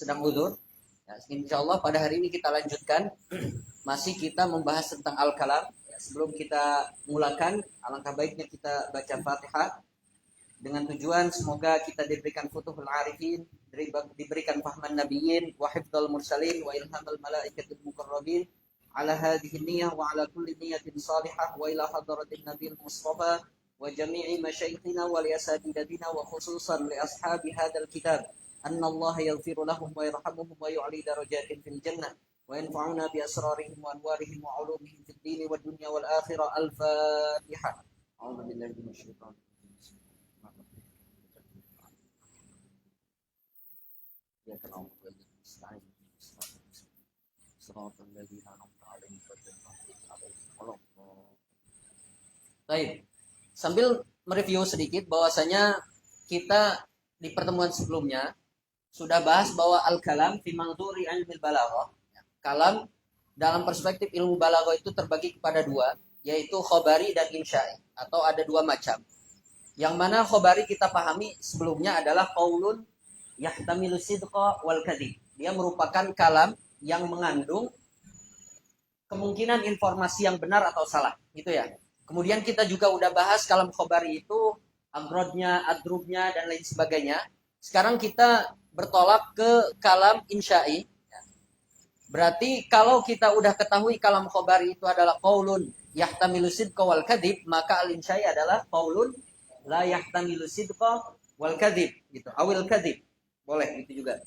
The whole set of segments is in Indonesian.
sedang uzur. Ya, insya Allah pada hari ini kita lanjutkan. Masih kita membahas tentang al-kalam. Ya, sebelum kita mulakan, alangkah baiknya kita baca Fatihah dengan tujuan semoga kita diberikan futuhul arifin, diberikan fahman nabiyyin wa hifdzal mursalin wa ilhamal malaikatil muqarrabin ala hadhihi niyyah wa ala kulli niyyatin salihah wa ila hadratin nabiyil mustafa wa jami'i masyayikhina wa li asatidatina wa khususan li ashabi hadzal kitab anna Allah yaghfiru lahum wa yarhamuhum wa yu'li darajatin fil jannah wa yanfa'una bi asrarihim wa anwarihim wa 'ulumihim fid din wad dunya wal akhirah. Al-Fatihah. A'udzu billahi minasy syaithanir rajim. إياك نعبد وإياك نستعين صراط الذين أنعمت عليهم غير المغضوب عليهم ولا الضالين. Baik, sambil mereview sedikit bahwasanya kita di pertemuan sebelumnya sudah bahas bahwa al-kalam fi manzuri ilmil balaghah. Kalam dalam perspektif ilmu balaghah itu terbagi kepada dua, yaitu khabari dan insya'i, atau ada dua macam. Yang mana khabari kita pahami sebelumnya adalah qaulun yahtamilu sidqa wal kadhib. Dia merupakan kalam yang mengandung kemungkinan informasi yang benar atau salah, gitu ya. Kemudian kita juga udah bahas kalam khabari itu agrodnya, adrubnya dan lain sebagainya. Sekarang kita bertolak ke kalam insya'i. Berarti kalau kita udah ketahui kalam khabari itu adalah qaulun yahtamilu sidqa wal kadhib, maka al insya'i adalah qaulun la yahtamilu sidqa wal kadhib, gitu. Awil kadhib. Boleh, itu juga.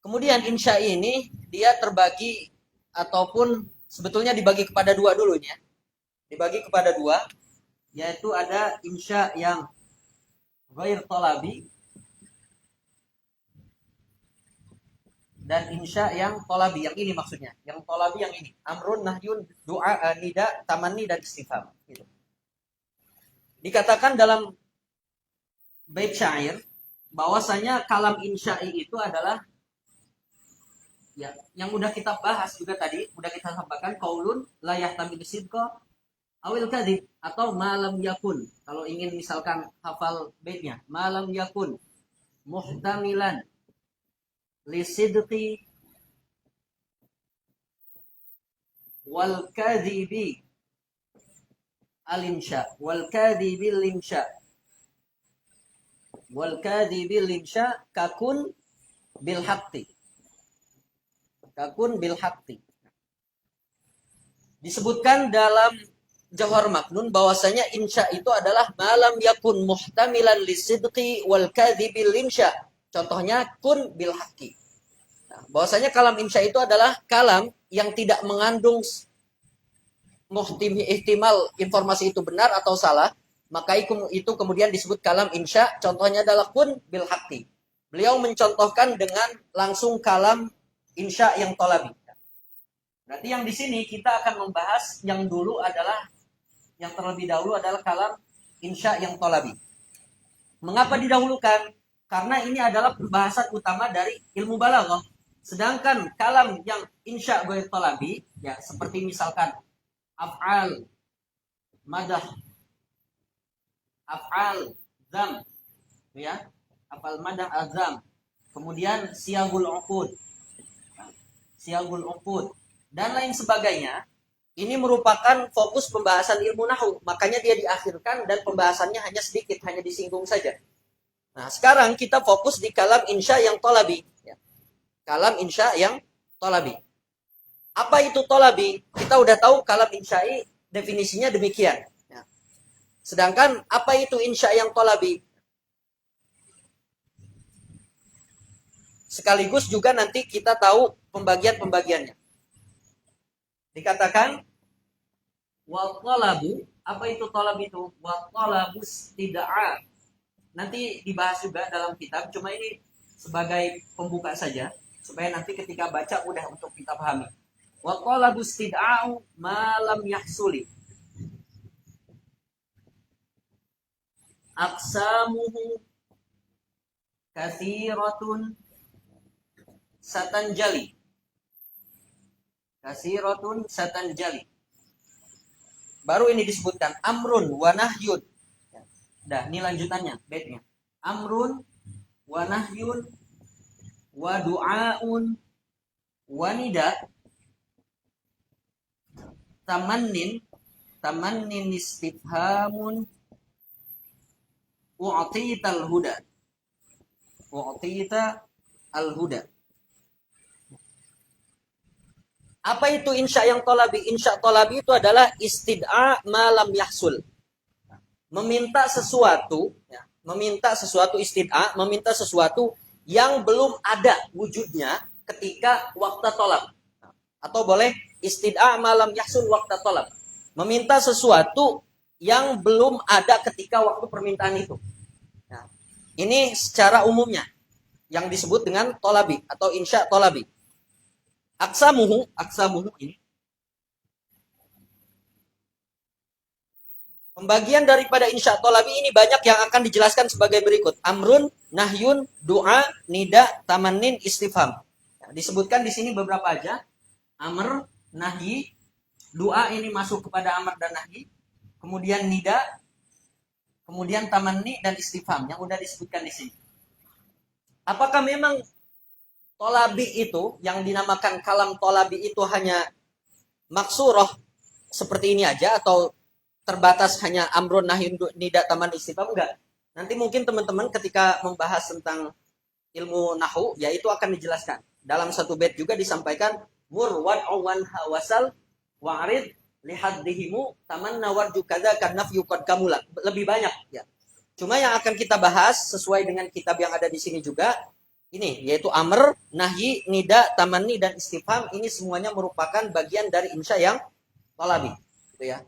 Kemudian insya ini dia terbagi ataupun sebetulnya dibagi kepada dua dulunya. Dibagi kepada dua, yaitu ada insya yang ghair talabi dan insya yang talabi. Yang ini maksudnya. Yang talabi yang ini. Amrun, nahyun, doa, nida, tamanni, dan istifham. Gitu. Dikatakan dalam bait syair bahwasanya kalam insya'i itu adalah ya yang udah kita bahas juga tadi, udah kita sampaikan qaulun la yahtamilu sidqa awil kadhib, atau malam yakun. Kalau ingin misalkan hafal baitnya, malam yakun muhtamilan li sidqi wal kadhibi al insya wal kadhibil insya wal kadhibil insya kakun bil haqqi. Kakun bil haqqi. Disebutkan dalam Jawhar Maknun bahwasanya insya itu adalah malam yakun muhtamilan lisidqi wal kadhibil insya. Contohnya kun bil haqqi. Nah, bahwasanya kalam insya itu adalah kalam yang tidak mengandung ihtimal informasi itu benar atau salah. Maka itu kemudian disebut kalam insya. Contohnya adalah kun bil haqqi. Beliau mencontohkan dengan langsung kalam insya yang talabi. Berarti yang di sini kita akan membahas yang terlebih dahulu adalah kalam insya yang talabi. Mengapa didahulukan? Karena ini adalah pembahasan utama dari ilmu balaghah. Sedangkan kalam yang insya ghair talabi, ya seperti misalkan af'al, madah, af'al zam, ya, af'al madah azam, kemudian siyagul uqud dan lain sebagainya. Ini merupakan fokus pembahasan ilmu nahwu, makanya dia diakhirkan dan pembahasannya hanya sedikit, hanya disinggung saja. Nah, sekarang kita fokus di kalam insya yang talabi, ya. Kalam insya yang talabi. Apa itu talabi? Kita udah tahu kalam insya'i definisinya demikian. Sedangkan apa itu insya yang talabi? Sekaligus juga nanti kita tahu pembagian-pembagiannya. Dikatakan wa talabu, apa itu talab itu? Wa talabu istid'a. Nanti dibahas juga dalam kitab, cuma ini sebagai pembuka saja supaya nanti ketika baca mudah untuk kita pahami. Wa talabu istid'a'u ma lam yahsuli. Aqsamuhu kathiratun satanjali. Kathiratun satanjali. Baru ini disebutkan amrun wa nahyun. Dah, ini lanjutannya, baitnya. Amrun wa nahyun wa du'aun wa nida tamannin istifhamun u'tital huda. U'tita al-huda. Apa itu insya yang tolabi? Insya tolabi itu adalah istid'a malam yahsul. Meminta sesuatu, ya, meminta sesuatu istid'a, meminta sesuatu yang belum ada wujudnya ketika waktu tolab. Atau boleh istid'a malam yahsul waktu tolab. Meminta sesuatu yang belum ada ketika waktu permintaan itu. Nah, ini secara umumnya yang disebut dengan tolabi atau insya tolabi. Aksamuhu ini. Pembagian daripada insya tolabi ini banyak yang akan dijelaskan sebagai berikut. Amrun, nahyun, doa, nida, tamannin, istifham. Nah, disebutkan di sini beberapa aja. Amr, nahi, doa ini masuk kepada amr dan nahi. Kemudian nida, kemudian tamanni dan istifham yang udah disebutkan di sini. Apakah memang tolabi itu yang dinamakan kalam tolabi itu hanya maksurah seperti ini aja atau terbatas hanya amrun nahyun nida taman istifham? Enggak. Nanti mungkin teman-teman ketika membahas tentang ilmu nahwu ya itu akan dijelaskan. Dalam satu bait juga disampaikan mur wad'awan hawasal wa'rid lihaddihimu tamanna warju kadza kan nafyu qad kamula. Lebih banyak ya. Cuma yang akan kita bahas sesuai dengan kitab yang ada di sini juga ini yaitu amr, nahi, nida, tamanni dan istifham ini semuanya merupakan bagian dari insya yang tolabi, gitu ya.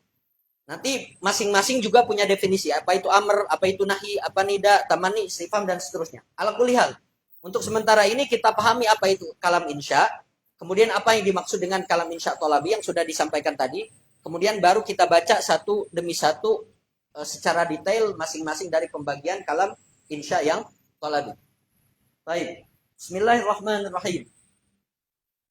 Nanti masing-masing juga punya definisi apa itu amr, apa itu nahi, apa nida, tamanni, istifham dan seterusnya. Ala kulli hal. Untuk sementara ini kita pahami apa itu kalam insya, kemudian apa yang dimaksud dengan kalam insya tolabi yang sudah disampaikan tadi, kemudian baru kita baca satu demi satu secara detail masing-masing dari pembagian kalam insya yang tolabi. Baik. Bismillahirrahmanirrahim.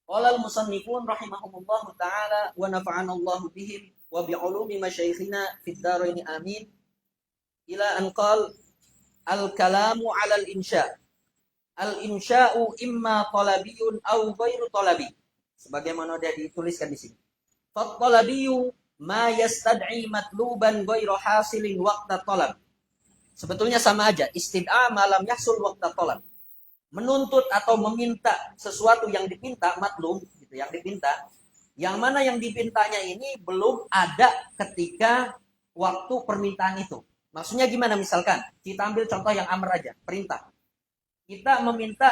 Qala al-musannifun rahimahumullah taala wa nafa'ana Allah bihim wa bi'ulumi masyayikhina fid dharain amin. Ila an qala al-kalamu 'ala al-insya. Al-insya'u imma talabiyun aw ghairu talabi. Sebagaimana sudah dituliskan di sini. Fa talabiyyu ma yastad'i matluban ghairu hasilin waqta talab. Sebetulnya sama aja, istid'a malam yahsul waqta talab. Menuntut atau meminta sesuatu yang dipinta, matlum, gitu, yang dipinta, yang mana yang dipintanya ini belum ada ketika waktu permintaan itu. Maksudnya gimana? Misalkan, kita ambil contoh yang amr aja, perintah. Kita meminta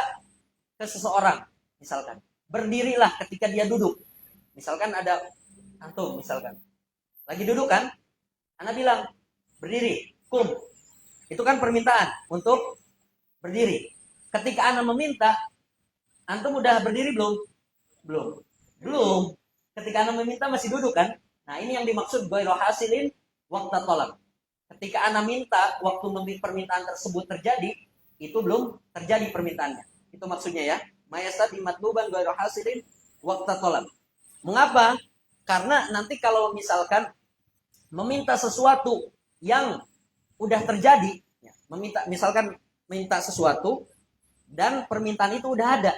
ke seseorang, misalkan, berdirilah ketika dia duduk. Misalkan ada antum, misalkan, lagi duduk kan, Anda bilang, berdiri, kum. Itu kan permintaan untuk berdiri. Ketika Anda meminta, antum udah berdiri belum? Belum. Ketika Anda meminta masih duduk kan? Nah, ini yang dimaksud ghairu hasilin waqta talab. Ketika Anda minta, waktu permintaan tersebut terjadi, itu belum terjadi permintaannya. Itu maksudnya ya. Mayastadi matluban ghairu hasilin waqta talab. Mengapa? Karena nanti kalau misalkan meminta sesuatu yang udah terjadi, misalkan minta sesuatu dan permintaan itu udah ada.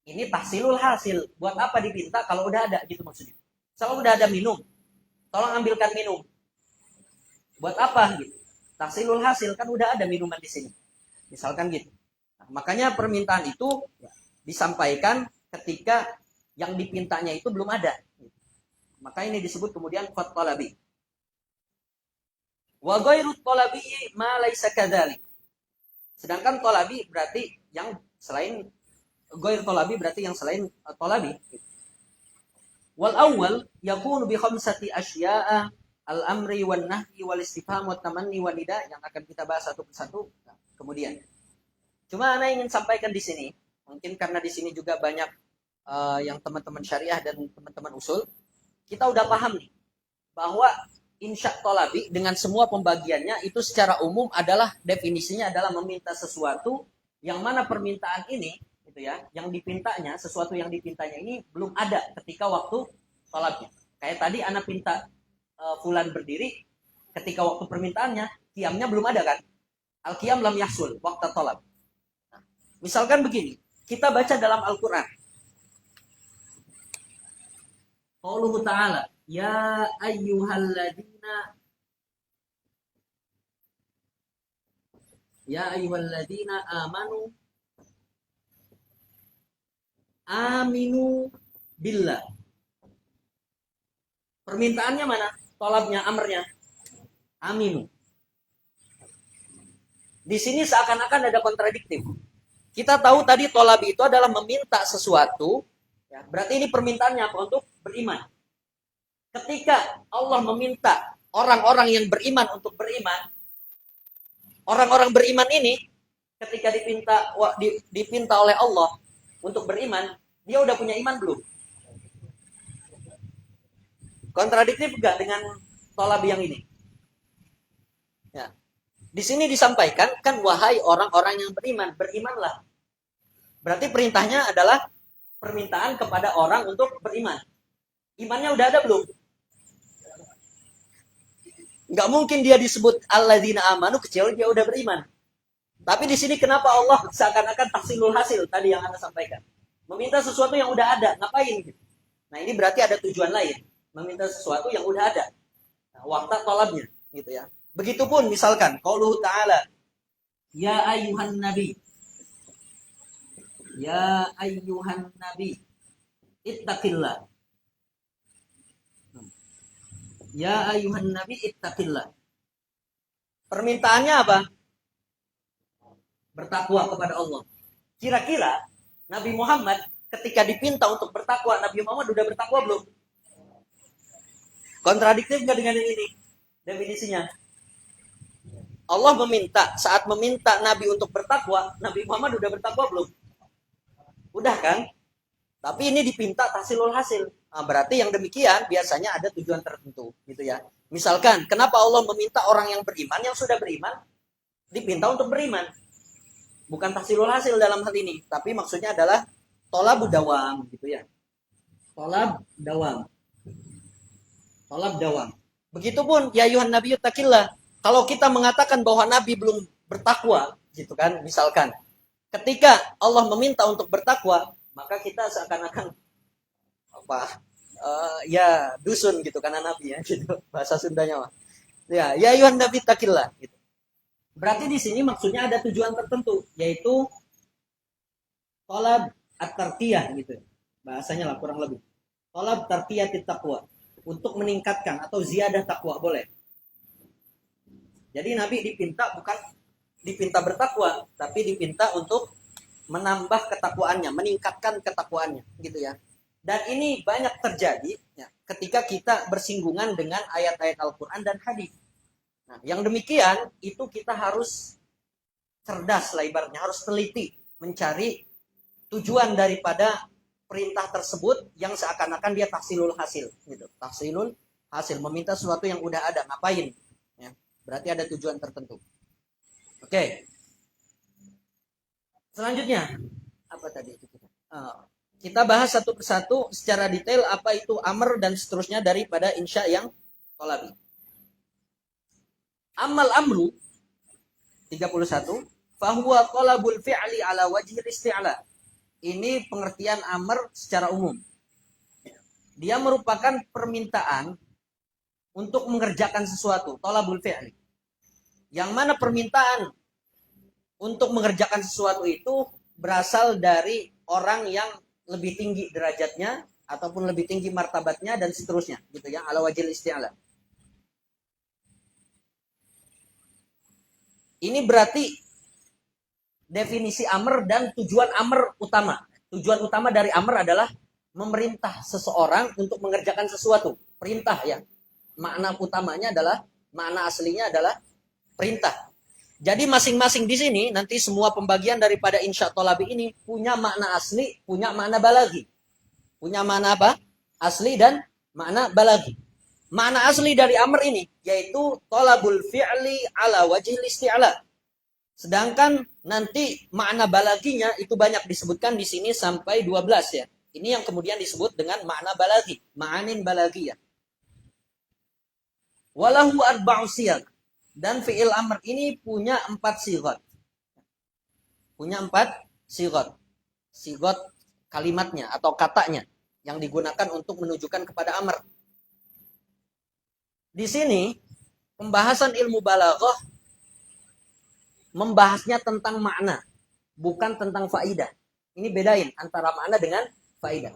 Ini tahsilul hasil. Buat apa dipinta kalau udah ada gitu maksudnya. Kalau udah ada minum, tolong ambilkan minum. Buat apa gitu? Tahsilul hasil kan udah ada minuman di sini. Misalkan gitu. Nah, makanya permintaan itu disampaikan ketika yang dipintanya itu belum ada. Maka ini disebut kemudian qad talabi. Wa ghairu talabi ma laisa kadzalik. Sedangkan tolabi berarti yang selain ghair tolabi berarti yang selain tolabi. Wal awwal yakunu bi khamsati asya'a al-amri wan nahyi wal istifham wat tamanni wan nida yang akan kita bahas satu persatu kemudian. Cuma ana ingin sampaikan di sini, mungkin karena di sini juga banyak yang teman-teman syariah dan teman-teman usul, kita udah paham nih bahwa insya tolabi dengan semua pembagiannya itu secara umum adalah definisinya adalah meminta sesuatu yang mana permintaan ini gitu ya, yang dipintanya, sesuatu yang dipintanya ini belum ada ketika waktu tolabnya. Kayak tadi anak pinta fulan berdiri ketika waktu permintaannya, qiyamnya belum ada kan? Al-qiyam lam yahsul waqta tolab. Nah, Misalkan begini, kita baca dalam Al-Quran. Qauluhu ta'ala, ya ayyuhalladzina amanu aminu billah. Permintaannya mana? Tolabnya, amrnya. Aminu. Di sini seakan-akan ada kontradiktif. Kita tahu tadi tolab itu adalah meminta sesuatu. Ya, berarti ini permintaannya apa? Untuk beriman. Ketika Allah meminta orang-orang yang beriman untuk beriman, orang-orang beriman ini ketika dipinta oleh Allah untuk beriman, dia udah punya iman belum? Kontradiktif enggak dengan tolab yang ini? Ya. Di sini disampaikan, kan wahai orang-orang yang beriman, berimanlah. Berarti perintahnya adalah permintaan kepada orang untuk beriman. Imannya udah ada belum? Nggak mungkin dia disebut alladzina amanu kecuali dia udah beriman. Tapi di sini kenapa Allah seakan-akan tahsilul hasil tadi yang Anda sampaikan? Meminta sesuatu yang udah ada, ngapain? Nah ini berarti ada tujuan lain. Meminta sesuatu yang udah ada. Nah, waktu tolabnya, gitu ya. Begitupun misalkan, qauluhu ta'ala, ya ayyuhan nabi, ya ayyuhan nabi, ittaqillah. Ya ayyuhan nabi, ittaqillah. Permintaannya apa? Bertakwa kepada Allah. Kira-kira Nabi Muhammad ketika dipinta untuk bertakwa, Nabi Muhammad udah bertakwa belum? Kontradiktif nggak dengan ini definisinya? Allah meminta, saat meminta Nabi untuk bertakwa, Nabi Muhammad udah bertakwa belum? Udah kan? Tapi ini dipinta tahsilul hasil. Nah, berarti yang demikian biasanya ada tujuan tertentu, gitu ya. Misalkan, kenapa Allah meminta orang yang beriman, yang sudah beriman, dipinta untuk beriman? Bukan tahsilul hasil dalam hal ini, tapi maksudnya adalah tolab dawam, gitu ya. Tolab dawam. Tolab dawam. Begitupun ya ayuhan nabi taqillah. Kalau kita mengatakan bahwa Nabi belum bertakwa, gitu kan, misalkan, ketika Allah meminta untuk bertakwa, maka kita seakan-akan ya dusun gitu karena Nabi ya, gitu bahasa Sundanya mah. Ya ayuhan nabi taqillah. Gitu. Berarti di sini maksudnya ada tujuan tertentu, yaitu tolab at-tarqiyah gitu, bahasanya lah kurang lebih. Tolab tarqiyatit taqwa, untuk meningkatkan atau ziyadah takwa boleh. Jadi Nabi dipinta bukan dipinta bertakwa, tapi dipinta untuk menambah ketakwaannya, meningkatkan ketakwaannya, gitu ya. Dan ini banyak terjadi ya, ketika kita bersinggungan dengan ayat-ayat Al-Quran dan hadis. Nah, yang demikian itu kita harus cerdas lah ibaratnya, harus teliti mencari tujuan daripada perintah tersebut yang seakan-akan dia tahsilul hasil, gitu. Tahsilul hasil, meminta sesuatu yang udah ada, ngapain? Ya. Berarti ada tujuan tertentu. Oke. Selanjutnya, apa tadi itu kita? Kita bahas satu persatu secara detail apa itu amr dan seterusnya daripada insya yang tolabi. Amal amru 31, fahuwa talabul fi'li ala wajhil isti'la. Ini pengertian amr secara umum. Dia merupakan permintaan untuk mengerjakan sesuatu, talabul fi'li. Yang mana permintaan untuk mengerjakan sesuatu itu berasal dari orang yang lebih tinggi derajatnya ataupun lebih tinggi martabatnya dan seterusnya, gitu ya, ala wajhil isti'la. Ini berarti definisi amr dan tujuan amr utama. Tujuan utama dari amr adalah memerintah seseorang untuk mengerjakan sesuatu. Perintah ya. Makna utamanya adalah, makna aslinya adalah perintah. Jadi masing-masing di sini nanti semua pembagian daripada insya tolabi ini punya makna asli, punya makna balagi. Punya makna apa? Asli dan makna balagi. Makna asli dari amr ini yaitu tolabul fi'li ala wajhil isti'la. Sedangkan nanti makna balaginya itu banyak disebutkan di sini sampai 12 ya. Ini yang kemudian disebut dengan makna balagi, ma'anin balagiyah. Walahu arba'u siyaq. Dan fi'il amr ini punya 4 sigat. Punya 4 sigot. Sigot kalimatnya atau katanya yang digunakan untuk menunjukkan kepada amr. Di sini pembahasan ilmu balaghah membahasnya tentang makna, bukan tentang faidah. Ini bedain antara makna dengan faidah.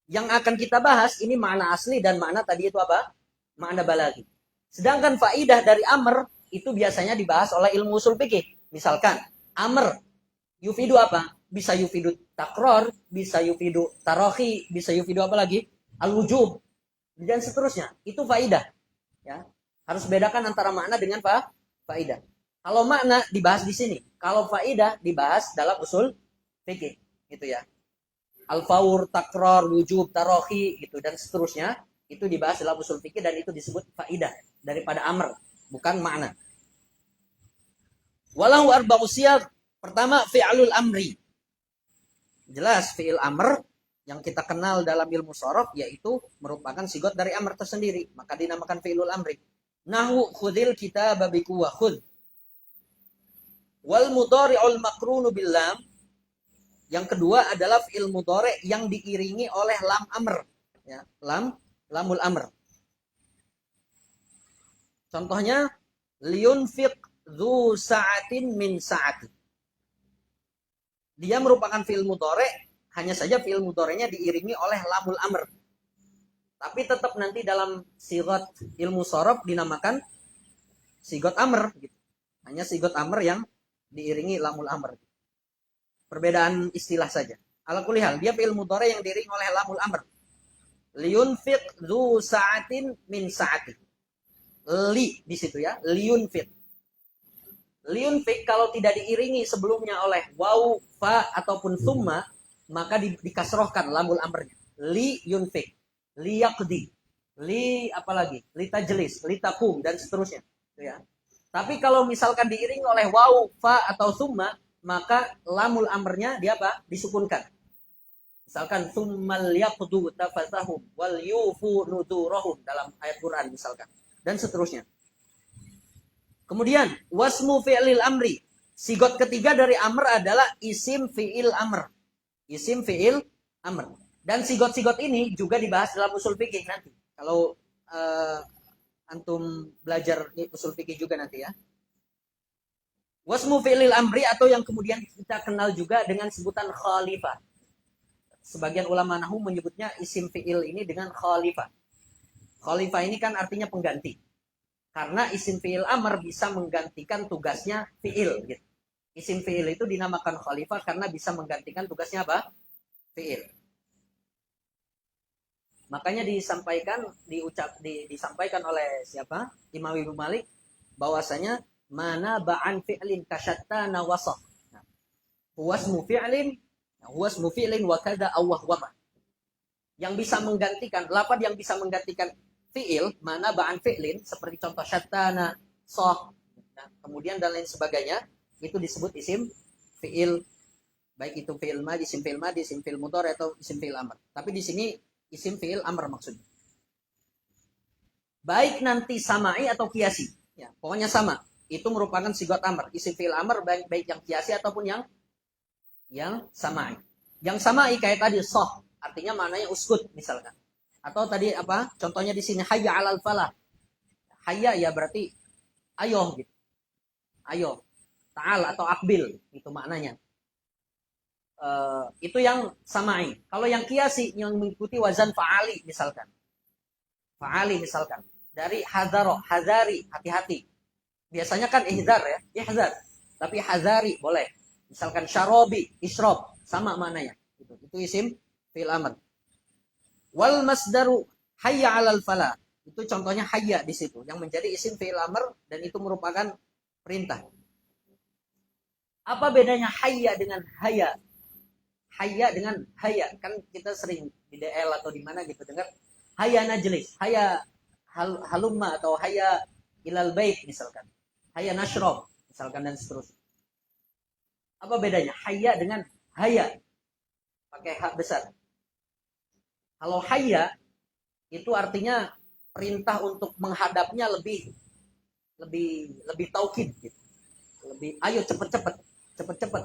Yang akan kita bahas ini makna asli dan makna tadi itu apa? Makna balaghi. Sedangkan faidah dari amr itu biasanya dibahas oleh ilmu usul fikih. Misalkan amr yufidu apa? Bisa yufidu takror, bisa yufidu tarohi, bisa yufidu apa lagi? Al-wujub dan seterusnya. Itu faidah. Ya. Harus bedakan antara makna dengan faidah. Kalau makna dibahas di sini, kalau faidah dibahas dalam usul fikih, gitu ya. Al-faur, takror, wujub, tarohi, gitu dan seterusnya itu dibahas dalam usul fikih dan itu disebut faidah daripada amr, bukan makna. Walahu arba'u siyaq. Pertama, fi'lul amri. Jelas fi'il amr yang kita kenal dalam ilmu shorof yaitu merupakan sigot dari amr tersendiri, maka dinamakan fi'lul amri. Nahu khudil kitaba biquwwah khudh. Wal mudhari'ul maqrunu bil lam. Yang kedua adalah fi'il mudhari' yang diiringi oleh lam amr, ya, lamul amr. Contohnya liyunfiq dzu sa'atin min sa'ati. Dia merupakan fi'il mudhari', hanya saja fi'il mudhari'nya diiringi oleh lamul amr. Tapi tetap nanti dalam sigot ilmu shorof dinamakan sigot amr gitu. Hanya sigot amr yang diiringi lamul amr. Perbedaan istilah saja. Ala kulli hal, dia fi'il mudhari' yang diiringi oleh lamul amr. Liyunfiq dzu sa'atin min sa'ati. Li di situ ya, liyunfiq. Liyunfiq kalau tidak diiringi sebelumnya oleh waw, fa ataupun summa, maka dikasrohkan lamul amrnya. Li yunfiq, li yaqdi, li apalagi, li tajlis, li takum dan seterusnya, ya. Tapi kalau misalkan diiringi oleh waw, fa atau summa, maka lamul amrnya dia apa? Disukunkan. Misalkan summal yaqdu tafasahum wal yufu nudurahum dalam ayat Quran misalkan dan seterusnya. Kemudian wasmu fi'lil amri. Sigot ketiga dari amr adalah isim fi'il amr. Isim fi'il amr. Dan sigot-sigot ini juga dibahas dalam usul fikih nanti. Kalau antum belajar usul fikih juga nanti ya. Wasmu fi'lil amri atau yang kemudian kita kenal juga dengan sebutan khalifah. Sebagian ulama nahwu menyebutnya isim fi'il ini dengan khalifah. Khalifah ini kan artinya pengganti. Karena isim fi'il amr bisa menggantikan tugasnya fi'il gitu. Isim fi'il itu dinamakan khalifah karena bisa menggantikan tugasnya apa? Fi'il. Makanya disampaikan oleh siapa? Imam Ibnu Malik bahwasanya mana ba'an fi'lin kasyattana wasaf. Huwasmu fi'lin wa kada awwahwama. Yang bisa menggantikan, lafaz yang bisa menggantikan fi'il, mana ba'an fi'lin, seperti contoh syattana, soh, kemudian dan lain sebagainya, itu disebut isim fi'il. Baik itu fi'il madi, isim fi'il mudhari atau isim fi'il amr. Tapi di sini isim fi'il amr maksudnya. Baik nanti sama'i atau kiasi. Ya, pokoknya sama. Itu merupakan sigot amr. Isim fi'il amr baik yang kiasi ataupun yang sama'i. Yang sama'i kayak tadi soh, artinya maknanya uskut misalkan. Atau tadi apa? Contohnya di sini hayya 'alal falah. Hayya ya berarti ayo gitu. Ayo. Ta'al atau akbil itu maknanya. Itu yang sama'i. Kalau yang kiasi yang mengikuti wazan fa'ali misalkan. Fa'ali misalkan. Dari hadaro, hadari, hati-hati. Biasanya kan ihzar ya, ihzar. Tapi hazari boleh. Misalkan syarobi, isrob, sama maknanya. Itu isim fi'il amr. Wal masdaru hayya 'alal falah. Itu contohnya hayya di situ yang menjadi isim fi'il amr dan itu merupakan perintah. Apa bedanya hayya dengan haya? Hayya dengan haya. Kan kita sering di DL atau di mana gitu dengar hayya najlis, hayya halumma atau hayya ilal bait misalkan. Hayya nashrob misalkan dan seterusnya. Apa bedanya hayya dengan haya? Pakai hak besar. Kalau hayya itu artinya perintah untuk menghadapnya lebih taukid gitu. Lebih ayo cepet-cepet.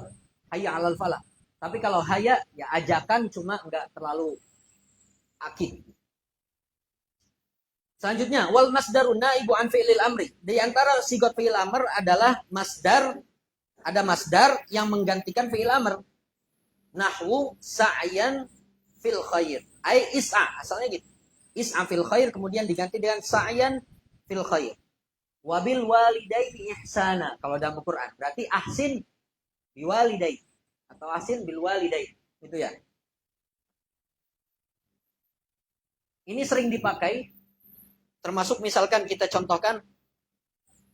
hayya 'alal falah. Tapi kalau hayya ya ajakan, cuma enggak terlalu akid. Selanjutnya, wal masdarun naibu an fi'lil amri. Di antara sigot fi'il amr adalah masdar, ada masdar yang menggantikan fi'il amr. Nahwu sa'yan fil khair. Ai is'a, asalnya gitu. Is'a fil khair kemudian diganti dengan sa'yan fil khair. Wabil walidaini ihsana. Kalau dalam Al-Qur'an berarti ahsin biwalidai atau ahsin bil walidai. Itu ya. Ini sering dipakai, termasuk misalkan kita contohkan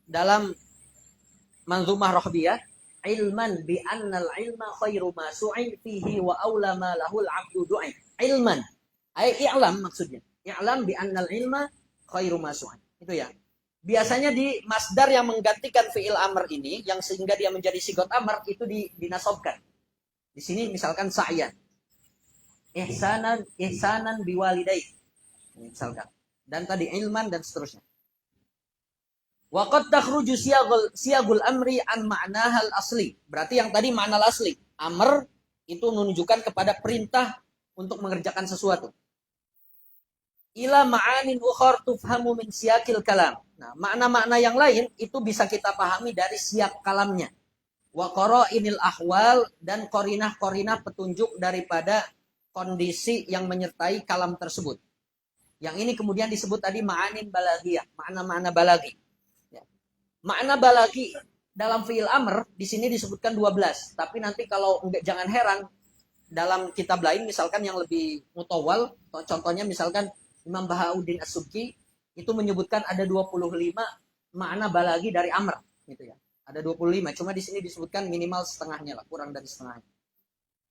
dalam Manzumah Rohbiyah, ilman bi annal ilma khairu ma su'in fihi wa aula ma lahul abdu du'in. Ilman, ay i'lam maksudnya. I'lam bi annal ilma khairu ma su'in. Itu ya. Biasanya di masdar yang menggantikan fi'il amr ini, yang sehingga dia menjadi sigot amr, itu dinasobkan. Di sini misalkan sa'yan. Ihsanan biwalidai. Misalkan. Dan tadi ilman dan seterusnya. Wa qad takhruju siyagul amri an ma'nahal asli. Berarti yang tadi makna asli. Amr itu menunjukkan kepada perintah untuk mengerjakan sesuatu. Ila ma'anin ukhar tufhamu min siyakil kalam. Nah, makna-makna yang lain itu bisa kita pahami dari siyak kalamnya. Wa qara'inil ahwal, dan korinah-korinah petunjuk daripada kondisi yang menyertai kalam tersebut. Yang ini kemudian disebut tadi ma'anin balagiyah, makna-makna balagi. Ya. Makna balagi dalam fi'il amr di sini disebutkan 12, tapi nanti kalau enggak, jangan heran dalam kitab lain misalkan yang lebih mutawal, contohnya misalkan Imam Bahauddin As-Subki itu menyebutkan ada 25 makna balagi dari amr gitu ya. Ada 25, cuma di sini disebutkan minimal setengahnya lah, kurang dari setengahnya.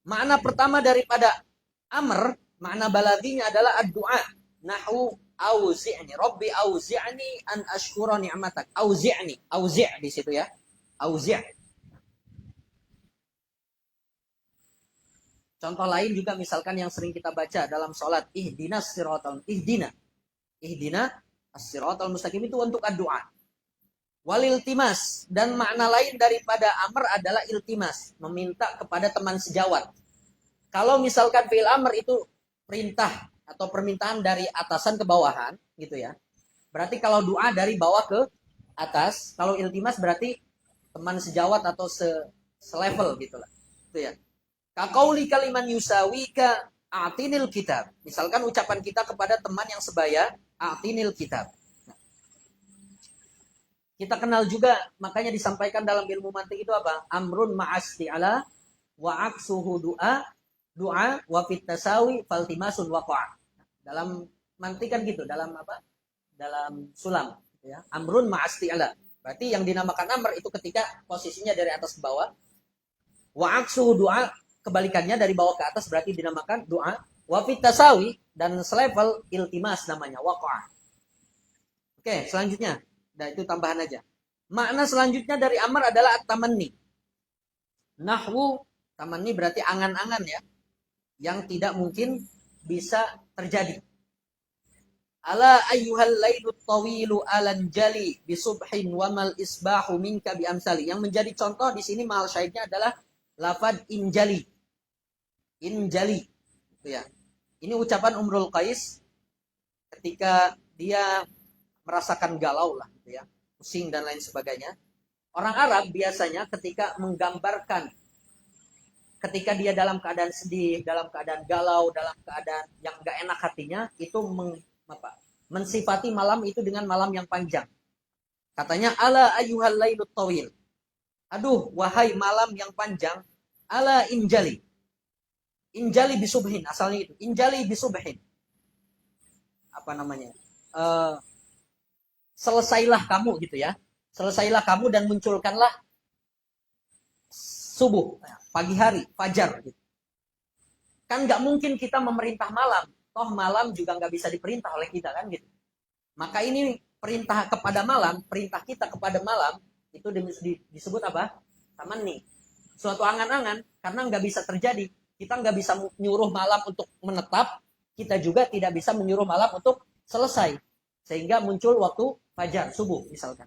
Makna pertama daripada amr, makna balaginya adalah ad-du'a. Nahwu auzi'ni rabbi auzi'ni an ashkura ni'matak. Auzi'ni, auzi' di situ ya. Auzi'. Contoh lain juga misalkan yang sering kita baca dalam salat, ihdina as-siratal mustaqim, itu untuk ad-du'a. Wal iltimas, dan makna lain daripada amr adalah iltimas, meminta kepada teman sejawat. Kalau misalkan fi'il amr itu perintah atau permintaan dari atasan ke bawahan gitu ya. Berarti kalau doa dari bawah ke atas, kalau iltimas berarti teman sejawat atau selevel gitulah. Itu ya. Kaqauli kaliman yusawika a'tinil kitab. Misalkan ucapan kita kepada teman yang sebaya, a'tinil kitab. Nah, kita kenal juga, makanya disampaikan dalam ilmu mantik itu apa? Amrun ma'asti'ala wa aksuhu du'a wa fit tasawi faltimasun waqa'a. Dalam mantikan gitu, dalam apa? Dalam sulam gitu ya. Amrun ma'asti'ala. Berarti yang dinamakan amr itu ketika posisinya dari atas ke bawah. Wa aksuhu du'a, kebalikannya dari bawah ke atas berarti dinamakan doa. Wa fit tasawi, dan selevel iltimas namanya waqa'ah. Oke, selanjutnya. Dan itu tambahan aja. Makna selanjutnya dari amr adalah at-tamanni. Nahwu, tamanni berarti angan-angan ya. Yang tidak mungkin bisa terjadi. Ala ayyuhal lailut tawilu alanjali bisubhin wa mal isbahu minka bi amsali. Yang menjadi contoh di sini mahal syahidnya adalah lafad injali. Injali. Itu ya. Ini ucapan Umrul Qais ketika dia merasakan galau lah gitu ya. Pusing dan lain sebagainya. Orang Arab biasanya ketika menggambarkan ketika dia dalam keadaan sedih, dalam keadaan galau, dalam keadaan yang gak enak hatinya, itu mensifati malam itu dengan malam yang panjang. Katanya, ala ayyuhal lailut tawil. Aduh, wahai malam yang panjang, ala injali. Injali bisubhin, asalnya itu. Injali bisubhin. Apa namanya? Selesailah kamu gitu ya. Selesailah kamu dan munculkanlah subuh. Pagi hari, fajar gitu. Kan nggak mungkin kita memerintah malam, toh malam juga nggak bisa diperintah oleh kita kan gitu. Maka ini perintah kepada malam, perintah kita kepada malam itu disebut apa? Tamanni. Suatu angan-angan, karena nggak bisa terjadi. Kita nggak bisa menyuruh malam untuk menetap, kita juga tidak bisa menyuruh malam untuk selesai, sehingga muncul waktu fajar, subuh misalkan.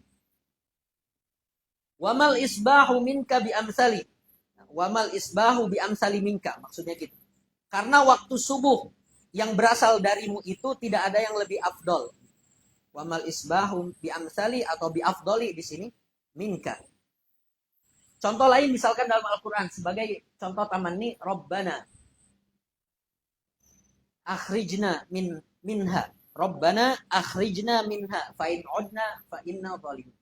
Wamal isbahu minka bi amsali. Wamal isbahu bi amsali minka. Maksudnya gitu. Karena waktu subuh yang berasal darimu itu tidak ada yang lebih afdol. Wamal isbahu bi amsali atau bi afdoli di sini minka. Contoh lain misalkan dalam Al-Quran sebagai contoh tamanni, Rabbana akhrijna minha. Rabbana akhrijna minha fa in udna fa inna zalimun.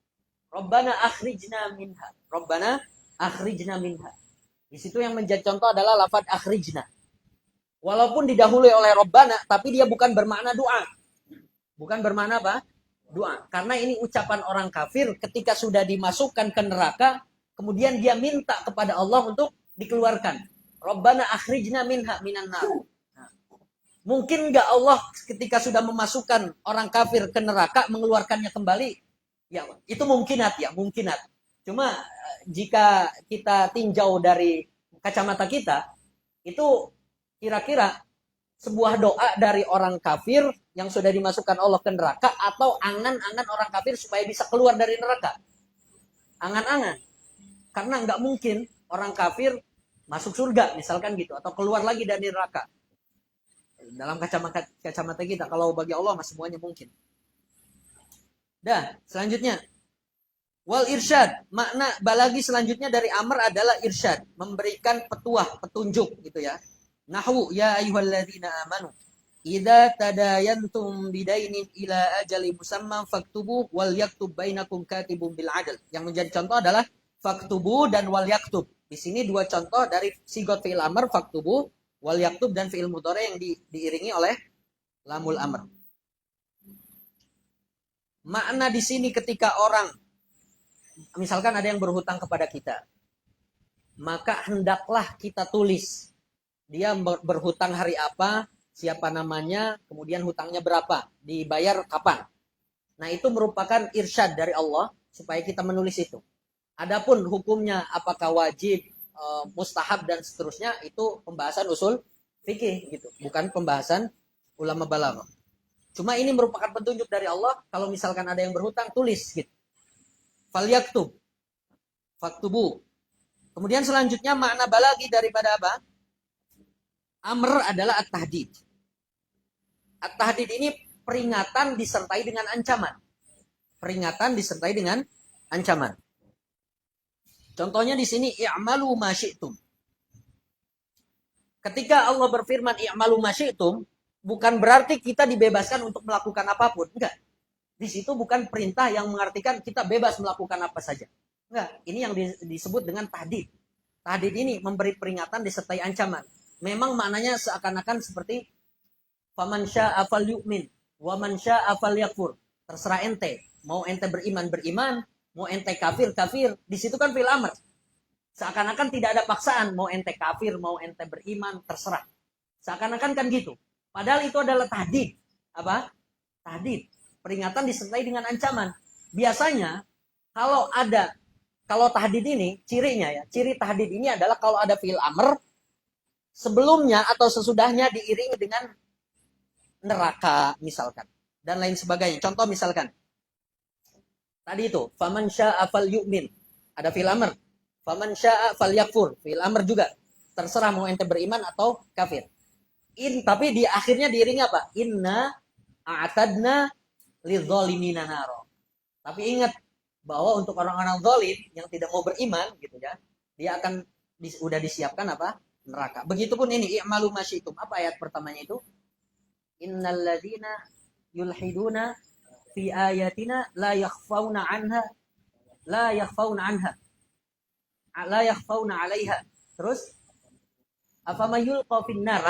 Rabbana akhrijna minha. Rabbana akhrijna minha. Di situ yang menjadi contoh adalah lafaz akhrijna. Walaupun didahului oleh Rabbana, tapi dia bukan bermakna doa. Bukan bermakna apa? Doa. Karena ini ucapan orang kafir ketika sudah dimasukkan ke neraka, kemudian dia minta kepada Allah untuk dikeluarkan. Rabbana akhrijna minha minan nar. Mungkin nggak Allah ketika sudah memasukkan orang kafir ke neraka mengeluarkannya kembali? Ya, itu mungkinat ya, mungkinat. Cuma jika kita tinjau dari kacamata kita, itu kira-kira sebuah doa dari orang kafir yang sudah dimasukkan Allah ke neraka atau angan-angan orang kafir supaya bisa keluar dari neraka? Angan-angan. Karena nggak mungkin orang kafir masuk surga, misalkan gitu, atau keluar lagi dari neraka. Dalam kacamata kita, kalau bagi Allah mas semuanya mungkin. Dah, selanjutnya wal irsyad, makna balagi selanjutnya dari amr adalah irsyad, memberikan petunjuk gitu ya. Nahwu ya ayyuhalladzina amanu idza tadayantum bidainin ila ajali musamman faktubu wal yaktub bainakum katibun bil adl. Yang menjadi contoh adalah faktubu dan wal yaktub. Di sini dua contoh dari sigot fi'il amr faktubu wal yaktub dan fi'il mudhari yang diiringi oleh lamul amr. Makna di sini ketika orang misalkan ada yang berhutang kepada kita, maka hendaklah kita tulis dia berhutang hari apa, siapa namanya, kemudian hutangnya berapa, dibayar kapan. Nah, itu merupakan irsyad dari Allah supaya kita menulis itu. Adapun hukumnya apakah wajib, mustahab dan seterusnya, itu pembahasan usul fikih gitu, bukan pembahasan ulama balaghah. Cuma ini merupakan petunjuk dari Allah, kalau misalkan ada yang berhutang tulis gitu. Falyaktub, faktubu. Kemudian selanjutnya makna balagi daripada apa? Amr adalah at-tahdid. At-tahdid ini peringatan disertai dengan ancaman. Peringatan disertai dengan ancaman. Contohnya di sini i'malu ma syi'tum. Ketika Allah berfirman i'malu ma syi'tum, bukan berarti kita dibebaskan untuk melakukan apapun, enggak. Di situ bukan perintah yang mengartikan kita bebas melakukan apa saja. Enggak, ini yang disebut dengan tahdid. Tahdid ini memberi peringatan disertai ancaman. Memang maknanya seakan-akan seperti faman syaa'a falyu'min wa man syaa'a falyakfur. Terserah ente, mau ente beriman, mau ente kafir. Di situ kan fi'il amr. Seakan-akan tidak ada paksaan, mau ente kafir, mau ente beriman, terserah. Seakan-akan kan gitu. Padahal itu adalah tahdid. Apa? Tahdid. Peringatan disertai dengan ancaman. Biasanya kalau tahdid ini cirinya ya, ciri tahdid ini adalah kalau ada fi'il amr sebelumnya atau sesudahnya diiringi dengan neraka misalkan dan lain sebagainya. Contoh misalkan tadi itu faman syaa'a falyu'min, ada fi'il amr. Faman syaa'a falyakfur, fi'il amr juga. Terserah mau ente beriman atau kafir. Tapi di akhirnya diiringi apa? Inna a'tadna lidzalimina naro. Tapi ingat bahwa untuk orang-orang zalim yang tidak mau beriman gitu ya, dia akan udah disiapkan apa? Neraka. Begitupun ini i'malu ma syi'tum. Apa ayat pertamanya itu? Innal ladzina yulhiduna fi ayatina la yakhfauna 'alaiha. Terus afamayul qafin nar.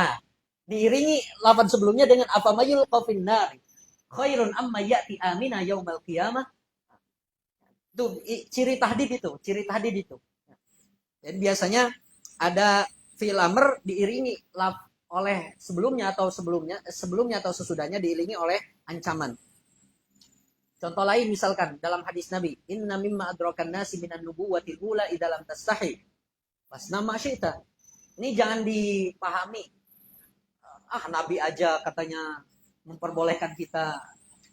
Diiringi lafaz sebelumnya dengan afamayul qafin nar. Khairun amma ya'ti amina yaumal qiyamah. Itu ciri tahdid itu. Jadi biasanya ada fi'il amr diiringi oleh sebelumnya atau sesudahnya diiringi oleh ancaman. Contoh lain misalkan dalam hadis Nabi, inna mimma adrakan nasi minan nubuwatil ula idza lam tastahi fasna ma syi'ta. Ini jangan dipahami Nabi aja katanya memperbolehkan kita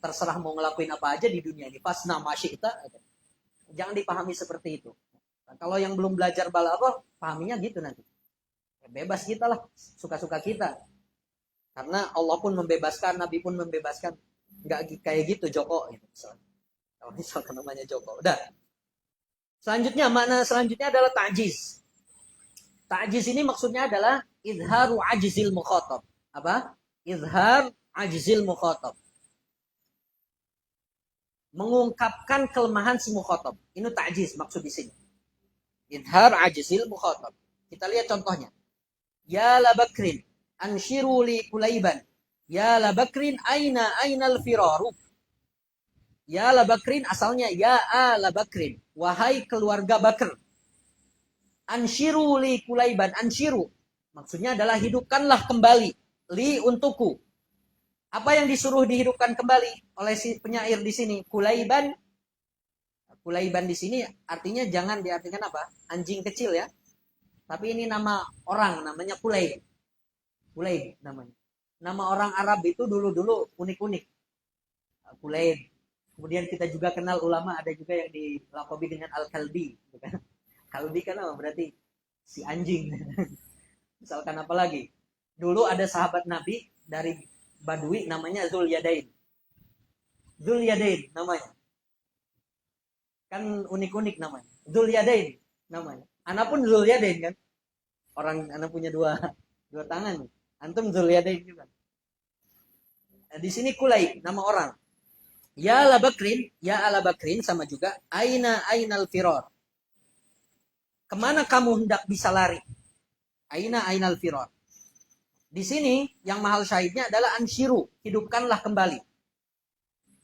terserah mau ngelakuin apa aja di dunia ini, fasna ma syi'ta. Jangan dipahami seperti itu. Nah, kalau yang belum belajar balaghah, pahaminya gitu nanti. Ya, bebas kita lah, suka-suka kita. Karena Allah pun membebaskan, Nabi pun membebaskan. Nggak kayak gitu Joko. Gitu, misalnya. Kalau misalkan namanya Joko. Udah. Selanjutnya, makna selanjutnya adalah ta'jiz. Ta'jiz ini maksudnya adalah izharu ajzil mukhatab. Apa? Izhar ajzil mukhatab. Mengungkapkan kelemahan si mukhatab. Ini ta'jiz maksud di sini. Izhar ajzil mukhatab. Kita lihat contohnya. Ya la bakrin anshiru li kulaiban. Ya la bakrin ainal firaru. Ya la bakrin asalnya ya ala bakrin. Wahai keluarga Bakr. Anshiru li kulaiban. Anshiru maksudnya adalah hidupkanlah kembali li untukku. Apa yang disuruh dihidupkan kembali oleh si penyair di sini? Kulaiban. Kulaiban di sini artinya jangan diartikan apa? Anjing kecil ya. Tapi ini nama orang, namanya Kulaib. Kulaib namanya. Nama orang Arab itu dulu-dulu unik-unik. Kulaib. Kemudian kita juga kenal ulama, ada juga yang dilakobi dengan Al-Kalbi. Kalbi kan apa? Berarti si anjing. Misalkan apa lagi? Dulu ada sahabat Nabi dari Badui namanya Zul Yadain. Zul Yadain namanya. Kan unik-unik namanya. Zul Yadain namanya. Anak pun Zul Yadain kan. Orang anak punya dua tangan. Antum Zul Yadain juga. Nah, di sini Kulaib nama orang. Ya ala Bakrin sama juga ainal firor. Kemana kamu hendak bisa lari? Ainal firor. Di sini yang mahal syahidnya adalah anshiru, hidupkanlah kembali.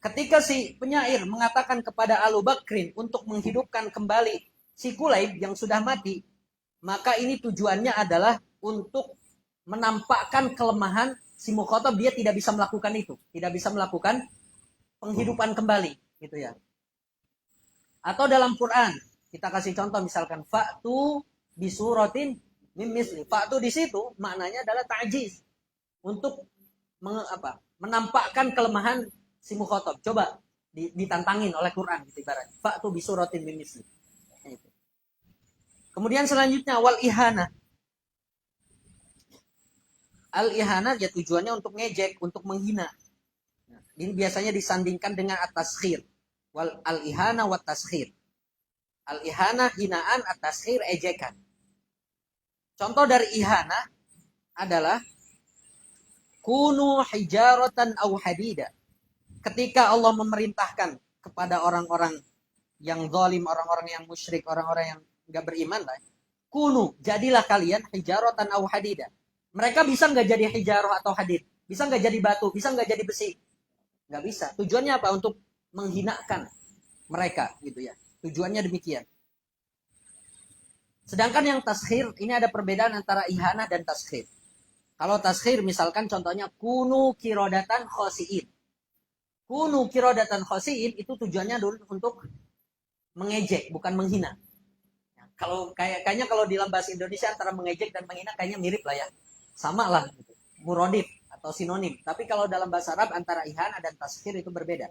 Ketika si penyair mengatakan kepada Abu Bakrin untuk menghidupkan kembali si Kulaib yang sudah mati, maka ini tujuannya adalah untuk menampakkan kelemahan si mukhatab, dia tidak bisa melakukan itu, tidak bisa melakukan penghidupan kembali, gitu ya. Atau dalam Quran kita kasih contoh misalkan fa'tu bisuratin mim misli. Fa'tu di situ maknanya adalah ta'jiz, untuk menampakkan kelemahan si mukhatab. Coba ditantangin oleh Quran gitu ibarat. Fa'tu bisuratin mim misli. Kemudian selanjutnya wal ihana. Al ihana ya tujuannya untuk ngejek, untuk menghina. Ini biasanya disandingkan dengan at-taskhir. Wal al ihana wat taskhir. Al ihana hinaan, at-taskhir ejekan. Contoh dari ihana adalah kunu hijaratan aw hadida. Ketika Allah memerintahkan kepada orang-orang yang zalim, orang-orang yang musyrik, orang-orang yang nggak beriman lah. Kunu, jadilah kalian hijaratan aw hadida. Mereka bisa nggak jadi hijarah atau hadid? Bisa nggak jadi batu? Bisa nggak jadi besi? Nggak bisa. Tujuannya apa? Untuk menghinakan mereka, gitu ya. Tujuannya demikian. Sedangkan yang taskhir, ini ada perbedaan antara ihana dan taskhir. Kalau taskhir misalkan contohnya kunu kirodatan khosiin. Kunu kirodatan khosiin itu tujuannya dulu untuk mengejek, bukan menghina. Kalau kayaknya kalau di dalam bahasa Indonesia antara mengejek dan menghina kayaknya mirip lah ya. Sama lah gitu. Murodif atau sinonim. Tapi kalau dalam bahasa Arab antara ihana dan taskhir itu berbeda.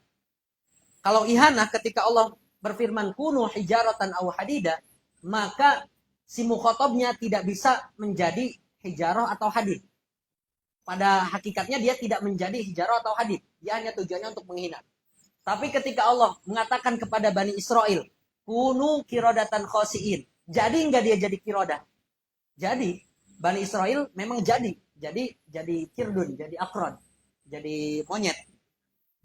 Kalau ihana ketika Allah berfirman kunu hijaratan aw hadida, maka si mukhatabnya tidak bisa menjadi hijarah atau hadid. Pada hakikatnya dia tidak menjadi hijarah atau hadid. Dia hanya tujuannya untuk menghina. Tapi ketika Allah mengatakan kepada Bani Israel, kunu kirodatan khosiin. Jadi enggak dia jadi kirodah? Jadi Bani Israel memang jadi kirdun, jadi akron, jadi monyet.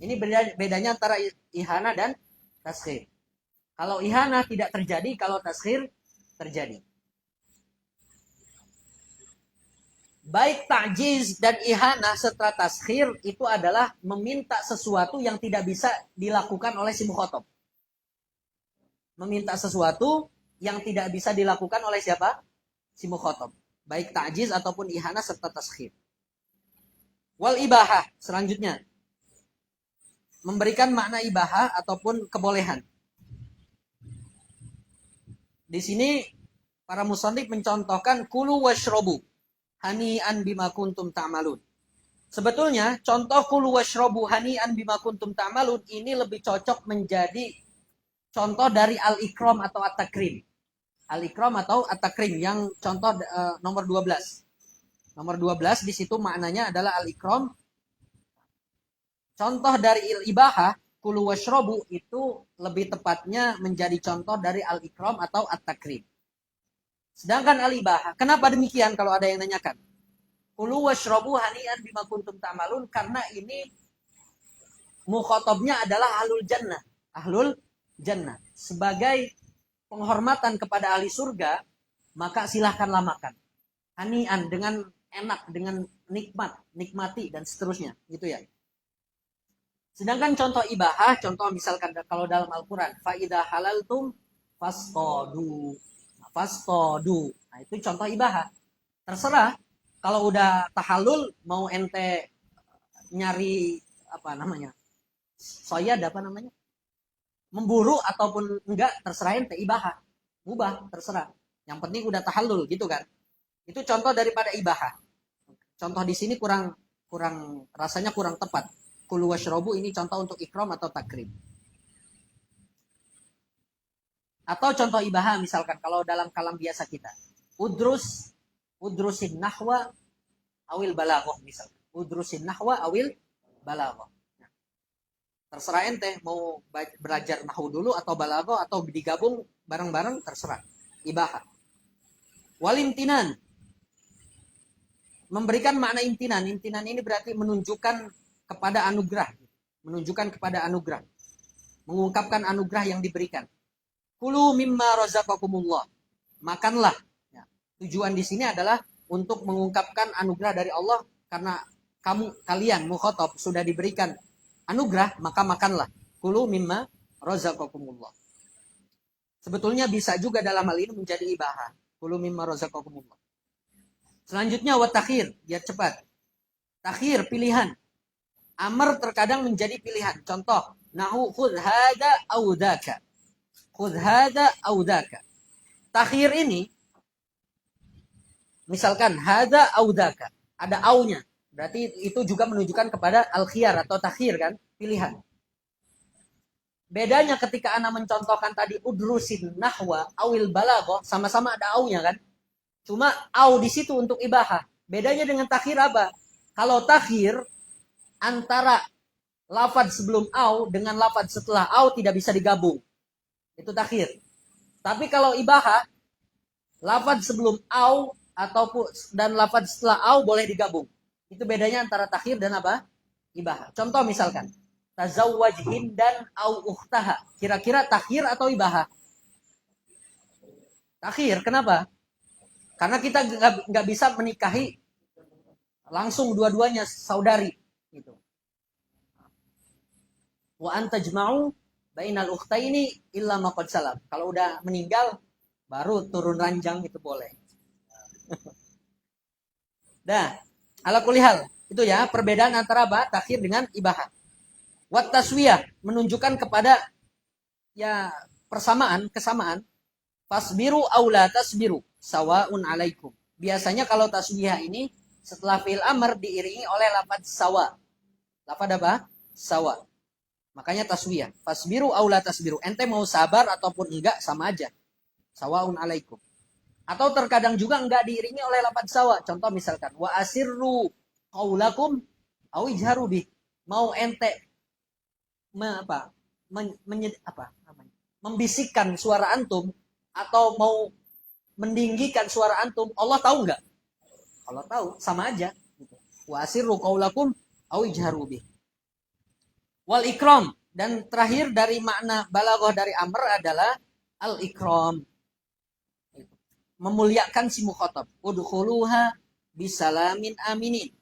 Ini bedanya antara ihana dan taskhir. Kalau ihana tidak terjadi, kalau taskhir terjadi. Baik ta'jiz dan ihana serta taskhir itu adalah meminta sesuatu yang tidak bisa dilakukan oleh si mukhatab. Meminta sesuatu yang tidak bisa dilakukan oleh siapa? Si mukhatab. Baik ta'jiz ataupun ihana serta taskhir. Wal ibahah selanjutnya. Memberikan makna ibahah ataupun kebolehan. Di sini para musannif mencontohkan kulu washrobu hani'an bima kuntum ta'malun. Sebetulnya contoh kulu washrobu hani'an bima kuntum ta'malun ini lebih cocok menjadi contoh dari al-ikram atau at-takrim. Al-ikram atau at-takrim yang contoh nomor 12. Nomor 12 di situ maknanya adalah al-ikram. Contoh dari ibahah kulu washrobu itu lebih tepatnya menjadi contoh dari al-ikram atau at-takrim. Sedangkan al-ibahah, kenapa demikian kalau ada yang nanyakan? Kulu washrobu hani'an bima kuntum ta'malun, karena ini mukhatabnya adalah ahlul jannah. Ahlul jannah. Sebagai penghormatan kepada ahli surga, maka silahkanlah makan. Hani'an, dengan enak, dengan nikmat, nikmati, dan seterusnya. Gitu ya. Sedangkan contoh ibahah, contoh misalkan kalau dalam Al-Quran, fa'idah halaltum fastodu. Fastodu. Nah, itu contoh ibahah. Terserah, kalau udah tahallul, mau ente nyari, apa namanya, soyad, apa namanya, memburu ataupun enggak, terserah ente, ibahah. Mubah, terserah. Yang penting udah tahallul, gitu kan. Itu contoh daripada ibahah. Contoh di sini rasanya kurang tepat. Kulu washrobu ini contoh untuk ikram atau takrim. Atau contoh ibahah misalkan kalau dalam kalam biasa kita. Udrusin nahwa awil balaghah misalkan. Udrusin nahwa awil balaghah. Nah, terserah ente mau belajar nahwu dulu atau balaghah atau digabung bareng-bareng, terserah. Ibahah. Walimtinan. Memberikan makna imtinan. Imtinan ini berarti menunjukkan kepada anugerah, menunjukkan kepada anugerah, mengungkapkan anugerah yang diberikan. Kulu mimma razaqakumullah, makanlah. Ya, tujuan di sini adalah untuk mengungkapkan anugerah dari Allah, karena kalian mukhatab sudah diberikan anugerah, maka makanlah. Kulu mimma razaqakumullah. Sebetulnya bisa juga dalam hal ini menjadi ibahah. Kulu mimma razaqakumullah. Selanjutnya wa takhir, biar cepat. Takhir, pilihan. Amr terkadang menjadi pilihan. Contoh, nahu khudh hada au dzaka. Khudh hada au dzaka. Takhir ini misalkan hada au dzaka, ada aunya. Berarti itu juga menunjukkan kepada al-khiyar atau takhir kan, pilihan. Bedanya ketika ana mencontohkan tadi udrusin nahwa awil balaghah, sama-sama ada aunya kan? Cuma au di situ untuk ibahah. Bedanya dengan takhir apa? Kalau takhir antara lafaz sebelum au dengan lafaz setelah au tidak bisa digabung. Itu takhir. Tapi kalau ibahah, lafaz sebelum au ataupun dan lafaz setelah au boleh digabung. Itu bedanya antara takhir dan apa? Ibahah. Contoh misalkan, tazawwaj hindan au ukhtaha. Kira-kira takhir atau ibahah? Takhir. Kenapa? Karena kita nggak bisa menikahi langsung dua-duanya saudari. Gitu. Wa antajma'u bainal ukhtaini illa ma qad salam. Kalau udah meninggal baru turun ranjang itu boleh. Dah, ala kulli hal. Itu ya perbedaan antara apa? Takhir dengan ibahah. Wat taswiyah menunjukkan kepada ya persamaan, kesamaan. Fasbiru aw la tasbiru sawaun alaikum. Biasanya kalau taswiyah ini setelah fi'il amr diiringi oleh lafaz sawa. Lafaz apa? Sawa. Makanya taswiyah. Fasbiru aw la tasbiru. Ente mau sabar ataupun enggak sama aja. Sawaun alaikum. Atau terkadang juga enggak diiringi oleh lafaz sawa. Contoh misalkan wa asirru qaulakum aw ijharu bih. Mau ente membisikkan suara antum atau mau meninggikan suara antum, Allah tahu enggak? Allah tahu, sama aja. Wa asirru qaulakum aw ijharu bih. Wal ikram, dan terakhir dari makna balaghah dari amr adalah al ikram. Memuliakan si mukhatab. Udkhuluha bisalamin aminin.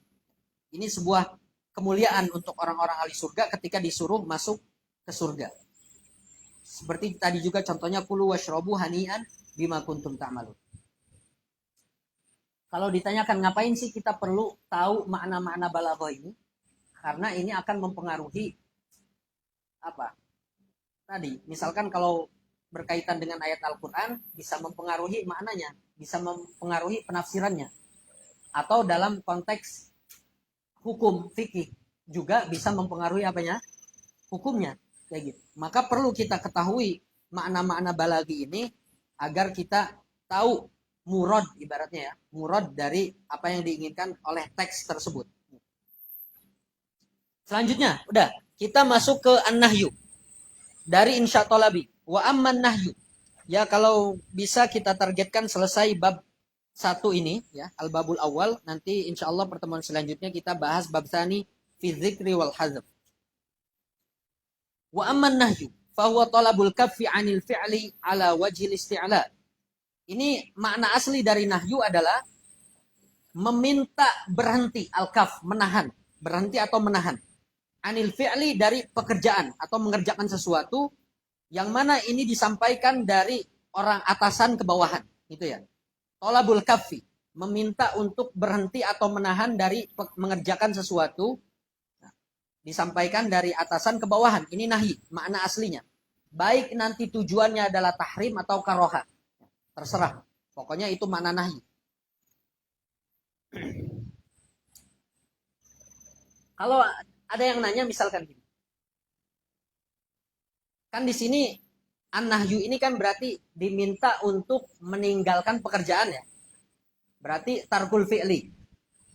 Ini sebuah kemuliaan untuk orang-orang ahli surga ketika disuruh masuk ke surga. Seperti tadi juga contohnya kulu washrobu hani'an bima kuntum ta'malun. Kalau ditanyakan ngapain sih kita perlu tahu makna-makna balaghah ini? Karena ini akan mempengaruhi apa? Tadi, misalkan kalau berkaitan dengan ayat Al-Quran, bisa mempengaruhi maknanya, bisa mempengaruhi penafsirannya. Atau dalam konteks hukum fikih juga bisa mempengaruhi apanya? Hukumnya. Kayak gitu. Maka perlu kita ketahui makna-makna balaghi ini agar kita tahu murad ibaratnya ya, murad dari apa yang diinginkan oleh teks tersebut. Selanjutnya, udah kita masuk ke an-nahyu dari insya talabi. Wa amman nahyu. Ya kalau bisa kita targetkan selesai bab 1 ini ya, al-babul awal. Nanti insya Allah pertemuan selanjutnya kita bahas bab tsani fi dzikri wal hadzf. Wa amman nahyu fahuwa talabul kaffi 'anil fi'li ala wajhil isti'la. Ini makna asli dari nahyu adalah meminta berhenti, al-kaf, menahan, berhenti atau menahan. Anil fi'li dari pekerjaan atau mengerjakan sesuatu yang mana ini disampaikan dari orang atasan ke bawahan, gitu ya. Tolabul kaffi, meminta untuk berhenti atau menahan dari mengerjakan sesuatu, disampaikan dari atasan ke bawahan. Ini nahi, makna aslinya. Baik nanti tujuannya adalah tahrim atau karoha, terserah. Pokoknya itu makna nahi. Kalau ada yang nanya misalkan gini. Kan di sini an-nahyu ini kan berarti diminta untuk meninggalkan pekerjaan ya. Berarti tarkul fi'li.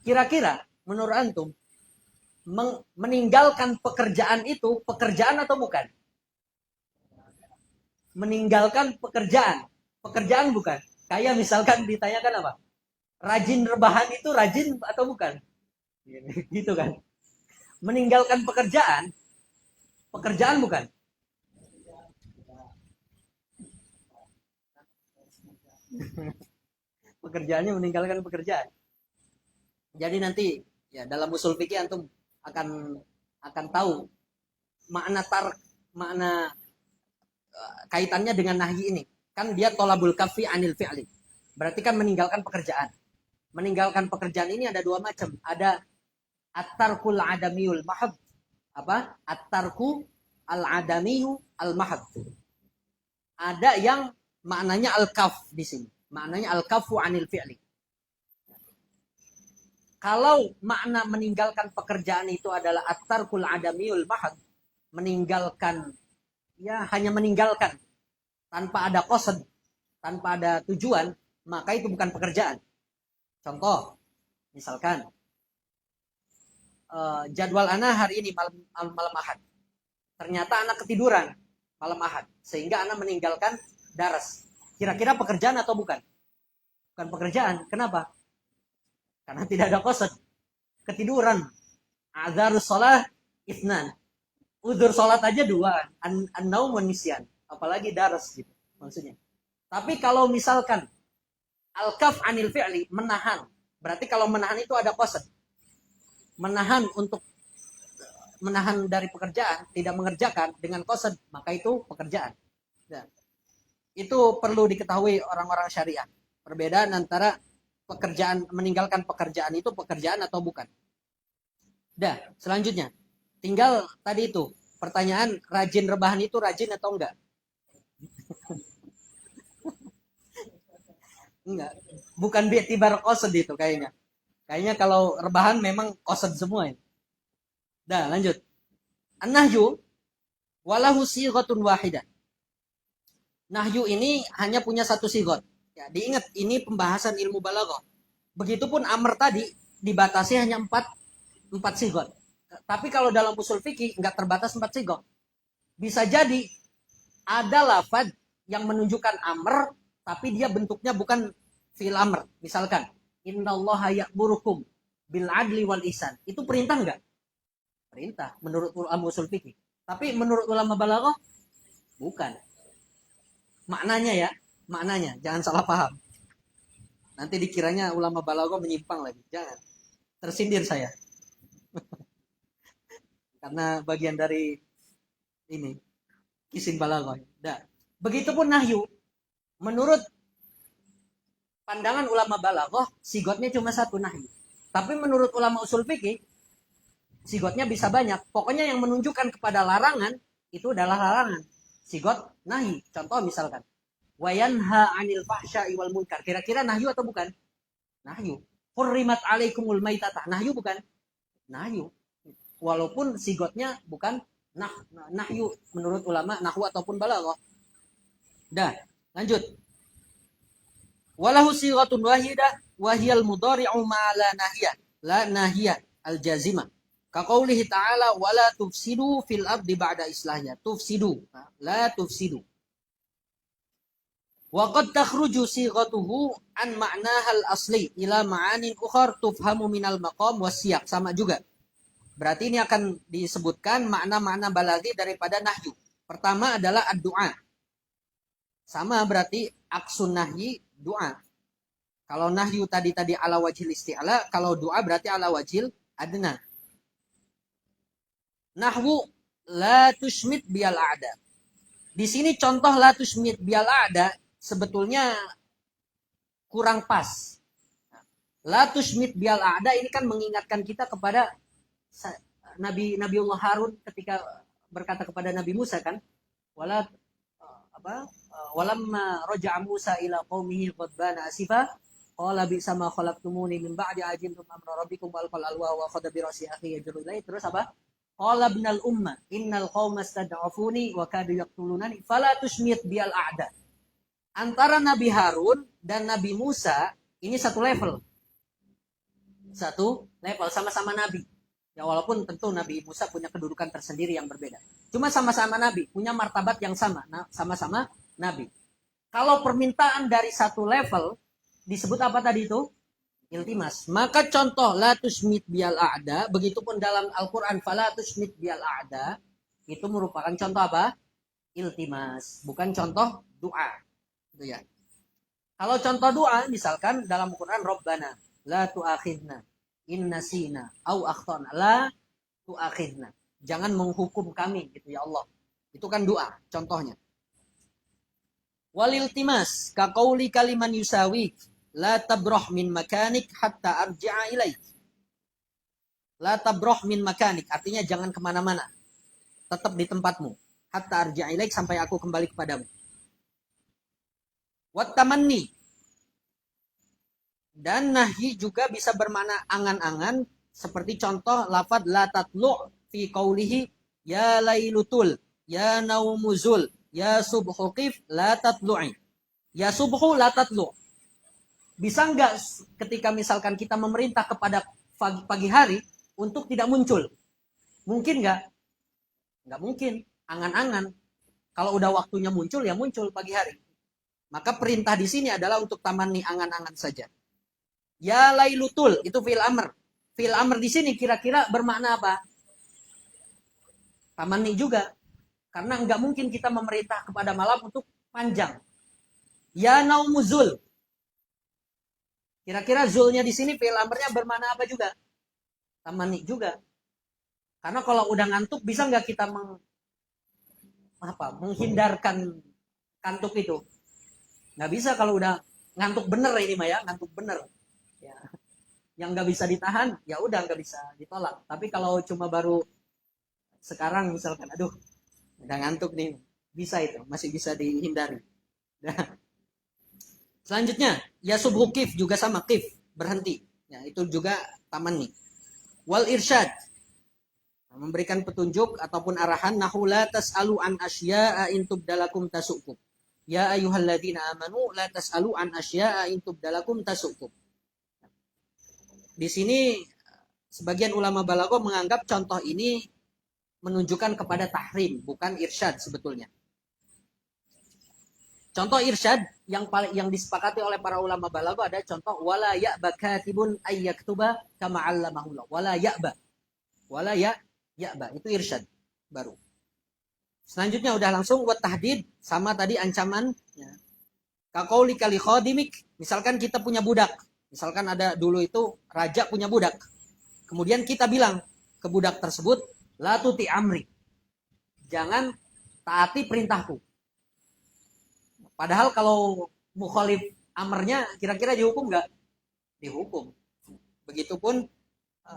Kira-kira menurut antum meninggalkan pekerjaan itu pekerjaan atau bukan? Meninggalkan pekerjaan. Pekerjaan bukan? Kayak misalkan ditanyakan apa? Rajin rebahan itu rajin atau bukan? Gitu kan. Meninggalkan pekerjaan, pekerjaan bukan? Pekerjaannya meninggalkan pekerjaan. Jadi nanti ya dalam usul fikih antum akan tahu makna kaitannya dengan nahi ini. Kan dia tolabul kafi anil fi'li. Berarti kan meninggalkan pekerjaan. Meninggalkan pekerjaan ini ada dua macam. Ada at-tarkul adamiyul mahad. Apa? At-tarku al-adamiyu al-mahad. Ada yang maknanya al-kaf di sini. Maknanya al-kafu anil fi'li. Kalau makna meninggalkan pekerjaan itu adalah at-tarkul adamiyul mahad, meninggalkan ya hanya meninggalkan tanpa ada qasad, tanpa ada tujuan, maka itu bukan pekerjaan. Contoh, misalkan jadwal anak hari ini malam Ahad. Ternyata anak ketiduran malam Ahad, sehingga anak meninggalkan daras. Kira-kira pekerjaan atau bukan? Bukan pekerjaan. Kenapa? Karena tidak ada qasad. Ketiduran. Adzarus shalah itsnan. Udzur salat aja dua, an-naum wa nisyan. Apalagi daras gitu maksudnya. Tapi kalau misalkan al-kaf anil fi'li, menahan. Berarti kalau menahan itu ada qasad. Menahan dari pekerjaan, tidak mengerjakan dengan qasad, maka itu pekerjaan. Nah, itu perlu diketahui orang-orang syariah. Perbedaan antara pekerjaan, meninggalkan pekerjaan itu pekerjaan atau bukan. Dah, selanjutnya. Tinggal tadi itu, pertanyaan rajin rebahan itu rajin atau enggak? Enggak. Bukan bi'tibar qasad itu kayaknya. Kayaknya kalau rebahan memang qasad semua ya. Dah, lanjut. An-nahyu walahu sighatun wahidah. Nahyu ini hanya punya satu sigot. Ya, diingat ini pembahasan ilmu balaghah. Begitupun amr tadi dibatasi hanya empat sigot. Tapi kalau dalam usul fikih nggak terbatas 4 sigot. Bisa jadi ada lafaz yang menunjukkan amr tapi dia bentuknya bukan fi'il amr. Misalkan innallaha ya'murukum bil adli wal ihsan. Itu perintah enggak? Perintah menurut ulama usul fikih. Tapi menurut ulama balaghah bukan. Maknanya ya, maknanya jangan salah paham. Nanti dikiranya ulama balaghah menyimpang lagi. Jangan. Tersindir saya. Karena bagian dari ini kisim balaghah. Dah. Begitupun nahyu. Menurut pandangan ulama balaghah, sigotnya cuma satu nahyu. Tapi menurut ulama usul fikih, sigotnya bisa banyak. Pokoknya yang menunjukkan kepada larangan itu adalah larangan. Sigot nahi. Contoh misalkan, wayanha 'anil fahsya'i wal munkar. Kira-kira nahyu atau bukan? Nahyu. Hurrimat 'alaikumul maitatah. Nahyu bukan? Nahyu. Walaupun sigotnya bukan nahyu menurut ulama nahwu ataupun balaghah. Dah, lanjut. Walahu sighatun wahidah wa hiyal mudhari'u ma la nahiyah. La nahiyah al-jazimah. Kaqaulihi ta'ala wala tufsidu fil ardi ba'da islahnya. Tufsidu, la tufsidu. Wa qad takhruju sighatuhu an ma'nahal asli ila ma'anin ukhar tufhamu minal maqam wasiyaq. Sama juga. Berarti ini akan disebutkan makna-makna balaghi daripada nahyu. Pertama adalah ad-du'a. Sama berarti aksun nahyi doa. Kalau nahyu tadi ala wajhil isti'la, kalau doa berarti ala wajhil adna. Nahwu la tushmit bial a'da. Di sini contoh la tushmit bial a'da sebetulnya kurang pas. La tushmit bial a'da ini kan mengingatkan kita kepada Nabiullah Harun ketika berkata kepada Nabi Musa kan, walamma raja'a Musa ila qaumihi ghadbana asifa qala bi'sa ma khalaqtumuni min ba'di ajiltum amra rabbikum wal alwa wa khada bi ra'si akhi yajru ilai. Terus apa? Qala ibnal umma innal qauma istad'afuni wa kadu yaqtulunani fala tushmit bial a'da. Antara Nabi Harun dan Nabi Musa ini satu level. Satu level, sama-sama nabi. Ya walaupun tentu Nabi Musa punya kedudukan tersendiri yang berbeda. Cuma sama-sama nabi, punya martabat yang sama, sama-sama nabi. Kalau permintaan dari satu level disebut apa tadi itu? Iltimas. Maka contoh la tushmit bial a'da, begitupun dalam Al-Qur'an fala tushmit bial a'da, itu merupakan contoh apa? Iltimas, bukan contoh doa. Itu ya. Kalau contoh doa misalkan dalam Al-Qur'an Rabbana la tu'akhidna in nasina au akhtana, la tu'akhidna. Jangan menghukum kami gitu ya Allah. Itu kan doa contohnya. Waliltimas ka qauli kaliman yusawi la tabrah min makanik hatta arji'a ilaik. La tabrah min makanik artinya jangan kemana-mana, tetap di tempatmu. Hatta arji'a ilaik sampai aku kembali kepadamu. Wat tamanni, dan nahyi juga bisa bermakna angan-angan, seperti contoh lafaz la tatlu' fi qaulihi ya lailutul ya naumuzul ya subhu qif la tatlu'i. Ya subhu la tatlu'. Bisa enggak ketika misalkan kita memerintah kepada pagi hari untuk tidak muncul? Mungkin enggak? Enggak mungkin. Angan-angan. Kalau udah waktunya muncul ya muncul pagi hari. Maka perintah di sini adalah untuk tamanni angan-angan saja. Ya lailutul itu fi'il amr. Fi'il amr di sini kira-kira bermakna apa? Tamanni juga. Karena enggak mungkin kita memerintah kepada malam untuk panjang. Ya naumuzul. Kira-kira zulnya di sini fi'il amrnya bermakna apa juga? Tamanni juga. Karena kalau udah ngantuk bisa nggak kita menghindarkan kantuk itu? Nggak bisa kalau udah ngantuk bener ini mah ya, ngantuk bener. Ya. Yang nggak bisa ditahan, ya udah nggak bisa ditolak. Tapi kalau cuma baru sekarang misalkan, aduh, udah ngantuk nih, bisa itu, masih bisa dihindari. Nah. Selanjutnya, ya subhu kif juga sama kif, berhenti. Ya, itu juga tamanni. Wal irsyad, memberikan petunjuk ataupun arahan, nahu la tas'alu an asya'a in tubdalakum tasukum. Ya ayyuhalladzina amanu la tas'alu an asya'a in tubdalakum tasukum. Di sini sebagian ulama balaghah menganggap contoh ini menunjukkan kepada tahrim, bukan irsyad sebetulnya. Contoh irsyad yang disepakati oleh para ulama balaghah ada contoh wala ya'ba katibun ay yaktuba kama 'allamahullah. Wala ya'ba. Wala ya'ba itu irsyad baru. Selanjutnya udah langsung buat tahdid sama tadi ancaman ya. Ka qauli kali khadimik, misalkan kita punya budak. Misalkan ada dulu itu raja punya budak. Kemudian kita bilang ke budak tersebut la tuti amri. Jangan taati perintahku. Padahal kalau mukhalif amarnya kira-kira dihukum nggak? Dihukum. Begitupun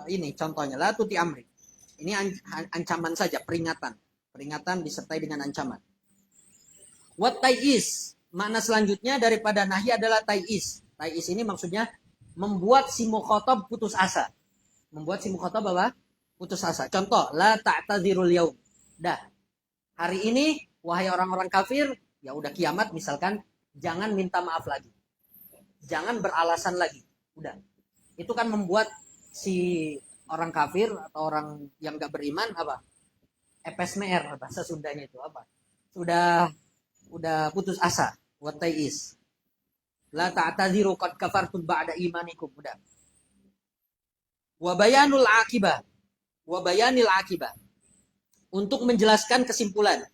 ini contohnya la tuti amri. Ini ancaman saja, peringatan. Peringatan disertai dengan ancaman. Wat tai'is. Makna selanjutnya daripada nahi adalah tai'is. Tai'is ini maksudnya membuat si mukhatab putus asa. Membuat si mukhatab apa? Putus asa. Contoh, la ta'tadzirul yaum. Dah. Hari ini wahai orang-orang kafir, ya udah kiamat misalkan, jangan minta maaf lagi. jangan beralasan lagi. Udah. Itu kan membuat si orang kafir atau orang yang gak beriman apa? Epesmer bahasa Sundanya itu apa? Udah putus asa. What is? La ta'tadziru qad kafartum ba'da imanikum. Udah. Wa bayanul akibah. Wa bayanil akibah. Untuk menjelaskan kesimpulan.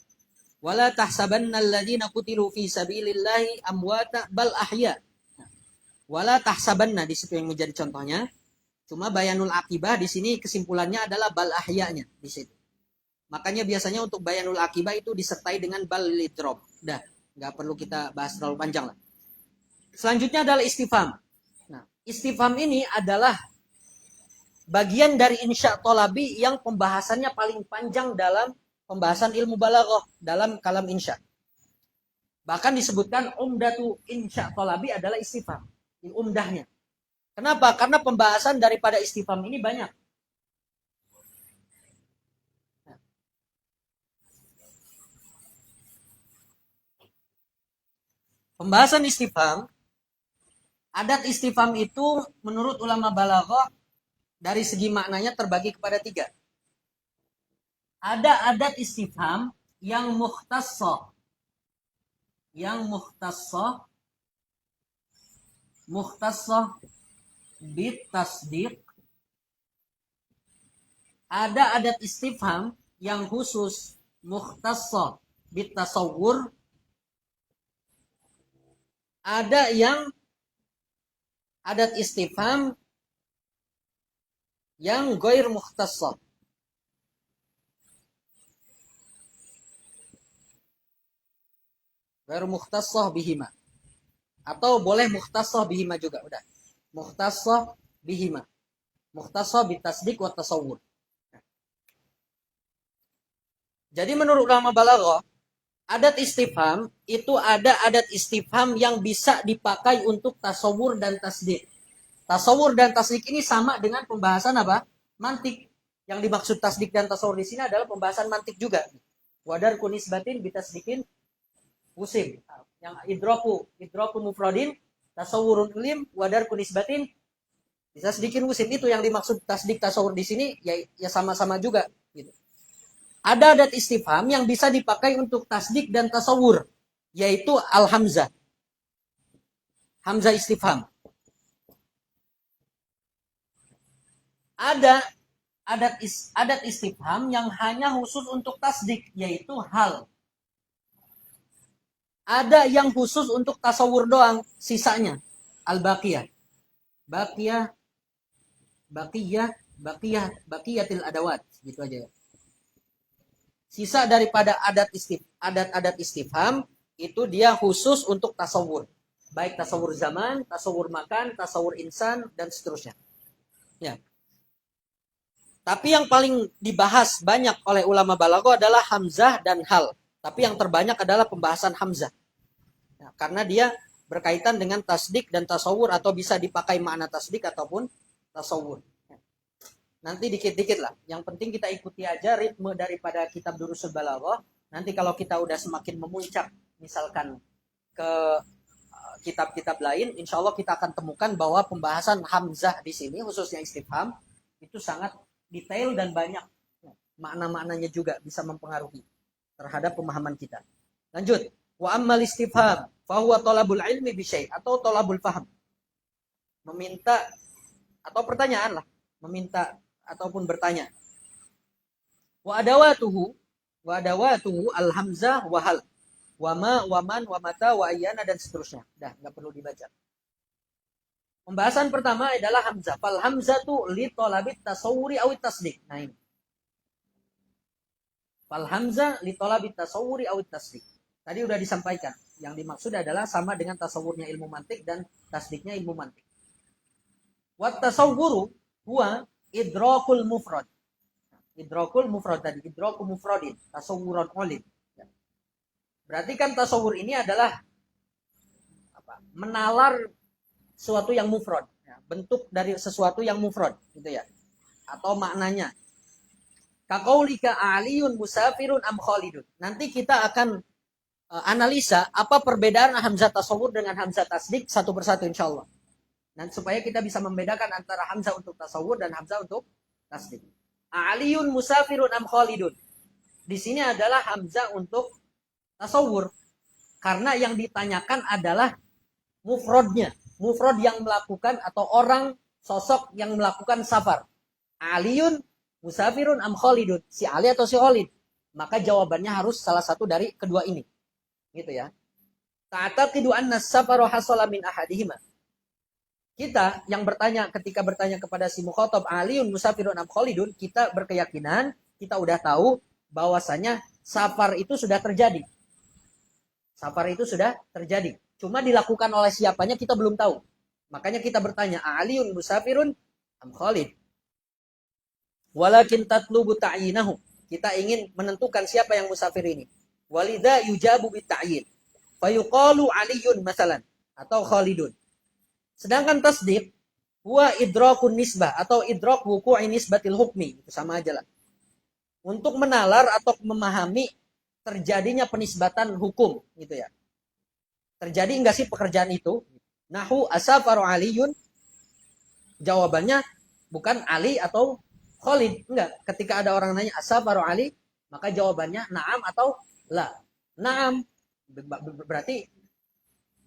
Wala tahsabanna alladziina qutilu fi sabilillahi amwata bal ahya. Wala tahsabanna di situ yang menjadi contohnya. Cuma bayanul akibah di sini kesimpulannya adalah bal ahyanya di situ. Makanya biasanya untuk bayanul akibah itu disertai dengan bal lidrob. Udah, nggak perlu kita bahas terlalu panjang lah. Selanjutnya adalah istifham. Nah, istifham ini adalah bagian dari insya tolabi yang pembahasannya paling panjang dalam pembahasan ilmu balaghah dalam kalam insya. Bahkan disebutkan umdatu insya tolabi adalah istifham. Umdahnya. Kenapa? Karena pembahasan daripada istifham ini banyak. Pembahasan istifham, adat istifham itu menurut ulama balaghah dari segi maknanya terbagi kepada 3. Ada adat istifham yang mukhtassah. Mukhtassah bit tasdiq. Ada adat istifham yang khusus mukhtassah bit tasawwur. Ada yang adat istifham yang ghair mukhtassah. Ghair mukhtassah bihima. Atau boleh mukhtassah bihima juga, udah. Mukhtassah bihima. Mukhtassah bitasdiq wa tasawwur. Jadi menurut ulama balaghah, adat istifham itu ada adat istifham yang bisa dipakai untuk tasawur dan tasdik. Tasawur dan tasdik ini sama dengan pembahasan apa? Mantik. Yang dimaksud tasdik dan tasawur di sini adalah pembahasan mantik juga. Wadar kunisbatin bitasdikin usim. Yang idraku mufradin tasawurun ilim wadar kunisbatin bitasdikin usim, itu yang dimaksud tasdik tasawur di sini ya sama-sama juga gitu. Ada adat istifham yang bisa dipakai untuk tasdik dan tasawur, yaitu al-hamzah. Hamzah istifham. Ada adat istifham yang hanya khusus untuk tasdik, yaitu hal. Ada yang khusus untuk tasawur doang, sisanya al-baqiyah. Baqiyatil adawat, gitu aja ya. Sisa daripada adat istifham itu dia khusus untuk tasawur. Baik tasawur zaman, tasawur makan, tasawur insan, dan seterusnya. Ya. Tapi yang paling dibahas banyak oleh ulama balaghah adalah hamzah dan hal. Tapi yang terbanyak adalah pembahasan hamzah. Ya, karena dia berkaitan dengan tasdik dan tasawur, atau bisa dipakai makna tasdik ataupun tasawur. Nanti dikit-dikit lah. Yang penting kita ikuti aja ritme daripada kitab Durusul Balaghah. Nanti kalau kita udah semakin memuncak, misalkan ke kitab-kitab lain, insya Allah kita akan temukan bahwa pembahasan hamzah di sini, khususnya istifham, itu sangat detail dan banyak. Makna-maknanya juga bisa mempengaruhi terhadap pemahaman kita. Lanjut. Wa ammal istifham, fahuwa tolabul ilmi bisyai, atau tolabul faham. Meminta, atau pertanyaan lah. Meminta ataupun bertanya. Wa adawatuhu al-hamzah wa hal. Wa ma, wa man, wa mata, wa ayyana, dan seterusnya. Dah, enggak perlu dibaca. Pembahasan pertama adalah hamzah. Fal hamzatu li talabit tasawwuri awit tasdiq. Nah ini. Fal hamzah li talabit tasawwuri awit tasdiq. Tadi udah disampaikan. Yang dimaksud adalah sama dengan tasawurnya ilmu mantik dan tasdiknya ilmu mantik. Wat tasawwuru huwa idrakul mufrad. Idrakul mufrad tadi, idrakul mufradin, tasawuran olim. Berarti kan tasawur ini adalah apa? Menalar sesuatu yang mufrad, ya, bentuk dari sesuatu yang mufrad, gitu ya. Atau maknanya. Kaqaulika aliyun musafirun am khalidun. Nanti kita akan analisa apa perbedaan hamzah tasawur dengan hamzah tasdik satu persatu insya Allah. Dan supaya kita bisa membedakan antara hamzah untuk tasawur dan hamzah untuk tasdik. Aliyun musafirun am khalidun. Di sini adalah hamzah untuk tasawur. Karena yang ditanyakan adalah mufrodnya. Mufrod yang melakukan atau orang sosok yang melakukan safar. Aliyun musafirun am khalidun. Si Ali atau si Khalid. Maka jawabannya harus salah satu dari kedua ini. Gitu ya. Ta'taqidu anna safaru hasala min ahadihima. Kita yang bertanya ketika bertanya kepada si mukhatab Aliun musafirun am khalidun, kita berkeyakinan, kita udah tahu bahwasanya safar itu sudah terjadi. Safar itu sudah terjadi. Cuma dilakukan oleh siapanya kita belum tahu. Makanya kita bertanya, Aliun musafirun am khalid? Walakin tatlubu ta'yinahu. Kita ingin menentukan siapa yang musafir ini. Walidha yujabu bita'yin. Fayuqalu Aliyun masalan atau Khalidun. Sedangkan tasdik huwa idrakun nisbah atau idrak wuqu'i nisbatil hukmi. Itu sama aja lah. Untuk menalar atau memahami terjadinya penisbatan hukum gitu ya. Terjadi enggak sih pekerjaan itu? Nahu asafaru Aliyun. Jawabannya bukan Ali atau Khalid. Enggak. Ketika ada orang nanya asafaru Ali, maka jawabannya na'am atau la. Na'am berarti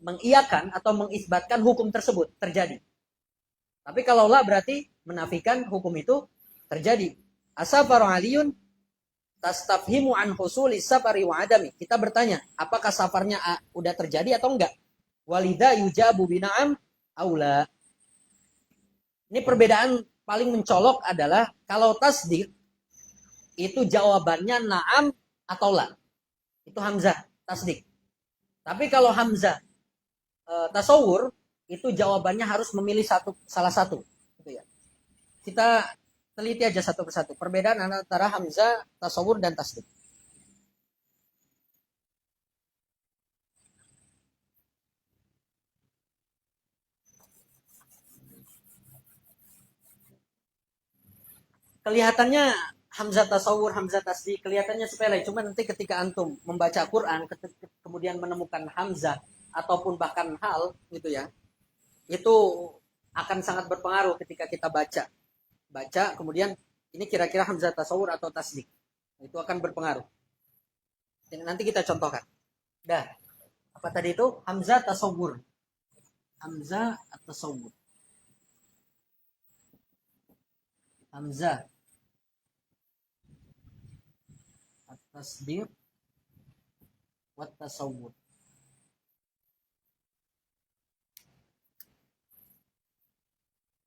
mengiyakan atau mengisbatkan hukum tersebut terjadi. Tapi kalau la berarti menafikan hukum itu terjadi. Asafaru Aliyun tastafhimu an husuli safari wa adami. Kita bertanya, apakah safarnya udah terjadi atau enggak? Walidha yujabu bina'am aula. Ini perbedaan paling mencolok adalah kalau tasdik itu jawabannya na'am atau la. Itu hamzah tasdik. Tapi kalau hamzah tasawur itu jawabannya harus memilih salah satu gitu ya. Kita teliti aja satu persatu perbedaan antara hamzah tasawur dan tasdik. Kelihatannya hamzah tasawur, hamzah tasdik kelihatannya sepele, cuma nanti ketika antum membaca Quran kemudian menemukan hamzah ataupun bahkan hal gitu ya, itu akan sangat berpengaruh ketika kita baca kemudian ini kira-kira hamzah tasawur atau tasdik, itu akan berpengaruh. Nanti kita contohkan. Dah, apa tadi itu? Hamzah tasawur, hamzah tasawur, hamzah tasdik wa tasawur.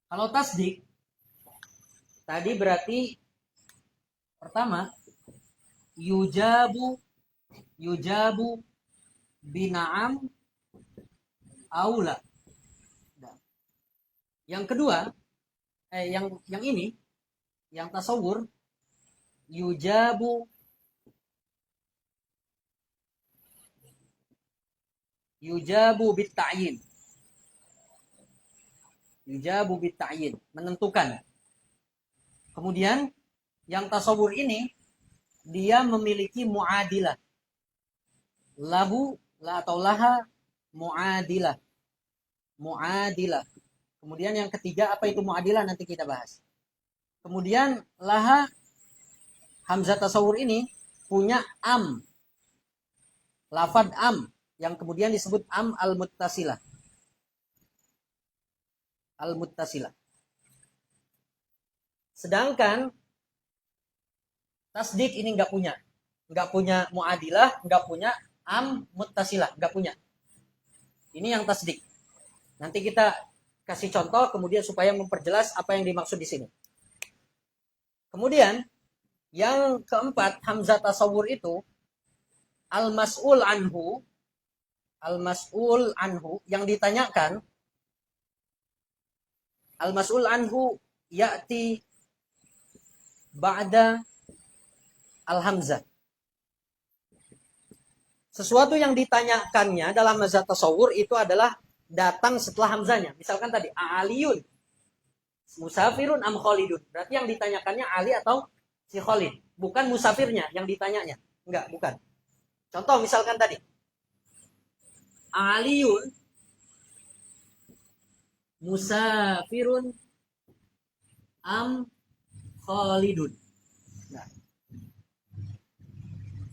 Kalau tasdik tadi berarti pertama yujabu bina'am aula. Yang kedua yang ini yang tasawur yujabu bitta'yin. Yujabu bitta'yin, menentukan. Kemudian yang tasawur ini dia memiliki muadilah. Lahu la atau laha muadilah. Muadilah. Kemudian yang ketiga apa itu muadilah nanti kita bahas. Kemudian laha hamzah tasawur ini punya am. Lafad am yang kemudian disebut am al-muttasilah. Al-muttasilah. Sedangkan tasdik ini enggak punya muadilah, enggak punya am muttasilah, enggak punya. Ini yang tasdik. Nanti kita kasih contoh kemudian supaya memperjelas apa yang dimaksud di sini. Kemudian yang keempat hamzah tasawur itu al-mas'ul anhu yang ditanyakan. Al-mas'ul anhu ya'ti ba'da al-hamzah. Sesuatu yang ditanyakannya dalam mazhab tasawur itu adalah datang setelah hamzahnya. Misalkan tadi Aliyun musafirun am khalidun. Berarti yang ditanyakannya Ali atau si Khalid, bukan musafirnya yang ditanyanya. Enggak, bukan. Contoh misalkan tadi Aliyun musafirun am Khalidun. Nah,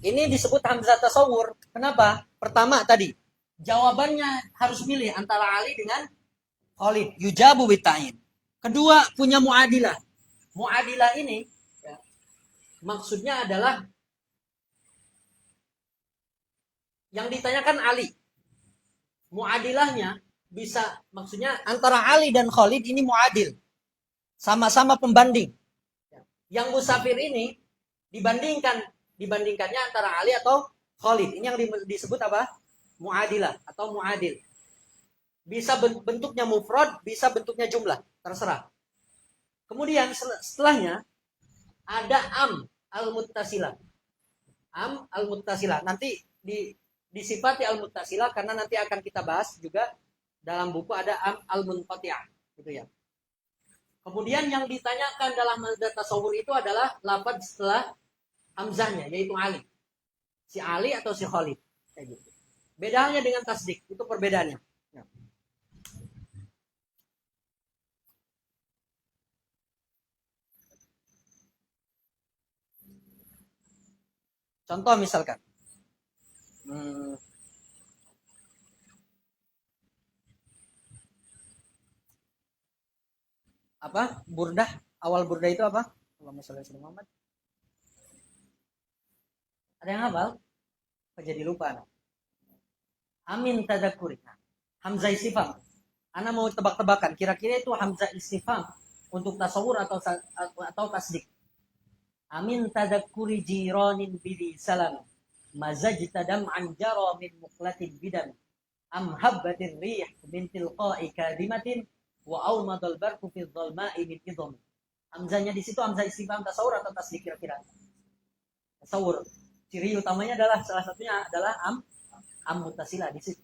ini disebut hamzah tasawur. Kenapa? Pertama tadi, jawabannya harus milih antara Ali dengan Khalid. Yujabu bitain. Kedua, punya muadilah. Muadilah ini ya, maksudnya adalah yang ditanyakan Ali. Muadilahnya bisa, maksudnya antara Ali dan Khalid ini muadil. Sama-sama pembanding. Yang musafir ini dibandingkannya antara Ali atau Khalid. Ini yang disebut apa? Muadilah atau muadil. Bisa bentuknya mufrad, bisa bentuknya jumlah, terserah. Kemudian setelahnya ada am al-muttasilah. Am al-muttasilah. Nanti disifati al-muttasilah karena nanti akan kita bahas juga dalam buku ada am al-munqati'ah, gitu ya. Kemudian yang ditanyakan dalam hamzah tasawur itu adalah lafaz setelah hamzahnya, yaitu Ali. Si Ali atau si Khalid. Kayak gitu. Bedanya dengan tasdik, itu perbedaannya. Ya. Contoh misalkan. Apa? Burdah. Awal burdah itu apa? Allahumma sholli ala Muhammad. Ada yang hafal? Kok jadi lupa? Nah. Amin tadakuri. Hamzah istifham. Ana mau tebak-tebakan. Kira-kira itu hamzah istifham untuk tasawur atau tasdik. Amin tadakuri jiranin bidi salam. Mazajta dam'an jara min muqlatin bidan. Am habbatin rih min tilqa'i kadimatin. Wa aumadul barku fi dhalma'i min idham. Hamzahnya di situ hamzah istifham tasawur atau tasdik kira-kira? Tasawur. Ciri utamanya adalah salah satunya adalah am muttasilah di situ.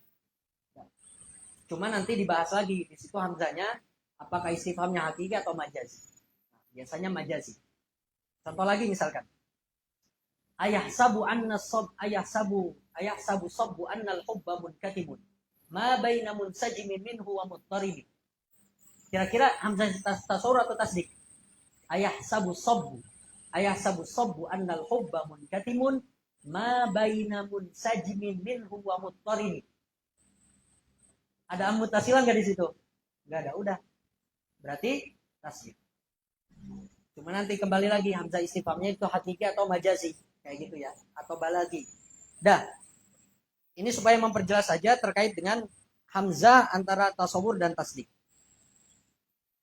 Cuma nanti dibahas lagi di situ hamzahnya apakah istifhamnya hakiki atau majazi. Nah, biasanya majazi. Contoh lagi misalkan. Ayahsabu sabbu anna al-hubba munkatimun. Ma baina munsajimin minhu wa muttaribi. Kira-kira hamzah tasawur atau tasdik? Ayahsabu sabbu anna al-hubba munkatimun. Ma baina munsajimin minhu wa muttaribi. Ada muttasilah nggak di situ? Nggak ada, udah. Berarti tasdik. Cuma nanti kembali lagi hamzah istifhamnya itu hakiki atau majazi, kayak gitu ya, atau balagi. Dah. Ini supaya memperjelas saja terkait dengan hamzah antara tasawur dan tasdik.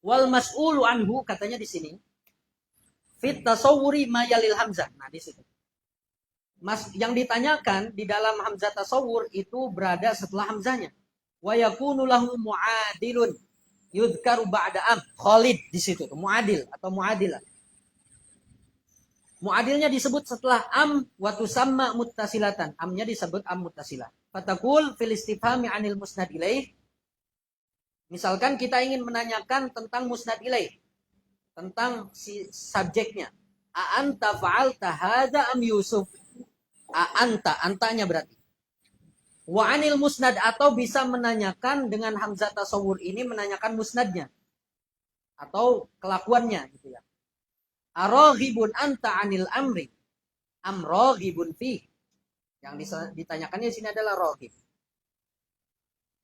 Wal mas'ulu anhu katanya di sini. Fit tasawuri mayalil hamzah. Nah, di situ. Yang ditanyakan di dalam hamzah tasawur itu berada setelah hamzahnya. Wa yakunu lahu mu'adilun yudhkaru ba'da am. Khalid di situ, muadil atau muadilah. Muadilnya disebut setelah am wa tusamma muttasilatan. Amnya disebut am muttasilah. Fatakul fil istifhami 'anil musnad ilaih. Misalkan kita ingin menanyakan tentang musnad ilaih, tentang si subjeknya. A anta fa'alta hadza am Yusuf? A antanya berarti. Wa 'anil musnad, atau bisa menanyakan dengan hamzah tasawur ini menanyakan musnadnya atau kelakuannya gitu ya. Araghibun anta 'anil amri am raghibun fi. Yang ditanyakannya di sini adalah raghib.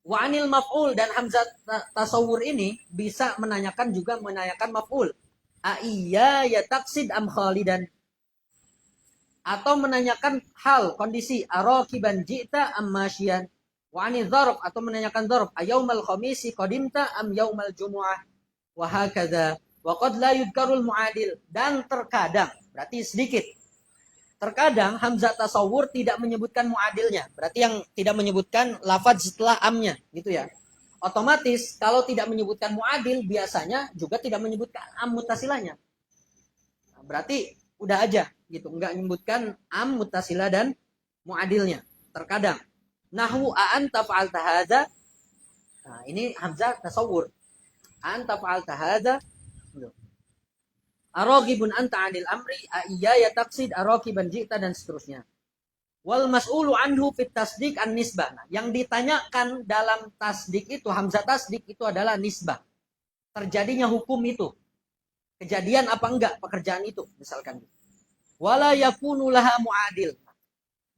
Wa 'anil maf'ul, dan hamzah tasawur ini bisa menanyakan maf'ul. A iya ya taksid am khalidan, atau menanyakan hal, kondisi. Arakiban ji'ta am masyian. Wa 'anil dzarf, atau menanyakan dzarf. Ayaumal khamisi qadimta am yaumal jumu'ah. Wa hakadza. Wa qad la yudkarul mu'adil, dan terkadang, berarti sedikit. Terkadang hamzah tasawur tidak menyebutkan muadilnya. Berarti yang tidak menyebutkan lafaz setelah amnya, gitu ya. Otomatis kalau tidak menyebutkan muadil, biasanya juga tidak menyebutkan am muttasilahnya. Nah, berarti udah aja gitu, enggak menyebutkan am muttasilah dan muadilnya. Terkadang. Nahwu a anta fa'alta hadza. Nah, ini hamzah tasawur. A anta fa'alta hadza. Araghibun anta 'anil amri, a iya ya taksid arakiban ji'ta, dan seterusnya. Wal mas'ulu anhu fit tasdik an nisbah. Nah, yang ditanyakan dalam tasdik itu, hamzah tasdik itu adalah nisbah. Terjadinya hukum itu. Kejadian apa enggak pekerjaan itu, misalkan. Wala yakunu laha muadil.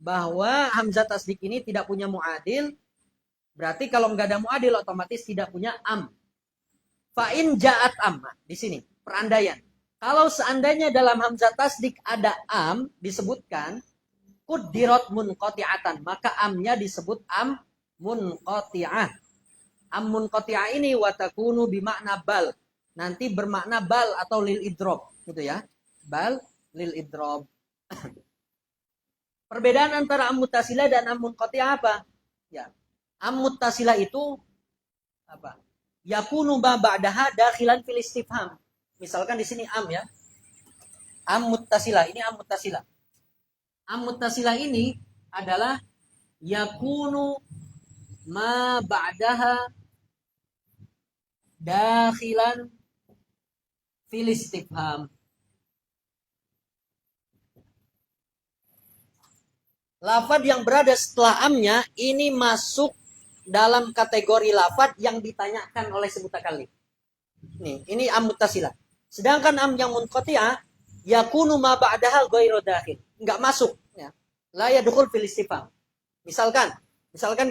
Bahwa hamzah tasdik ini tidak punya muadil. Berarti kalau enggak ada muadil otomatis tidak punya am. Fa'in ja'at am. Nah, di sini perandaian. Kalau seandainya dalam hamzah tasdik ada am disebutkan quddirat munqati'atan, maka amnya disebut am munqati'ah. Am munqati'ah ini watakunu bimakna bal. Nanti bermakna bal atau lil idrob, gitu ya. Bal lil idrob. Perbedaan antara am muttasilah dan am munqati'ah apa? Ya. Am muttasilah itu apa? Yakunu ma ba'daha dakhilan fil istifham. Misalkan di sini am ya. Am muttasilah, ini am muttasilah. Am muttasilah ini adalah yakunu ma ba'daha dakhilan fil istifham. Lafad yang berada setelah amnya ini masuk dalam kategori lafad yang ditanyakan oleh si mutakallim. Ini am muttasilah. Sedangkan am yang munqati'ah yakunu ma ba'daha ghairu dakhil. Enggak masuk ya. La yadkhul fil istifham. Misalkan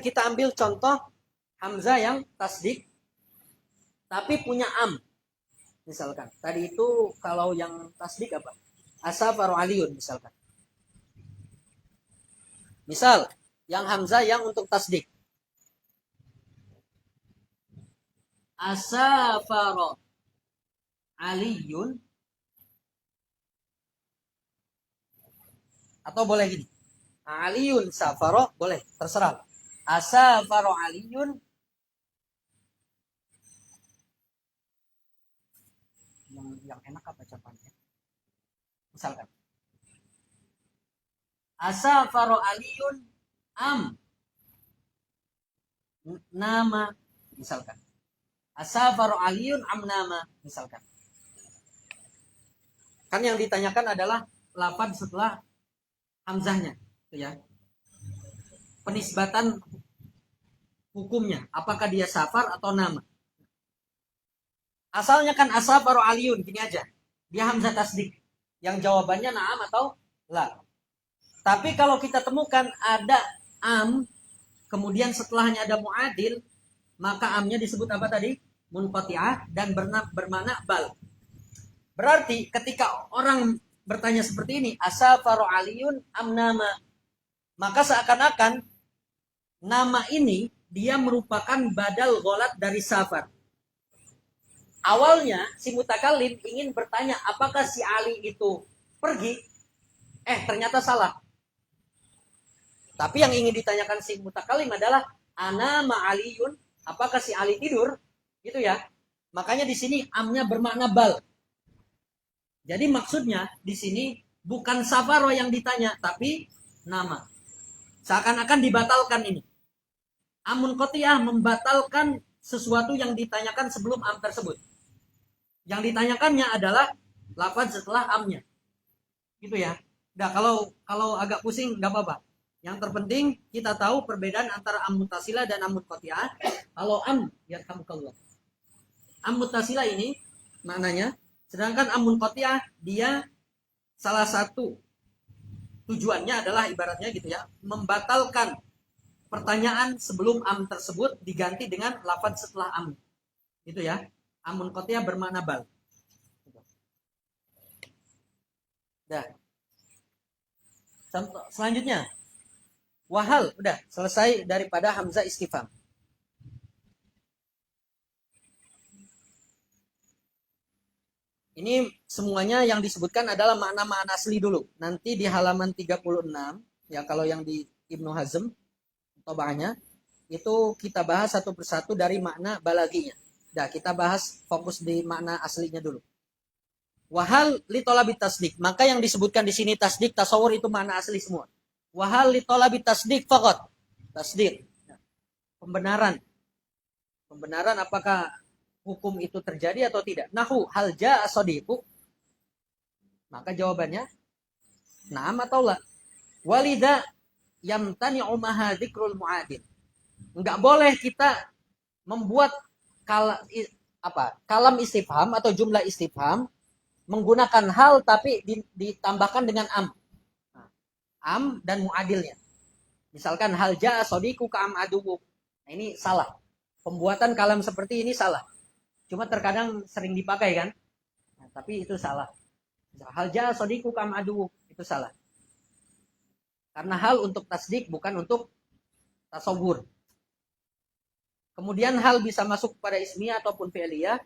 kita ambil contoh hamzah yang tasdik tapi punya am. Misalkan tadi itu kalau yang tasdik apa? Asafaru aliyun misalkan. Misal yang hamzah yang untuk tasdik. Asafaru aliyun, atau boleh gini, aliyun safaro, boleh, terserah. Asafaro aliyun, yang enak apa ucapannya? Misalkan, asafaro aliyun am nama, misalkan. Asafaro aliyun am nama, misalkan. Kan yang ditanyakan adalah lafaz setelah hamzahnya, gitu ya. Penisbatan hukumnya, apakah dia safar atau nama. Asalnya kan asafaru aliyun, gini aja. Dia hamzah tasdik. Yang jawabannya na'am atau la. Tapi kalau kita temukan ada am, kemudian setelahnya ada muadil, maka amnya disebut apa tadi? Munqati'ah dan bermakna bal. Berarti ketika orang bertanya seperti ini, asafaru aliyun am nama, maka seakan-akan nama ini dia merupakan badal gholat dari safar. Awalnya si mutakallim ingin bertanya apakah si Ali itu pergi, ternyata salah. Tapi yang ingin ditanyakan si mutakallim adalah anama aliyun, apakah si Ali tidur, gitu ya. Makanya di sini amnya bermakna bal. Jadi maksudnya di sini bukan safaro yang ditanya, tapi nama. Seakan-akan dibatalkan ini. Amun qati'ah membatalkan sesuatu yang ditanyakan sebelum am tersebut. Yang ditanyakannya adalah lafaz setelah amnya. Gitu ya. Nah, kalau agak pusing nggak apa-apa. Yang terpenting kita tahu perbedaan antara am muttasilah dan am munqati'ah. Kalau am, yarhamukallah. Am muttasilah ini maknanya, sedangkan am munqati'ah dia salah satu tujuannya adalah ibaratnya gitu ya, membatalkan pertanyaan sebelum am tersebut diganti dengan lafaz setelah am. Gitu ya. Am munqati'ah bermakna bal. Dah. Contoh selanjutnya. Wahal, udah selesai daripada hamzah istifham. Ini semuanya yang disebutkan adalah makna-makna asli dulu. Nanti di halaman 36, ya kalau yang di Ibnu Hazm, tobahnya, itu kita bahas satu persatu dari makna balaginya. Nah, kita bahas fokus di makna aslinya dulu. Wahal li tolabi tasdik. Maka yang disebutkan di sini tasdik, tasawur itu makna asli semua. Wahal li tolabi tasdik fakot. Tasdik. Pembenaran. Pembenaran apakah hukum itu terjadi atau tidak. Nahu hal ja'a sadiqu. Maka jawabannya na'am atau la. Walida yamtani'u maha dzikrul mu'adil. Enggak boleh kita membuat kalam istifham atau jumlah istifham menggunakan hal tapi ditambahkan dengan am dan muadilnya. Misalkan hal ja'a sadiku ka am aduwuk. Nah, ini salah. Pembuatan kalam seperti ini salah. Cuma terkadang sering dipakai kan? Nah, tapi itu salah. Hal ja'a sadiku ka am aduwuk, itu salah. Karena hal untuk tasdik bukan untuk tasawur. Kemudian hal bisa masuk pada ismiyah ataupun fi'liyah.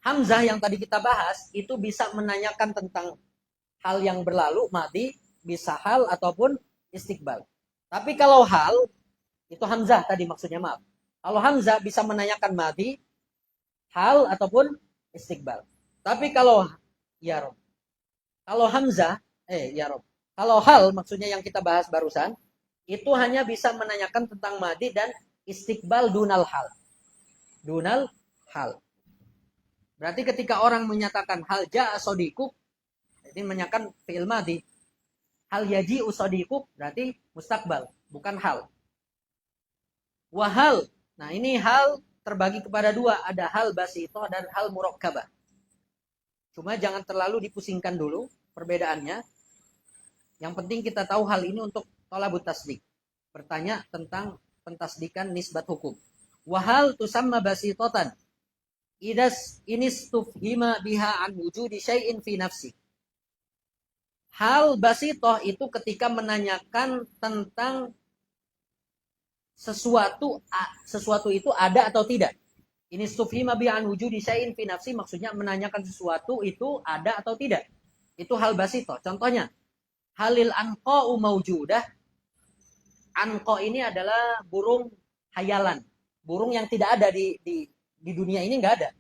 Hamzah yang tadi kita bahas itu bisa menanyakan tentang hal yang berlalu, madi, bisa hal ataupun istiqbal. Tapi kalau hal, itu hamzah tadi maksudnya, maaf. Kalau hamzah bisa menanyakan madi, hal ataupun istiqbal. Tapi kalau ya Rob, kalau hamzah, ya Rob, kalau hal maksudnya yang kita bahas barusan, itu hanya bisa menanyakan tentang madi dan istiqbal dunal hal. Dunal hal. Berarti ketika orang menyatakan hal ja'a sadiquk, jadi menanyakan fi'il madi. Hal yaji'u sadiquk berarti mustaqbal, bukan hal. Wahal. Nah, ini hal terbagi kepada dua, ada hal basitoh dan hal murakkabah. Cuma jangan terlalu dipusingkan dulu perbedaannya. Yang penting kita tahu hal ini untuk thalabut tasdik. Bertanya tentang pentasdikan nisbat hukum. Wahal tusamma basitotan. Idas inistufhima biha an wujudi syai'in fi nafsi. Hal basitoh itu ketika menanyakan tentang sesuatu itu ada atau tidak. Ini stufhima biha an wujudi syai'in fi nafsi, maksudnya menanyakan sesuatu itu ada atau tidak. Itu hal basitoh. Contohnya, halil anqa'u maujudah. Anqa ini adalah burung hayalan. Burung yang tidak ada di dunia ini nggak ada.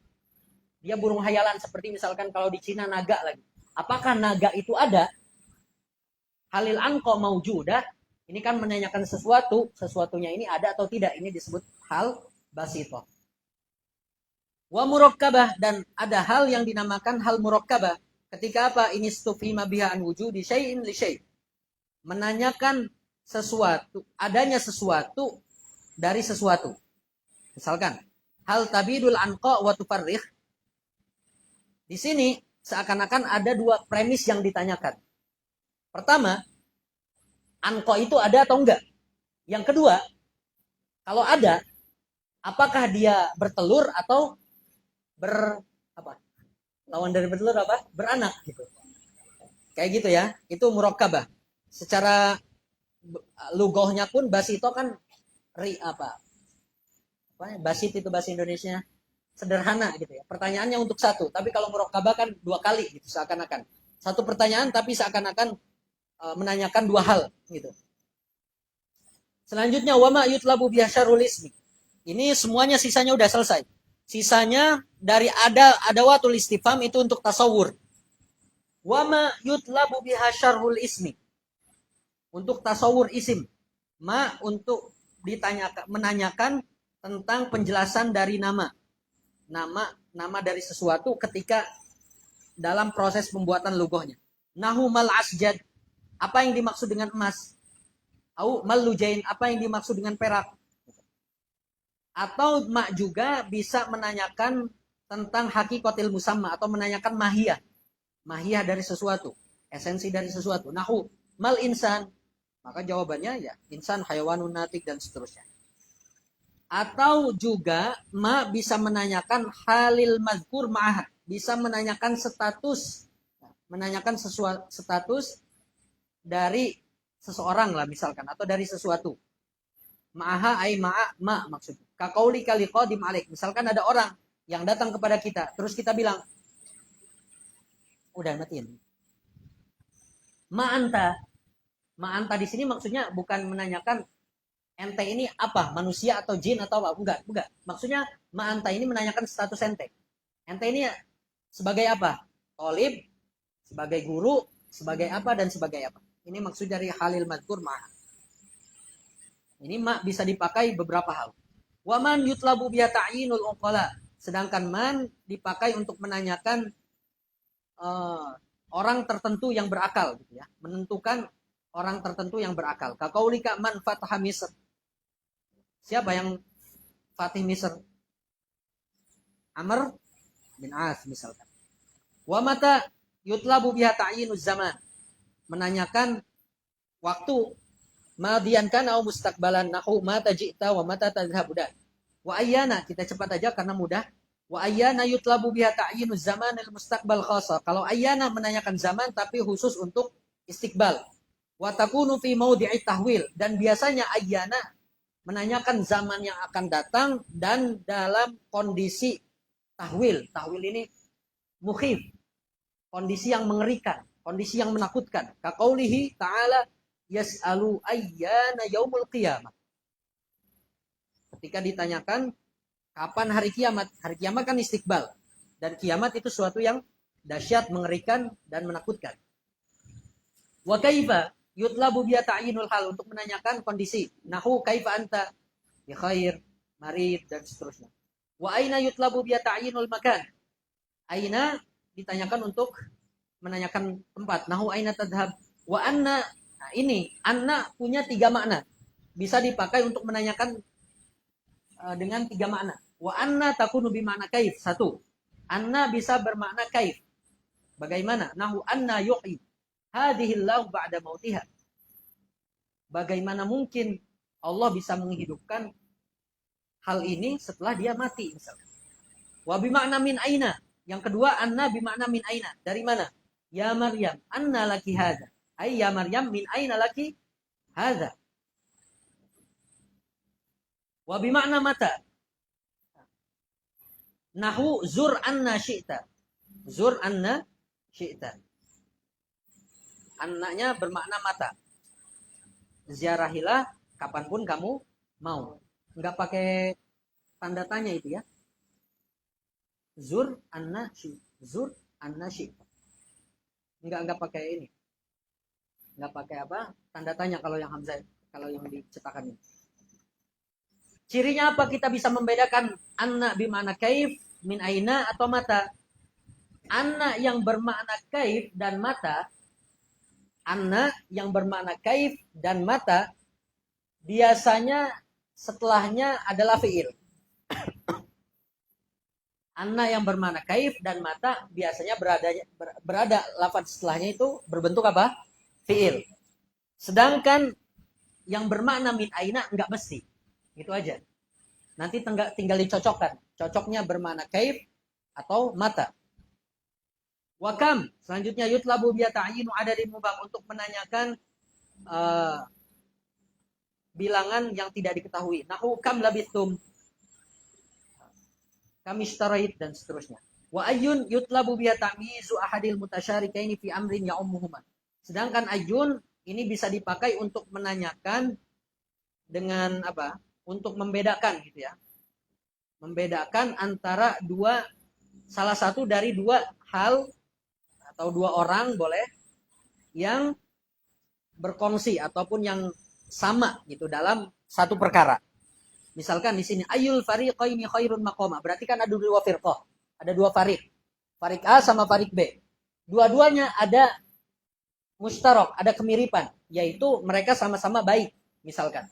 Dia burung hayalan, seperti misalkan kalau di Cina naga lagi. Apakah naga itu ada? Halil anqa maujudah. Ini kan menanyakan sesuatunya ini ada atau tidak. Ini disebut hal basitoh. Wa murakkabah, dan ada hal yang dinamakan hal murakkabah. Ketika apa? Ini stufhima biha an wujudi syai'in li syai'. Menanyakan sesuatu, adanya sesuatu dari sesuatu. Misalkan, hal tabidul anqa wa tufarrikh. Di sini seakan-akan ada dua premis yang ditanyakan. Pertama, anqa itu ada atau enggak? Yang kedua, kalau ada, apakah dia bertelur atau lawan dari bertelur apa? Beranak gitu. Kayak gitu ya. Itu murakkabah. Secara lughahnya pun basito kan basit itu bahasa Indonesia sederhana gitu ya. Pertanyaannya untuk satu, tapi kalau murakkabah kan dua kali gitu seakan-akan. Satu pertanyaan tapi seakan-akan menanyakan dua hal gitu. Selanjutnya wama yutlabu bihasyarul ismi. Ini semuanya sisanya udah selesai. Sisanya dari adawatul istifham itu untuk tasawur. Wama yutlabu bihasyarul ismi. Untuk tasawur isim. Ma untuk menanyakan tentang penjelasan dari nama. Nama dari sesuatu ketika dalam proses pembuatan lughahnya. Nahu mal asjad. Apa yang dimaksud dengan emas? Au mal lujain, apa yang dimaksud dengan perak? Atau mak juga bisa menanyakan tentang hakikatil musamma atau menanyakan mahiyah. Mahiyah dari sesuatu, esensi dari sesuatu. Nahu mal insan, maka jawabannya ya insan, hayawanun natik dan seterusnya. Atau juga ma bisa menanyakan halil mazkur ma'ah, bisa menanyakan status status dari seseorang lah misalkan, atau dari sesuatu. Ma'aha ay ma maksudnya. Kaqauli kali qadim alaik. Misalkan ada orang yang datang kepada kita, terus kita bilang, udah matiin. Ma'anta di sini maksudnya bukan menanyakan ente ini apa, manusia atau jin atau apa, enggak. Maksudnya ma'anta ini menanyakan status ente. Ente ini sebagai apa? Tolib, sebagai guru, sebagai apa dan sebagai apa. Ini maksud dari halil madkur ma'. Ini ma' bisa dipakai beberapa hal. Wa man yutlabu biha ta'yinul uqala. Sedangkan man dipakai untuk menanyakan orang tertentu yang berakal gitu ya, menentukan orang tertentu yang berakal. Kaqaulika man fataha Misr. Siapa yang fatih Misr? Amr bin As misalkan. Wa mata yutlabu biha ta'yinuz zaman. Menanyakan waktu madian kana au mustaqbalan nahu mata ji'ta wa mata tadhhabu. Wa ayyana, kita cepat aja karena mudah. Wa ayyana yutlabu biha ta'yinuz zaman al mustaqbal khassa. Kalau ayyana menanyakan zaman tapi khusus untuk istiqbal. Wa takunu fi maudi'i tahwil, dan biasanya ayyana menanyakan zaman yang akan datang dan dalam kondisi tahwil. Tahwil ini mukhif, kondisi yang mengerikan, kondisi yang menakutkan. Kaqaulihi ta'ala yas'alu ayyana yaumul qiyamah. Ketika ditanyakan kapan hari kiamat kan istiqbal. Dan kiamat itu suatu yang dahsyat, mengerikan dan menakutkan. Wa kaifa yutlabu biya ta'yinul hal, untuk menanyakan kondisi. Nahu kaifa anta bi khair, marid dan seterusnya. Wa aina yutlabu biya ta'yinul makan. Aina ditanyakan untuk menanyakan tempat. Nahu aina tadhhab. Wa anna, nah ini anna punya 3 makna. Bisa dipakai untuk menanyakan dengan 3 makna. Wa anna takunu bi makna kaif. 1. Anna bisa bermakna kaif. Bagaimana? Nahu anna yuhyi hadhillahu ba'da mautiha. Bagaimana mungkin Allah bisa menghidupkan hal ini setelah dia mati misalnya. Wa bi makna min aina. Yang kedua, anna bi makna min aina. Dari mana? Ya Maryam, anna laki hadza. Ay ya Maryam, min aina laki hadza. Wa bi makna mata. Nahu zur anna syi'ta. Zur anna syi'ta. Annanya bermakna mata. Ziarahilah kapanpun kamu mau. Enggak pakai tanda tanya itu ya. Zur anna syi'ta. Zur anna syi'ta. Enggak pakai ini. Enggak pakai apa? Tanda tanya kalau yang hamzah, kalau yang dicetakan ini. Cirinya apa kita bisa membedakan anna bimana kaif, min aina atau mata? Anna yang bermakna kaif dan mata, anna yang bermakna kaif dan mata, biasanya setelahnya adalah fi'il. Anna yang bermakna kaif dan mata biasanya berada lafaz setelahnya itu berbentuk apa? Fi'il. Sedangkan yang bermakna min aina enggak mesti. Gitu aja. Nanti tinggal dicocokkan. Cocoknya bermakna kaif atau mata. Wakam, selanjutnya yutlabu biya ta'yinu adadin mubham, untuk menanyakan bilangan yang tidak diketahui. Nahu kam labithum, kami sytarait dan seterusnya. Wa ayyun yutlabu biya ta'mizu ahadil mutasyarikaini fi amrin ya'ummuhuma. Sedangkan ayyun ini bisa dipakai untuk menanyakan dengan apa? Untuk membedakan gitu ya. Membedakan antara salah satu dari 2 hal atau 2 orang boleh yang berkongsi ataupun yang sama gitu dalam satu perkara. Misalkan di sini ayyul fariqaini khairun maqama. Berarti kan ada 2 firqah. Ada 2 fariq. Fariq A sama fariq B. Dua-duanya ada mustarok, ada kemiripan, yaitu mereka sama-sama baik misalkan.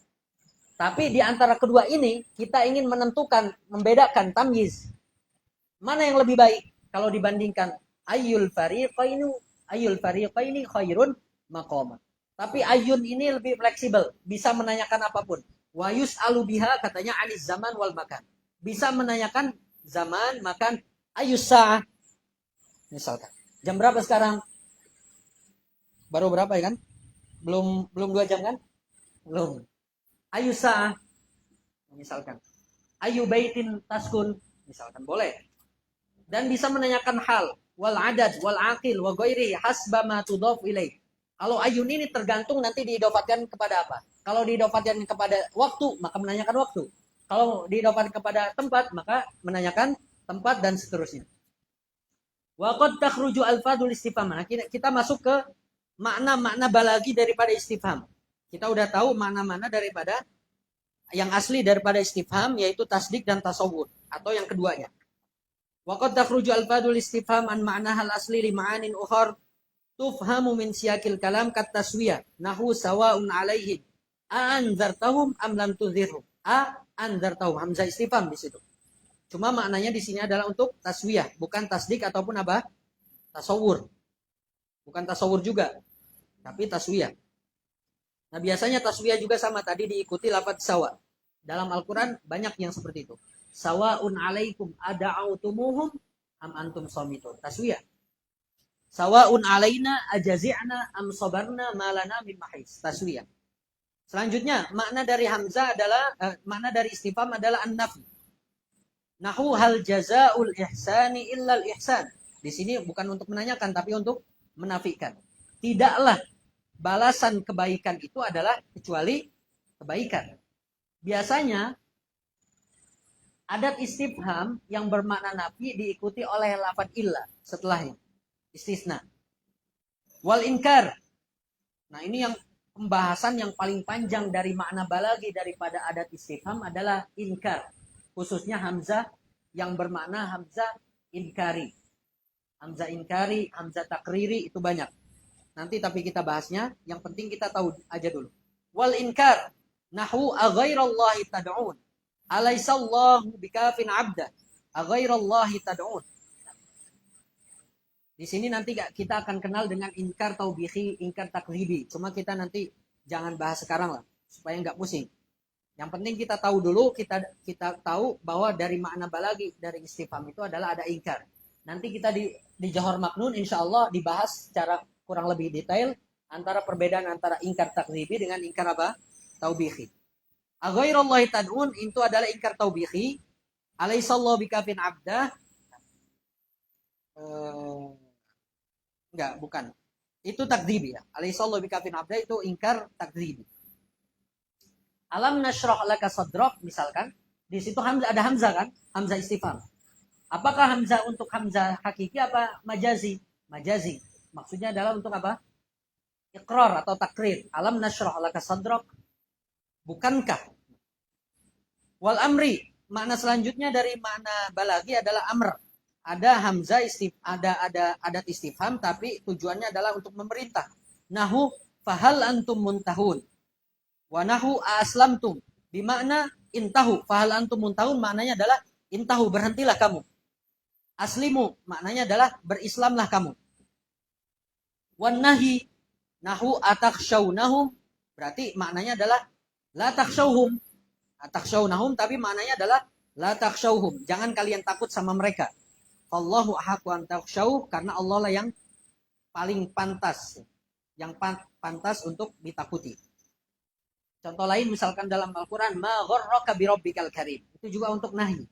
Tapi di antara kedua ini kita ingin menentukan, membedakan tamyiz. Mana yang lebih baik kalau dibandingkan ayyul fariqaini khairun maqama. Tapi ayyun ini lebih fleksibel, bisa menanyakan apapun. Wa yus'alu biha, katanya anis zaman wal makan. Bisa menanyakan zaman, makan, ayus sa'ah. Misalkan, jam berapa sekarang? Baru berapa ya kan? Belum 2 jam kan? Belum. Ayus sa'ah. Misalkan. Ayu baitin taskun. Misalkan, boleh. Dan bisa menanyakan hal, wal adad, wal aqil, wa ghairi hasba ma tudhaf ilaih. Kalau ayun ini tergantung nanti diidofatkan kepada apa. Kalau diidofatkan kepada waktu, maka menanyakan waktu. Kalau diidofatkan kepada tempat, maka menanyakan tempat dan seterusnya. Wa qad takhruju alfadul istifham. Nah, kita masuk ke makna-makna balagi daripada istifham. Kita udah tahu makna-makna daripada yang asli daripada istifham, yaitu tasdik dan tasawwur, atau yang keduanya. Wa qad takhruju alfadul istifham an ma'na hal asli li ma'anin ukhar tufhamu min siyakil kalam kat taswiyah nahu sawa'un alaihim a anzartahum am lam tunzirhum. Anzartahum, hamzah istifham di situ. Cuma maknanya di sini adalah untuk taswiyah, bukan tasdik ataupun apa? Tasawur. Bukan tasawur juga, tapi taswiyah. Nah, biasanya taswiyah juga sama tadi diikuti lafaz sawa. Dalam Al-Qur'an banyak yang seperti itu. Sawa'un alaikum ada'autumuhum am antum shamitun. Taswiyah. Sawa'un alaina ajazi'na am sabarna ma lana min mahis. Taswiyah. Selanjutnya, makna dari hamzah adalah makna dari istifham adalah an-nafi. Nahu hal jazaul ihsani illal ihsan. Di sini bukan untuk menanyakan tapi untuk menafikan. Tidaklah balasan kebaikan itu adalah kecuali kebaikan. Biasanya adat istifham yang bermakna nafi diikuti oleh lafaz illa setelahnya. Istisna. Wal inkar. Nah, ini yang pembahasan yang paling panjang dari makna balagi daripada adat istifham adalah inkar. Khususnya hamzah yang bermakna hamzah inkari. Hamzah inkari, hamzah takriri itu banyak. Nanti tapi kita bahasnya, yang penting kita tahu aja dulu. Wal inkar nahu aghairallahi tad'un. Alaisallahu bikafin 'abda. Aghairallahi tad'un. Di sini nanti kita akan kenal dengan inkar taubihi, inkar takzibi. Cuma kita nanti jangan bahas sekarang lah, supaya nggak pusing. Yang penting kita tahu dulu, kita tahu bahwa dari makna balagi dari istifham itu adalah ada inkar. Nanti kita di Johor Maknun insya Allah dibahas secara kurang lebih detail antara perbedaan antara inkar takzibi dengan inkar apa? Taubihi. Aghairallahi tad'un itu adalah inkar taubihi. Alaisallahu bikafin 'abdah. Enggak, bukan. Itu takdzibi ya. Alaihissallahu bikafin abda itu ingkar takdzibi. Alam nashrah laka sadrak misalkan, di situ ada hamzah kan? Hamzah istifham. Apakah hamzah untuk hamzah hakiki apa majazi? Majazi. Maksudnya adalah untuk apa? Iqrar atau takrir. Alam nashrah laka sadrak. Bukankah? Wal amri. Makna selanjutnya dari makna balagi adalah amr. Ada hamzah ada adat istifham tapi tujuannya adalah untuk memerintah. Nahu fahal antum muntahun. Wa nahu aslamtum. Bimakna intahu. Fahal antum muntahun maknanya adalah intahu, berhentilah kamu. Aslimu maknanya adalah berislamlah kamu. Wan nahi nahu atakhshawnahum, berarti maknanya adalah la takhshawhum. Atakhshawnahum tapi maknanya adalah la takhshawhum. Jangan kalian takut sama mereka. Allahu ahaqqu an takhshaw, karena Allah lah yang paling pantas, yang pantas untuk ditakuti. Contoh lain misalkan dalam Al-Qur'an, ma gharraka bi rabbikal karim. Itu juga untuk nahi.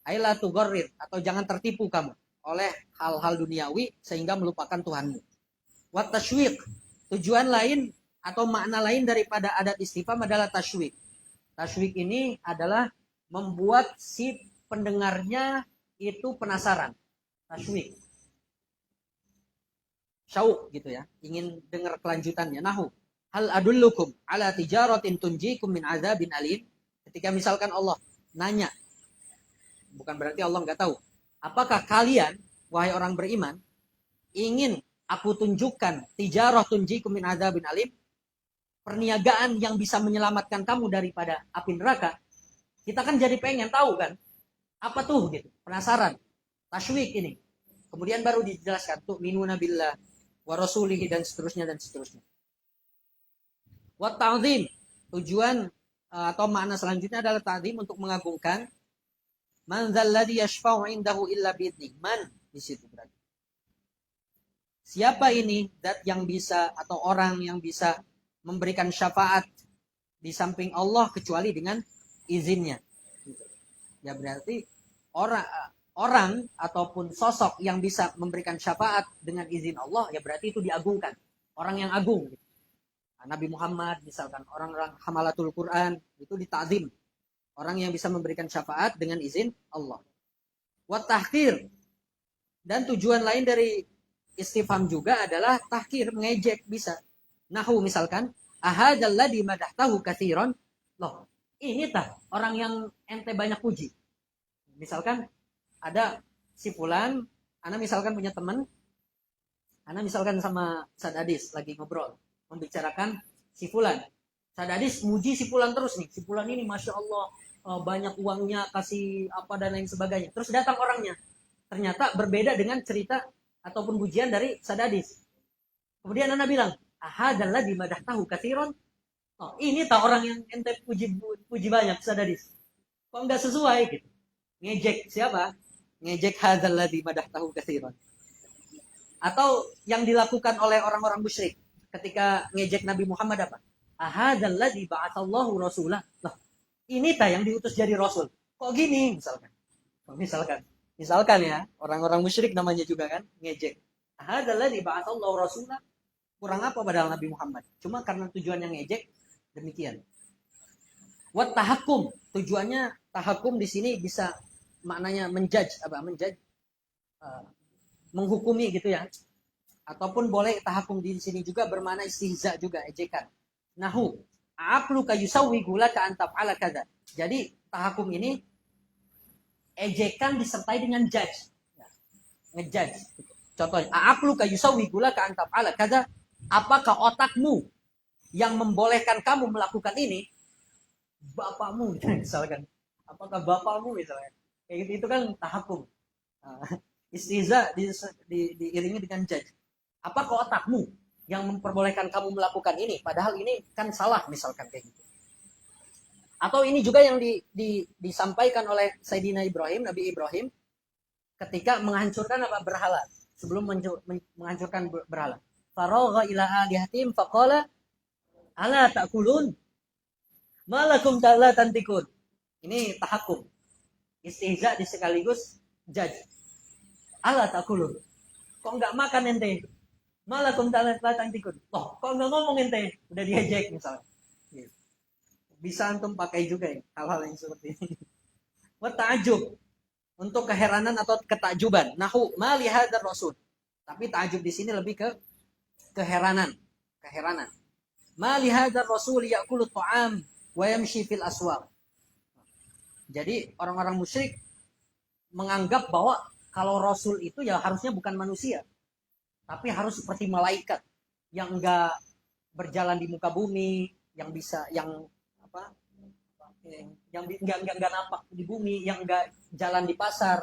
Aila tugharrir, atau jangan tertipu kamu oleh hal-hal duniawi sehingga melupakan Tuhanmu. Wat tashwiq, tujuan lain atau makna lain daripada adat istifham adalah tashwiq. Tashwiq ini adalah membuat si pendengarnya itu penasaran, tashwiq, syauq gitu ya, ingin dengar kelanjutannya. Nahu hal adullukum ala tijaratin tunjikum min azabin alim. Ketika misalkan Allah nanya, bukan berarti Allah nggak tahu. Apakah kalian wahai orang beriman ingin aku tunjukkan tijarah tunjikum min azabin alim, perniagaan yang bisa menyelamatkan kamu daripada api neraka? Kita kan jadi pengen tahu kan, apa tuh gitu, penasaran, tashwiq ini. Kemudian baru dijelaskan tuh minuna billah wa rasulihi dan seterusnya dan seterusnya. Wa ta'zim, tujuan atau makna selanjutnya adalah ta'zim, untuk mengagungkan. Man dzalladzi yashfa'u 'indahu illa bi'idnih. Man di situ berarti. Siapa ini zat yang bisa atau orang yang bisa memberikan syafaat di samping Allah kecuali dengan izinnya. Ya berarti orang ataupun sosok yang bisa memberikan syafaat dengan izin Allah, ya berarti itu diagungkan. Orang yang agung. Nabi Muhammad misalkan, orang-orang hamalatul Quran itu ditakzim. Orang yang bisa memberikan syafaat dengan izin Allah. Wa tahqir. Dan tujuan lain dari istifham juga adalah tahqir, mengejek bisa. Nahu misalkan, ahadzalladzi madahtahu katsiran. Loh, ini tah orang yang ente banyak puji. Misalkan ada si fulan, ana misalkan punya teman, Ana misalkan sama Sadadis lagi ngobrol, membicarakan si Fulan. Sadadis muji si Fulan terus nih. Si Fulan ini Masya Allah banyak uangnya, kasih apa dan lain sebagainya. Terus datang orangnya. Ternyata berbeda dengan cerita ataupun pujian dari Sadadis. Kemudian Ana bilang, ahadallah dimadah tahu kathiron. Oh, ini tak orang yang ente puji banyak Sadadis. Kok nggak sesuai gitu. Ngejek siapa? Ngejek hadallah dimadah tahu kathiron. Atau yang dilakukan oleh orang-orang musyrik ketika ngejek Nabi Muhammad apa? Ahadalladzi ba'atsallahu rasulah. Lah, ini yang diutus jadi rasul. Kok gini misalkan? Misalkan ya, orang-orang musyrik namanya juga kan ngejek. Ahadalladzi ba'atsallahu rasulah. Kurang apa padahal Nabi Muhammad? Cuma karena tujuannya ngejek demikian. Wat tahakum, tujuannya tahakum di sini bisa maknanya menjudge apa? Menjudge menghukumi gitu ya, ataupun boleh tahakum di sini juga bermakna istihza juga, ejekan. Nahu aqlu ka yusawwi gulaka an taf'ala kada. Jadi tahakum ini ejekan disertai dengan judge, ngejudge. Contohnya aqlu ka yusawwi gulaka an taf'ala kada. Apakah otakmu yang membolehkan kamu melakukan ini? Bapakmu misalkan. Apakah bapakmu misalkan? Kayak gitu, itu kan tahakum. Istihza diiringi dengan judge. Apakah otakmu yang memperbolehkan kamu melakukan ini? Padahal ini kan salah misalkan kayak gitu. Atau ini juga yang disampaikan oleh Sayyidina Ibrahim, Nabi Ibrahim, ketika menghancurkan apa berhala. Sebelum menghancurkan berhala. Faragha ila alihatim faqala ala ta'kulun malakum ta'ala tantikun. Ini tahakum. Istihza sekaligus judge. Ala takulun. Kok nggak makan ente? Malah kum datang tikun. Loh, kok nggak ngomong ente? Udah diejek misalnya. Bisa antum pakai juga ya hal-hal yang seperti ini. Wa ta'ajub. Untuk keheranan atau ketakjuban. Nahu ma li hadzal rasul. Tapi ta'ajub di sini lebih ke keheranan. Keheranan. Ma li hadzal rasul ya'kulu ta'am wa yamshi fil aswaq. Jadi orang-orang musyrik menganggap bahwa kalau Rasul itu ya harusnya bukan manusia, tapi harus seperti malaikat yang enggak berjalan di muka bumi, yang bisa, yang apa, yang enggak nampak di bumi, yang enggak jalan di pasar.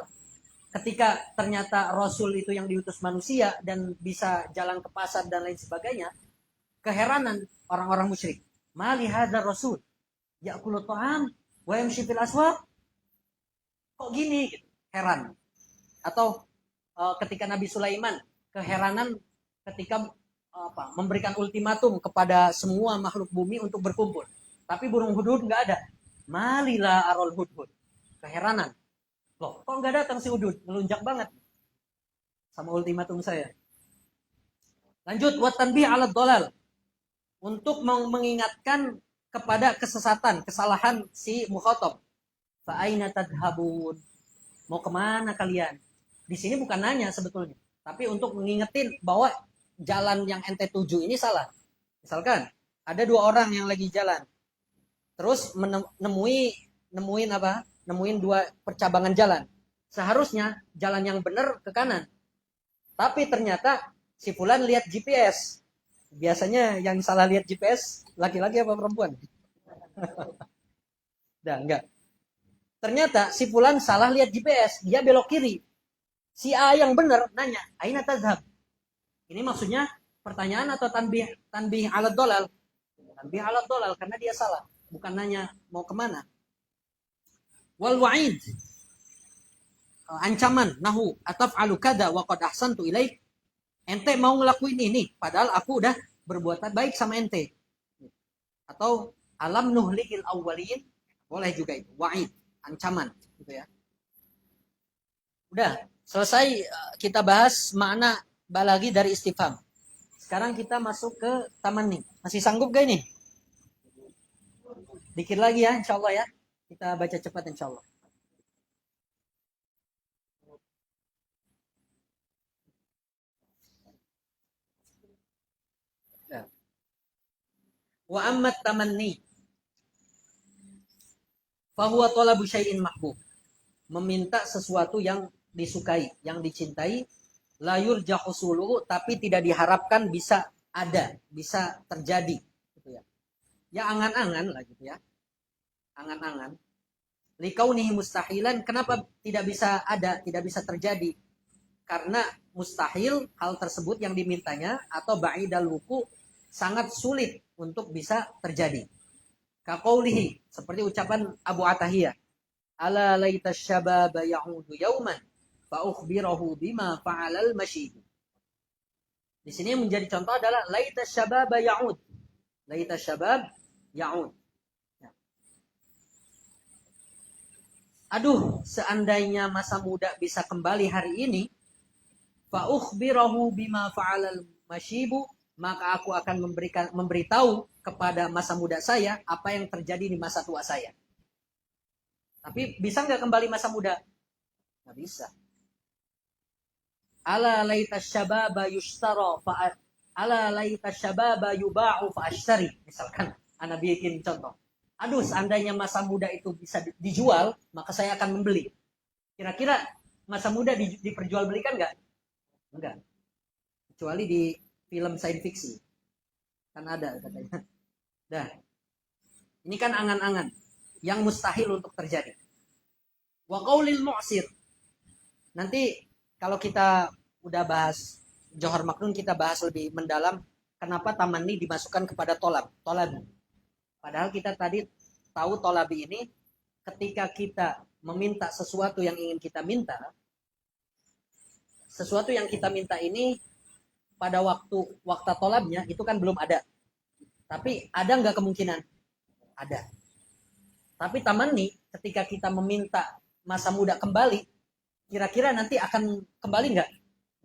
Ketika ternyata Rasul itu yang diutus manusia dan bisa jalan ke pasar dan lain sebagainya, keheranan orang-orang musyrik. Mali hadzal Rasul ya'kulu ta'am wa yamshi fil aswaq. Kok gini? Heran. Atau ketika Nabi Sulaiman keheranan ketika memberikan ultimatum kepada semua makhluk bumi untuk berkumpul, tapi burung hudhud nggak ada. Malila arol hudhud. Keheranan. Loh, kok nggak datang si hudhud? Melunjak banget sama ultimatum saya. Lanjut, wat tanbih ala dhalal. Untuk mengingatkan kepada kesesatan, kesalahan si mukhatab. Fa aina tadhhabun? Mau kemana kalian? Di sini bukan nanya sebetulnya, tapi untuk mengingetin bahwa jalan yang ente tuju ini salah. Misalkan ada dua orang yang lagi jalan, terus nemuin dua percabangan jalan. Seharusnya jalan yang benar ke kanan, tapi ternyata si fulan lihat GPS. Biasanya yang salah lihat GPS laki-laki apa perempuan? Enggak. Ternyata si fulan salah lihat GPS, dia belok kiri. Si A yang benar nanya, aina tazhab? Ini maksudnya pertanyaan atau tanbih ala dolal? Tanbih ala dolal karena dia salah, bukan nanya mau kemana. Wal wa'id, ancaman, nahu ataf'alu kada wa qad ahsantu ilaik. Ente mau ngelakuin ini, padahal aku udah berbuat baik sama ente. Atau alam nuhlikil awwalin, boleh juga itu, wa'id, ancaman, gitu ya. Udah. Selesai kita bahas makna balagi dari istifham. Sekarang kita masuk ke tamanni. Masih sanggup gak ini? Dikit lagi ya, insyaallah ya. Kita baca cepat insyaallah. Wa ammat tamanni fahuwa talabu syai'in mahbub. Meminta sesuatu yang disukai, yang dicintai, la yurja husuluhu, tapi tidak diharapkan bisa ada, bisa terjadi gitu ya. Ya angan-angan lah gitu ya. Angan-angan. Likaunihi mustahilan, kenapa tidak bisa ada, tidak bisa terjadi? Karena mustahil hal tersebut yang dimintanya atau ba'idal wuku sangat sulit untuk bisa terjadi. Kaqaulihi, seperti ucapan Abu Atahiyah, ala laita syababa ya'udu yauman fa ukhbirahu bima fa'alal masyid. Di sini yang menjadi contoh adalah laita syababa ya'ud. Laita syabab ya'ud. Ya. Aduh, seandainya masa muda bisa kembali hari ini, fa ukhbirahu bima fa'alal masyibu, maka aku akan memberitahu kepada masa muda saya apa yang terjadi di masa tua saya. Tapi bisa nggak kembali masa muda? Nggak bisa. Ala laita syababa yushtara fa ala laita syababa yuba'u fa ashtari. Misalkan Anda bikin contoh. Aduh, seandainya masa muda itu bisa dijual, maka saya akan membeli. Kira-kira masa muda diperjualbelikan nggak? Enggak. Kecuali di film science fiction. Kan ada katanya. Dah. Ini kan angan-angan yang mustahil untuk terjadi. Wa qaulil mu'sir. Nanti kalau kita udah bahas Johar Maknun, kita bahas lebih mendalam kenapa tamanni dimasukkan kepada tolabi. Padahal kita tadi tahu tolabi ini ketika kita meminta sesuatu yang ingin kita minta, sesuatu yang kita minta ini pada waktu tolabnya itu kan belum ada. Tapi ada nggak kemungkinan? Ada. Tapi tamanni ketika kita meminta masa muda kembali, kira-kira nanti akan kembali nggak?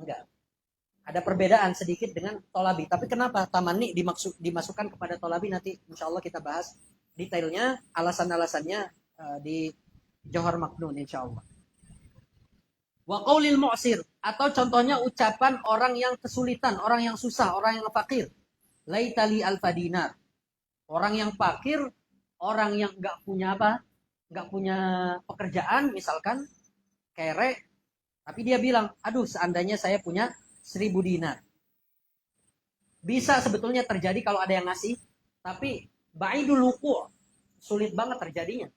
Enggak. Ada perbedaan sedikit dengan tolabi. Tapi kenapa tamanni dimasukkan kepada tolabi? Nanti insya Allah kita bahas detailnya, alasan-alasannya di Johar Maknun insya Allah. Wa qaulil mu'sir, atau contohnya ucapan orang yang kesulitan, orang yang susah, orang yang fakir. Laitali alfa dinar. Orang yang fakir, orang yang enggak punya apa? Enggak punya pekerjaan misalkan, kere, tapi dia bilang, aduh seandainya saya punya 1000 dinar. Bisa sebetulnya terjadi kalau ada yang ngasih, tapi ba'idul wuqu', sulit banget terjadinya.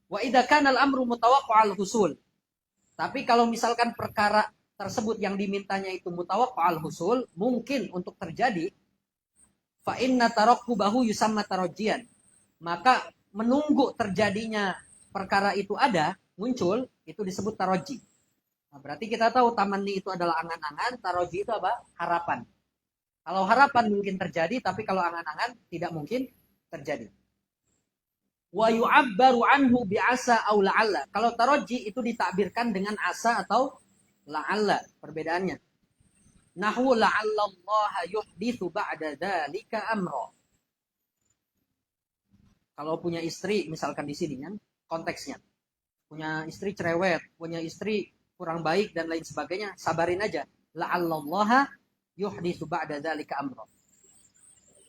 Wa idza kana al-amru mutawaqqa'al husul. Tapi kalau misalkan perkara tersebut yang dimintanya itu mutawaqqa'al husul, mungkin untuk terjadi, fa inna tarakkubahu yusamma tarajjian. Maka menunggu terjadinya perkara itu ada, muncul, itu disebut tarajji. Nah, berarti kita tahu tamanni itu adalah angan-angan, tarajji itu apa? Harapan. Kalau harapan mungkin terjadi, tapi kalau angan-angan tidak mungkin terjadi. Wa yu'abbaru anhu bi'asa aw la'alla. Kalau tarajji itu ditakbirkan dengan asa atau la'alla, perbedaannya. Nahwu la'alla Allah yuhditsu ba'da dzalika amra. Kalau punya istri misalkan di sini kan konteksnya. Punya istri cerewet, punya istri kurang baik dan lain sebagainya, sabarin aja. La'alla Allah yuhditsu ba'da dzalika amra.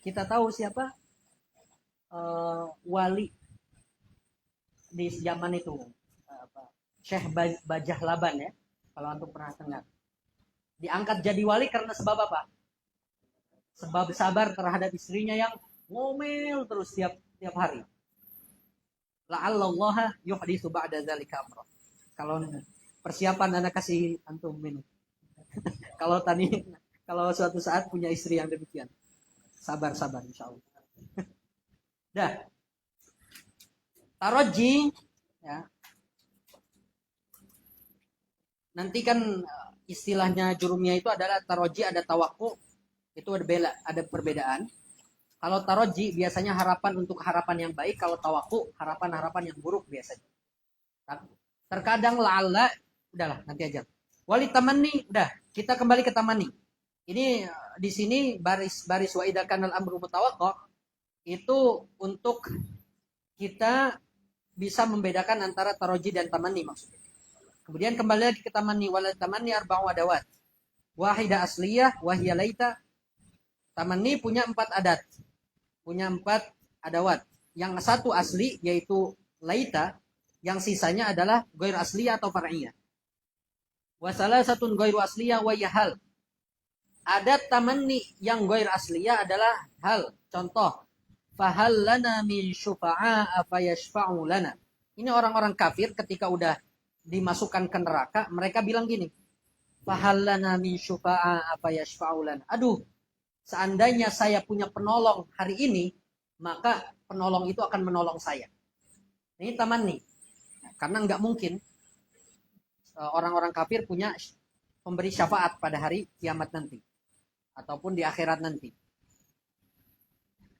Kita tahu siapa? Wali di zaman itu, Syekh Bajah Laban ya, kalau antum pernah dengar. Diangkat jadi wali karena sebab apa? Sebab sabar terhadap istrinya yang ngomel terus tiap hari. La'allallaha yuhditsu ba'da dzalika amra. Kalau persiapan Anda kasih antum minum. Kalau suatu saat punya istri yang demikian. Sabar insyaallah. Dah. Tarajji ya. Nanti kan istilahnya jurumnya itu adalah tarajji, ada tawakku, itu ada perbedaan. Kalau tarajji biasanya harapan untuk harapan yang baik, kalau tawakku harapan-harapan yang buruk biasanya. Terkadang la'alla, udahlah nanti aja. Wali tamanni, udah, kita kembali ke tamanni. Ini di sini baris wa idza kana al-amru mutawaqqa itu untuk kita bisa membedakan antara tarajji dan tamanni maksudnya. Kemudian kembali lagi ke tamanni, wal tamanni arba'u adawat. Wahidah asliyah, wahya laita. Tamanni punya 4 adat. Punya 4 adawat. Yang satu asli yaitu laita, yang sisanya adalah ghair asliyah atau far'iyah. Wa salasatun ghairu asliyah wa hal. Ada tamanni yang ghair asliyah adalah hal. Contoh, fahal lana min syufa'a fayashfa'u lana. Ini orang-orang kafir ketika udah dimasukkan ke neraka, mereka bilang gini, fahal lana min syufa'a fayashfa'u lana. Aduh, seandainya saya punya penolong hari ini, maka penolong itu akan menolong saya. Ini tamanni. Karena nggak mungkin orang-orang kafir punya pemberi syafaat pada hari kiamat nanti. Ataupun di akhirat nanti.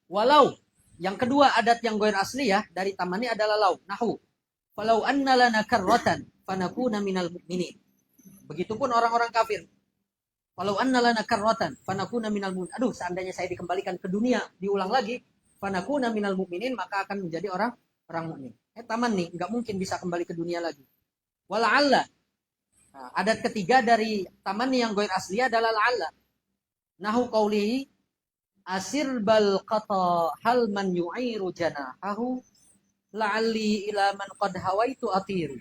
Walau, yang kedua adat yang goir asli ya, dari tamanni adalah lau, nahu. Falau anna lana karratan, fanakuna minal mu'minin. Begitupun orang-orang kafir. Falau anna lana karratan, fanakuna minal mu'minin. Aduh, seandainya saya dikembalikan ke dunia, diulang lagi, fanakuna minal mu'minin, maka akan menjadi orang mukmin. Tamanni, nggak mungkin bisa kembali ke dunia lagi. Wala'alla. Nah, adat ketiga dari tamanni yang goir asli adalah la'alla. Nahu qawlihi asir bal qata hal man yu'iru janahahu la'alli ila man qad hawaitu atiru.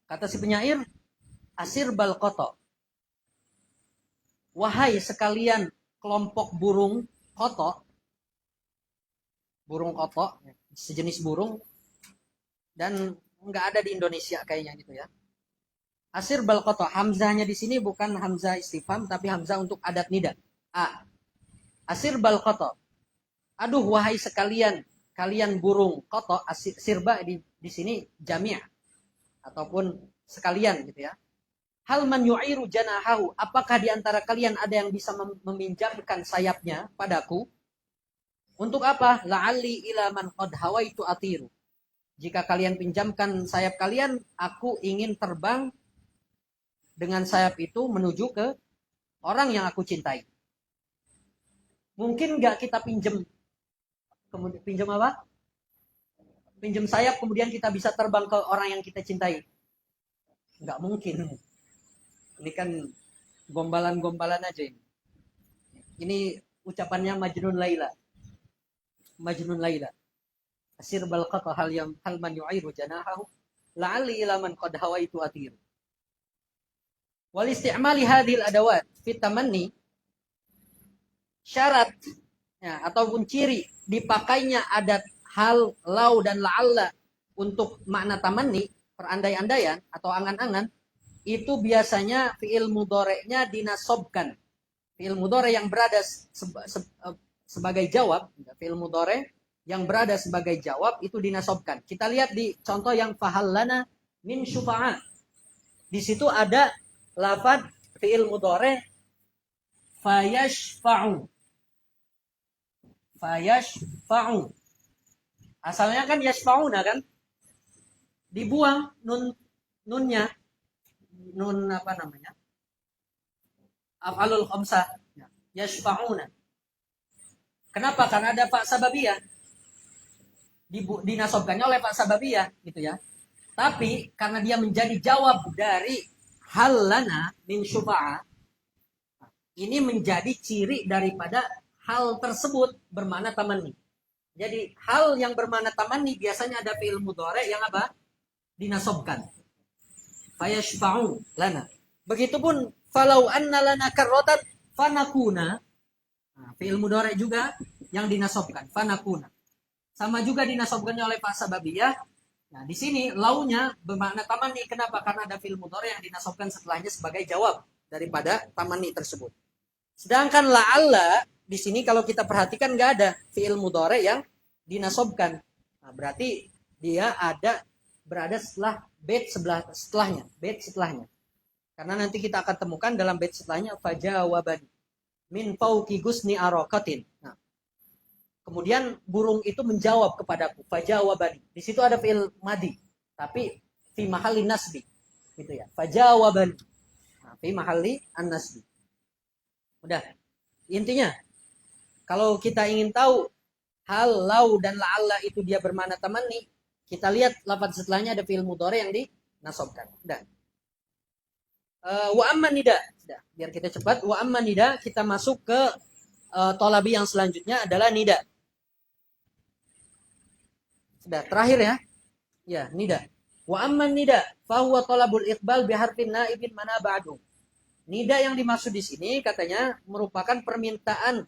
Kata si penyair, asir bal qata. Wahai sekalian kelompok burung koto, sejenis burung, dan nggak ada di Indonesia kayaknya gitu ya. Asir bal qata, hamzahnya di sini bukan hamzah istifham tapi hamzah untuk adat nida. A. Asir bal qata. Aduh wahai sekalian, kalian burung qata, sirba di sini jami' ataupun sekalian gitu ya. Hal man yu'iru janahahu, apakah di antara kalian ada yang bisa meminjamkan sayapnya padaku? Untuk apa? La'alli ila man qad hawaitu atiru. Jika kalian pinjamkan sayap kalian, aku ingin terbang dengan sayap itu menuju ke orang yang aku cintai. Mungkin nggak kita pinjam apa? Pinjam sayap kemudian kita bisa terbang ke orang yang kita cintai. Nggak mungkin. Ini kan gombalan-gombalan aja ini. Ini ucapannya Majnun Laila. Majnun Laila. Asir bal qata hal man yu'iru janahahu la'alli ila man qad hawaitu atir. Wal isti'mali hadhil adawat fit tamanni, syarat ya, ataupun ciri dipakainya adat hal, lau dan la'alla untuk makna tamanni, perandai-andaian atau angan-angan, itu biasanya fi'il mudhari'nya dinasobkan. Fi'il mudhari' yang berada sebagai jawab, fi'il mudhari' yang berada sebagai jawab itu dinasobkan. Kita lihat di contoh yang fahallana min syufa'a. Di situ ada lafaz fi'il mudhari' fayashfa'u. Fayashfa'u. Asalnya kan yashfa'una kan? Dibuang nunnya. Nun apa namanya? Af'alul khamsah. Yashfa'una. Kenapa? Karena ada fa sababiyah. Dinasobkannya oleh fa sababiyah gitu ya. Tapi karena dia menjadi jawab dari hal lana min syufa'a, ini menjadi ciri daripada hal tersebut bermakna tamanni. Jadi hal yang bermakna tamanni biasanya ada fi'il mudhari' yang apa? Dinasobkan. Fayashfa'u lana. Begitupun falau anna lana karrotat fanakuna. Nah, fi'il mudhari' juga yang dinasobkan, fanakuna. Sama juga dinasobkannya oleh fa sababiyah. Nah, di sini launya bermakna tamanni. Kenapa? Karena ada fi'il mudhari' yang dinasobkan setelahnya sebagai jawab daripada tamanni tersebut. Sedangkan la'alla di sini kalau kita perhatikan nggak ada fi'il mudhari' yang dinasobkan. Nah, berarti dia berada setelah bait setelahnya. Karena nanti kita akan temukan dalam bait setelahnya fajawabani min fauqi gusni araqatin. Nah, kemudian burung itu menjawab kepadaku, fajawabani. Di situ ada fi'il madi, tapi fi mahalli nasbi. Gitu ya. Fajawabani. Nah, fi mahalli an-nasbi. Udah. Intinya kalau kita ingin tahu hal, lau dan la'alla itu dia bermakna tamanni, kita lihat lafaz setelahnya ada fi'il mudhari' yang dinasobkan. Udah. Wa amma nida. Sudah, biar kita cepat. Wa amma nida, kita masuk ke tolabi yang selanjutnya adalah nida. Sudah, terakhir ya. Ya, nida. Wa amman nida fahuwa talabul iqbal biharfin naibin mana ba'du. Nida yang dimaksud di sini katanya merupakan permintaan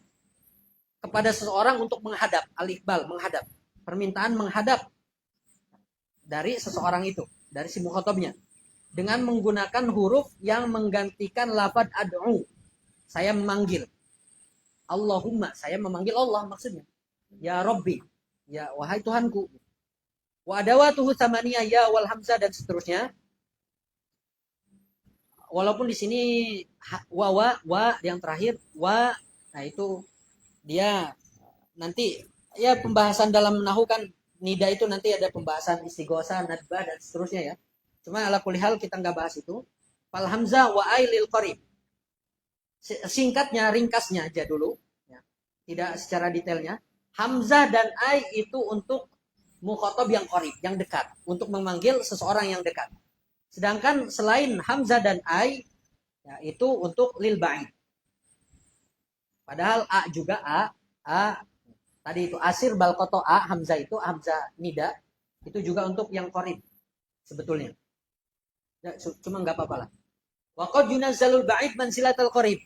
kepada seseorang untuk menghadap, al-iqbal, menghadap. Permintaan menghadap dari seseorang itu, dari si mukhatabnya. Dengan menggunakan huruf yang menggantikan lafaz ad'u. Saya memanggil. Allahumma, saya memanggil Allah maksudnya. Ya Rabbi, ya wahai Tuhanku. Wa adawatuhu tsamaniyah ya wal hamzah dan seterusnya. Walaupun di sini wa yang terakhir wa, nah itu dia nanti ya pembahasan dalam nahwu kan nida itu nanti ada pembahasan istighosa, nadbah dan seterusnya ya. Cuma ala kulli hal kita nggak bahas itu. Fal hamzah wa ailil qarib. Singkatnya, ringkasnya aja dulu ya. Tidak secara detailnya. Hamzah dan ai itu untuk mukhatab yang qarib, yang dekat, untuk memanggil seseorang yang dekat. Sedangkan selain hamzah dan ai ya, itu untuk lil ba'id. Padahal a juga a tadi itu asir balqoto a, hamzah itu hamzah nida itu juga untuk yang qarib sebetulnya. Ya, cuma nggak apa-apa lah. Wa qad yunazzalul ba'id manzilatal qarib.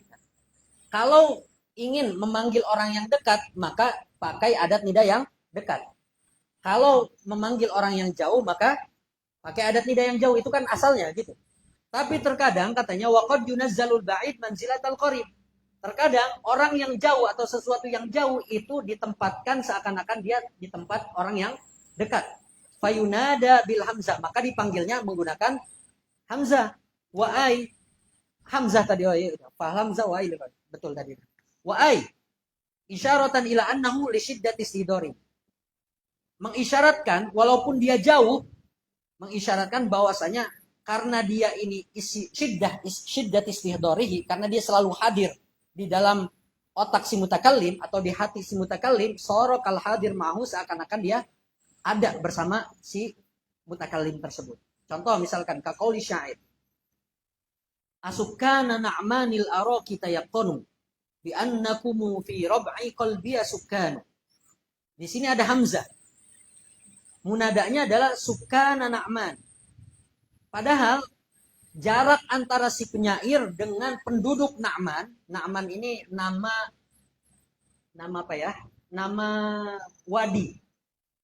Kalau ingin memanggil orang yang dekat, maka pakai adat nida yang dekat. Kalau memanggil orang yang jauh, maka pakai adat nida yang jauh. Itu kan asalnya gitu. Tapi terkadang katanya waqad yunazzalul ba'id manzilatal qarib. Terkadang orang yang jauh atau sesuatu yang jauh itu ditempatkan seakan-akan dia di tempat orang yang dekat. Fayunada bil hamzah, maka dipanggilnya menggunakan hamzah. Wa ai hamzah tadi, oh iya, fa hamzah wa ai, betul tadi. Wa ai isyaratan ila annahu li syiddati istidari. Mengisyaratkan walaupun dia jauh, mengisyaratkan bahwasanya karena dia ini syiddat istihdarihi, karena dia selalu hadir di dalam otak si mutakallim atau di hati si mutakallim, soro kal hadir ma'hu, seakan-akan dia ada bersama si mutakallim tersebut. Contoh misalkan kaqauli syair. Asukana na'manil araqi tayaqqanu bi annakum fi rab'i qalbi asukanu. Di sini ada hamzah. Munadanya adalah sukana na'man. Padahal jarak antara si penyair dengan penduduk Na'man. Na'man ini nama apa ya? Nama wadi,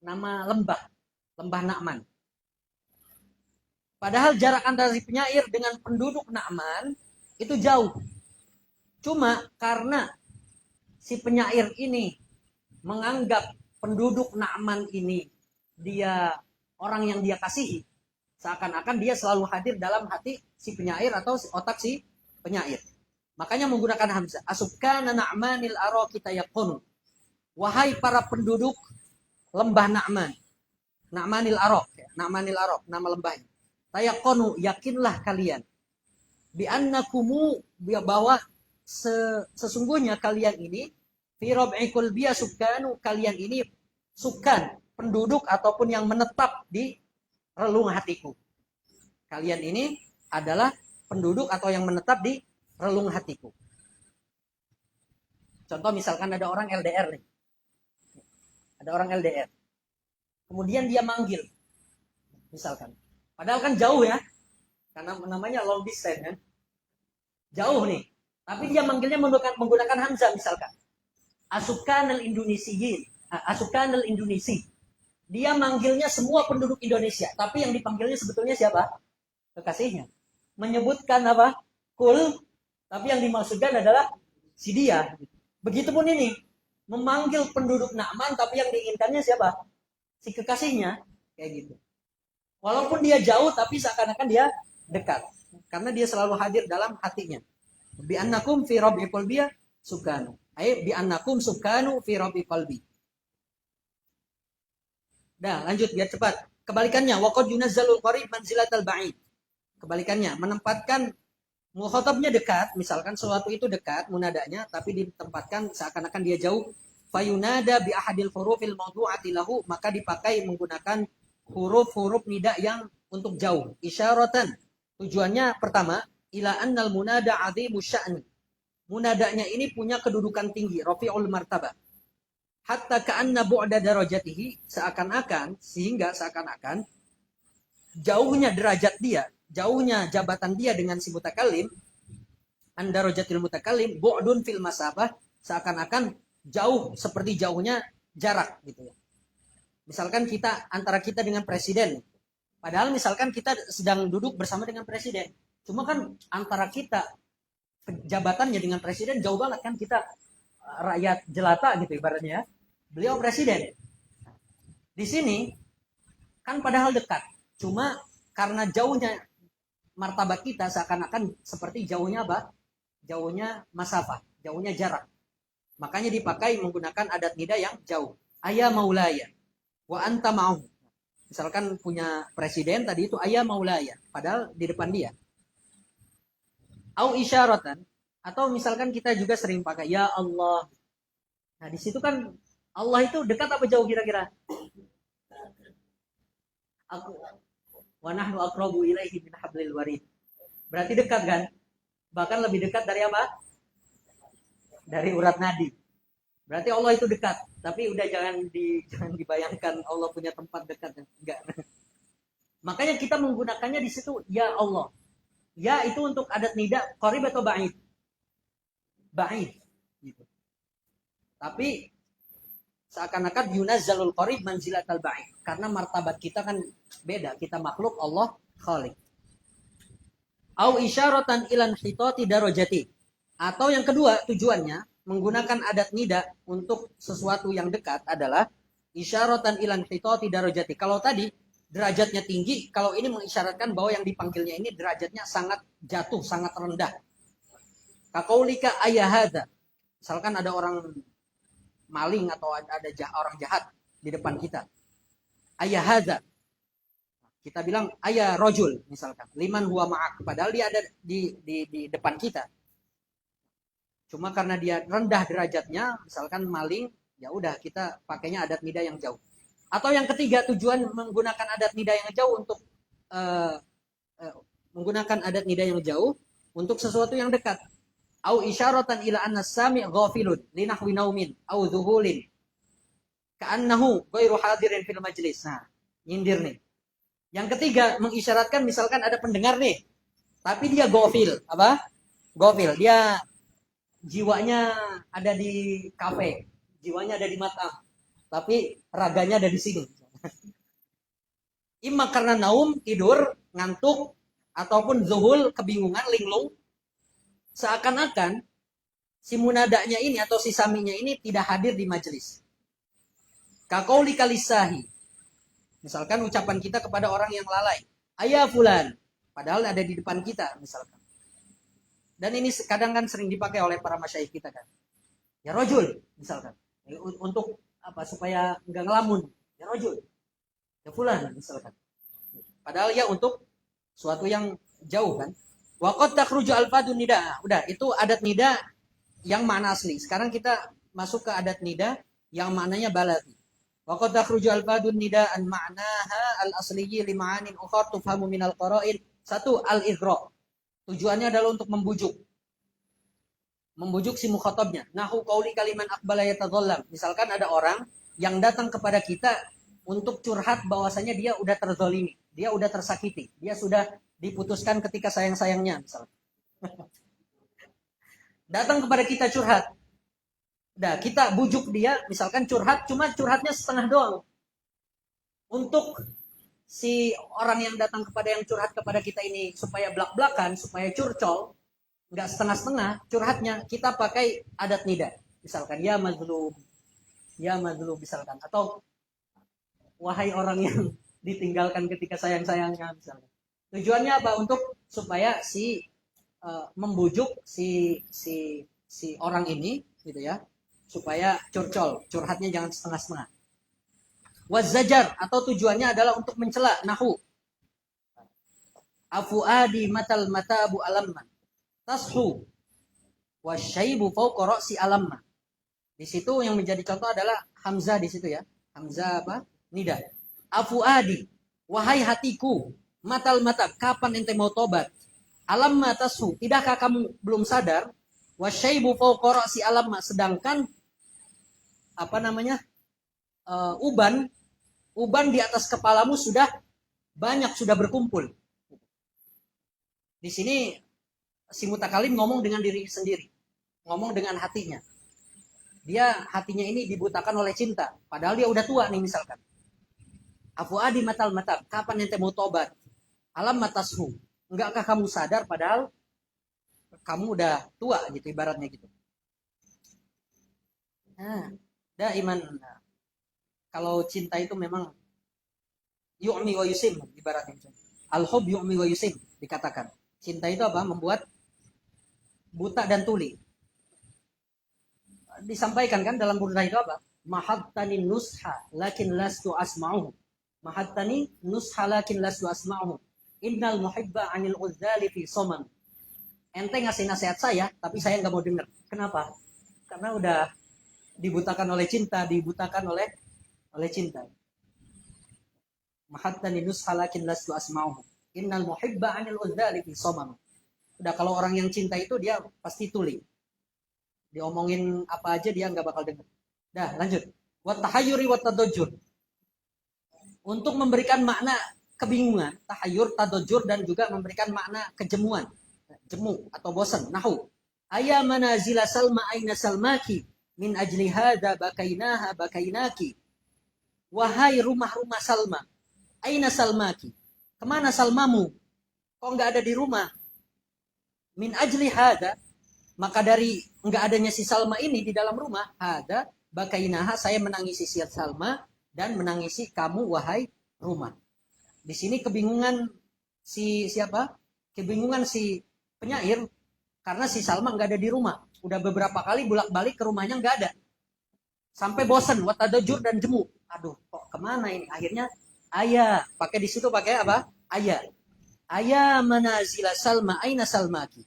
nama lembah Na'man. Padahal jarak antara si penyair dengan penduduk Na'man itu jauh. Cuma karena si penyair ini menganggap penduduk Na'man ini dia orang yang dia kasihi, seakan-akan dia selalu hadir dalam hati si penyair atau otak si penyair. Makanya menggunakan hamzah. Asubkana na'manil araqi tayaqqunu. Wahai para penduduk lembah Na'man. Na'manil araq, Na'manil araq, nama lembahnya. Tayaqqunu, yakinlah kalian. Bi annakumu, bahwa sesungguhnya kalian ini fi rab'i qalbi subkanu, kalian ini sukan, penduduk ataupun yang menetap di relung hatiku. Kalian ini adalah penduduk atau yang menetap di relung hatiku. Contoh misalkan ada orang LDR nih. Ada orang LDR. Kemudian dia manggil. Misalkan. Padahal kan jauh ya. Karena namanya long distance kan. Jauh nih. Tapi dia manggilnya menggunakan hamzah misalkan. Asukanal Indonesiyin. Asukanal Indonesi. Dia manggilnya semua penduduk Indonesia. Tapi yang dipanggilnya sebetulnya siapa? Kekasihnya. Menyebutkan apa? Kul. Tapi yang dimaksudkan adalah si dia. Begitupun ini. Memanggil penduduk Na'man. Tapi yang diinginkannya siapa? Si kekasihnya. Kayak gitu. Walaupun dia jauh. Tapi seakan-akan dia dekat. Karena dia selalu hadir dalam hatinya. Bi annakum fi rabbi qalbi sukanu. Bi annakum sukanu fi rabbi qalbi. Dah, lanjut biar cepat. Kebalikannya, waqad yunazzalul qarib manzilatal ba'id. Kebalikannya, menempatkan mukhatabnya dekat, misalkan sesuatu itu dekat munadanya, tapi ditempatkan seakan-akan dia jauh. Fayunada bi ahadil hurufil mawdu'ati lahu, maka dipakai menggunakan huruf-huruf nida yang untuk jauh. Isyaratan. Tujuannya pertama, ila annal munada 'azimu sya'ni. Munadanya ini punya kedudukan tinggi, rafi'ul martabah. Hatta ka'anna bu'da darajatihi, seakan-akan jauhnya derajat dia, jauhnya jabatan dia dengan si mutakallim, andarajatil mutakallim bu'dun fil masabah, seakan-akan jauh seperti jauhnya jarak gitu ya. Misalkan antara kita dengan presiden, padahal misalkan kita sedang duduk bersama dengan presiden, cuma kan antara kita jabatannya dengan presiden jauh banget kan, kita rakyat jelata gitu ibaratnya. Beliau presiden. Di sini kan padahal dekat, cuma karena jauhnya martabat kita seakan-akan seperti jauhnya apa? Jauhnya masafah, jauhnya jarak. Makanya dipakai menggunakan adat nida yang jauh. Ayah maulaya wa anta ma'ahu. Misalkan punya presiden tadi itu ayah maulaya, padahal di depan dia. Au isyaratan, atau misalkan kita juga sering pakai ya Allah. Nah, di situ kan Allah itu dekat apa jauh kira-kira? Aku wa nahnu aqrabu ilaihi min hablil warid. Berarti dekat kan? Bahkan lebih dekat dari apa? Dari urat nadi. Berarti Allah itu dekat. Tapi udah jangan dibayangkan Allah punya tempat dekat. Enggak. Makanya kita menggunakannya di situ ya Allah. Ya itu untuk adat nida qarib atau ba'id? Ba'id gitu. Tapi seakan-akan yunazzalul qarib manzilatal ba'id, karena martabat kita kan beda, kita makhluk, Allah khaliq. Au isyaratan ilan hitati darajati, atau yang kedua tujuannya menggunakan adat nida untuk sesuatu yang dekat adalah isyaratan ilan hitati darajati. Kalau tadi derajatnya tinggi, kalau ini mengisyaratkan bahwa yang dipanggilnya ini derajatnya sangat jatuh, sangat rendah. Kaqaulika ayahada, misalkan ada orang maling atau ada orang jahat di depan kita. Ayahada, kita bilang ayah rojul misalkan, liman huwa ma'ak, padahal dia ada di depan kita. Cuma karena dia rendah derajatnya, misalkan maling, ya udah kita pakainya adat nida yang jauh. Atau yang ketiga, tujuan menggunakan adat nida yang jauh untuk menggunakan adat nida yang jauh untuk sesuatu yang dekat. Au isyaratan ila anna sami' ghafilun li nahwi naumin au dhuhulin ka'annahu ghairu hadirin fil majlis. Nah, nyindir nih. Yang ketiga, mengisyaratkan misalkan ada pendengar nih, tapi dia ghafil. Apa? Ghafil. Dia jiwanya ada di kafe, jiwanya ada di matam, tapi raganya ada di sini. Imma karena naum, tidur, ngantuk, ataupun zuhul, kebingungan, linglung, seakan-akan si munadanya ini atau si saminya ini tidak hadir di majelis. Kaqauli kalisahi, misalkan ucapan kita kepada orang yang lalai, ayah fulan, padahal ada di depan kita misalkan. Dan ini kadang kan sering dipakai oleh para masyayikh kita kan. Ya rojul misalkan, untuk apa, supaya enggak ngelamun. Ya rojul, ya fulan misalkan. Padahal ya untuk suatu yang jauh kan. Wa qad takhruju alfadun nida. Udah, itu adat nida yang makna asli. Sekarang kita masuk ke adat nida yang maknanya balaghi. Wa qad takhruju alfadun nida an ma'naha al-asliyyi li ma'anin ukhra tufhamu min al-qara'in. Satu, al-ighra. Tujuannya adalah untuk membujuk. Membujuk si mukhatabnya. Nahu qauli kaliman aqbala yatadhallam. Misalkan ada orang yang datang kepada kita untuk curhat bahwasanya dia udah terzalimi, dia udah tersakiti, dia sudah diputuskan ketika sayang-sayangnya misalnya. Datang kepada kita curhat. Nah, kita bujuk dia, misalkan curhat, cuma curhatnya setengah doang. Untuk si orang yang datang kepada yang curhat kepada kita ini supaya belak-belakan, supaya curcol, nggak setengah-setengah curhatnya, kita pakai adat nida. Misalkan ya mazlum misalkan, atau wahai orang yang ditinggalkan ketika sayang-sayangnya misalkan. Tujuannya apa? Untuk supaya membujuk si orang ini gitu ya, supaya curcol, curhatnya jangan setengah-setengah. Wazajar, atau tujuannya adalah untuk mencela, nahu afuadi matal matabu alamman tashu wasyaibu fawqa ra'si alamma. Di situ yang menjadi contoh adalah hamzah di situ ya. Hamzah apa? Nida. Afuadi, wahai hatiku, matal mata, kapan ente mau tobat? Alamma tashu, tidakkah kamu belum sadar? Wasyaibu fawqa ra'si alamma, sedangkan apa namanya? Uban di atas kepalamu sudah banyak sudah berkumpul. Di sini si mutakalim ngomong dengan diri sendiri, ngomong dengan hatinya. Dia hatinya ini dibutakan oleh cinta, padahal dia udah tua nih misalkan. Afuadi matal matab, kapan ente mau tobat? Alam matasmu, enggakah kamu sadar padahal kamu udah tua gitu ibaratnya gitu. Nah, iman. Kalau cinta itu memang yu'mi wa yusim ibaratnya. Al-hub yu'mi wa yusim dikatakan. Cinta itu apa? Membuat buta dan tuli. Disampaikan kan dalam burdah itu apa? Mahattani nusha lakin lastu asma'uhu. Mahattani nusha lakin lastu asma'uhu. Innal muhibba 'anil uzzali fi somam. Ente ngasih nasihat saya, tapi saya nggak mau dengar. Kenapa? Karena udah dibutakan oleh cinta, dibutakan oleh cinta. Mahattani nusha lakin lastu asma'uhu. Innal muhibba 'anil uzzali fi somam. Udah kalau orang yang cinta itu dia pasti tuli. Diomongin apa aja dia nggak bakal dengar. Dah, lanjut. Wat tahayyuri wat tadajjur. Untuk memberikan makna kebingungan, tahayyur, tadajjur dan juga memberikan makna kejemuan, jemu atau bosan. Nahu. Aya manazila salma aina salmaki min ajli hadza bakainaha bakainaki. Wahai rumah-rumah Salma, aina salmaki? Kemana Salmamu? Kok nggak ada di rumah? Min ajli hadza, maka dari nggak adanya si Salma ini di dalam rumah, ada bakainaha, saya menangisi si Salma dan menangisi kamu wahai rumah. Di sini kebingungan si siapa? Kebingungan si penyair karena si Salma nggak ada di rumah. Udah beberapa kali bolak-balik ke rumahnya nggak ada. Sampai bosan, watadajur dan jemu. Aduh, kok kemana ini? Akhirnya ayah, pakai di situ pakai apa? Ayah. Ayah manazila Salma aina salmaki.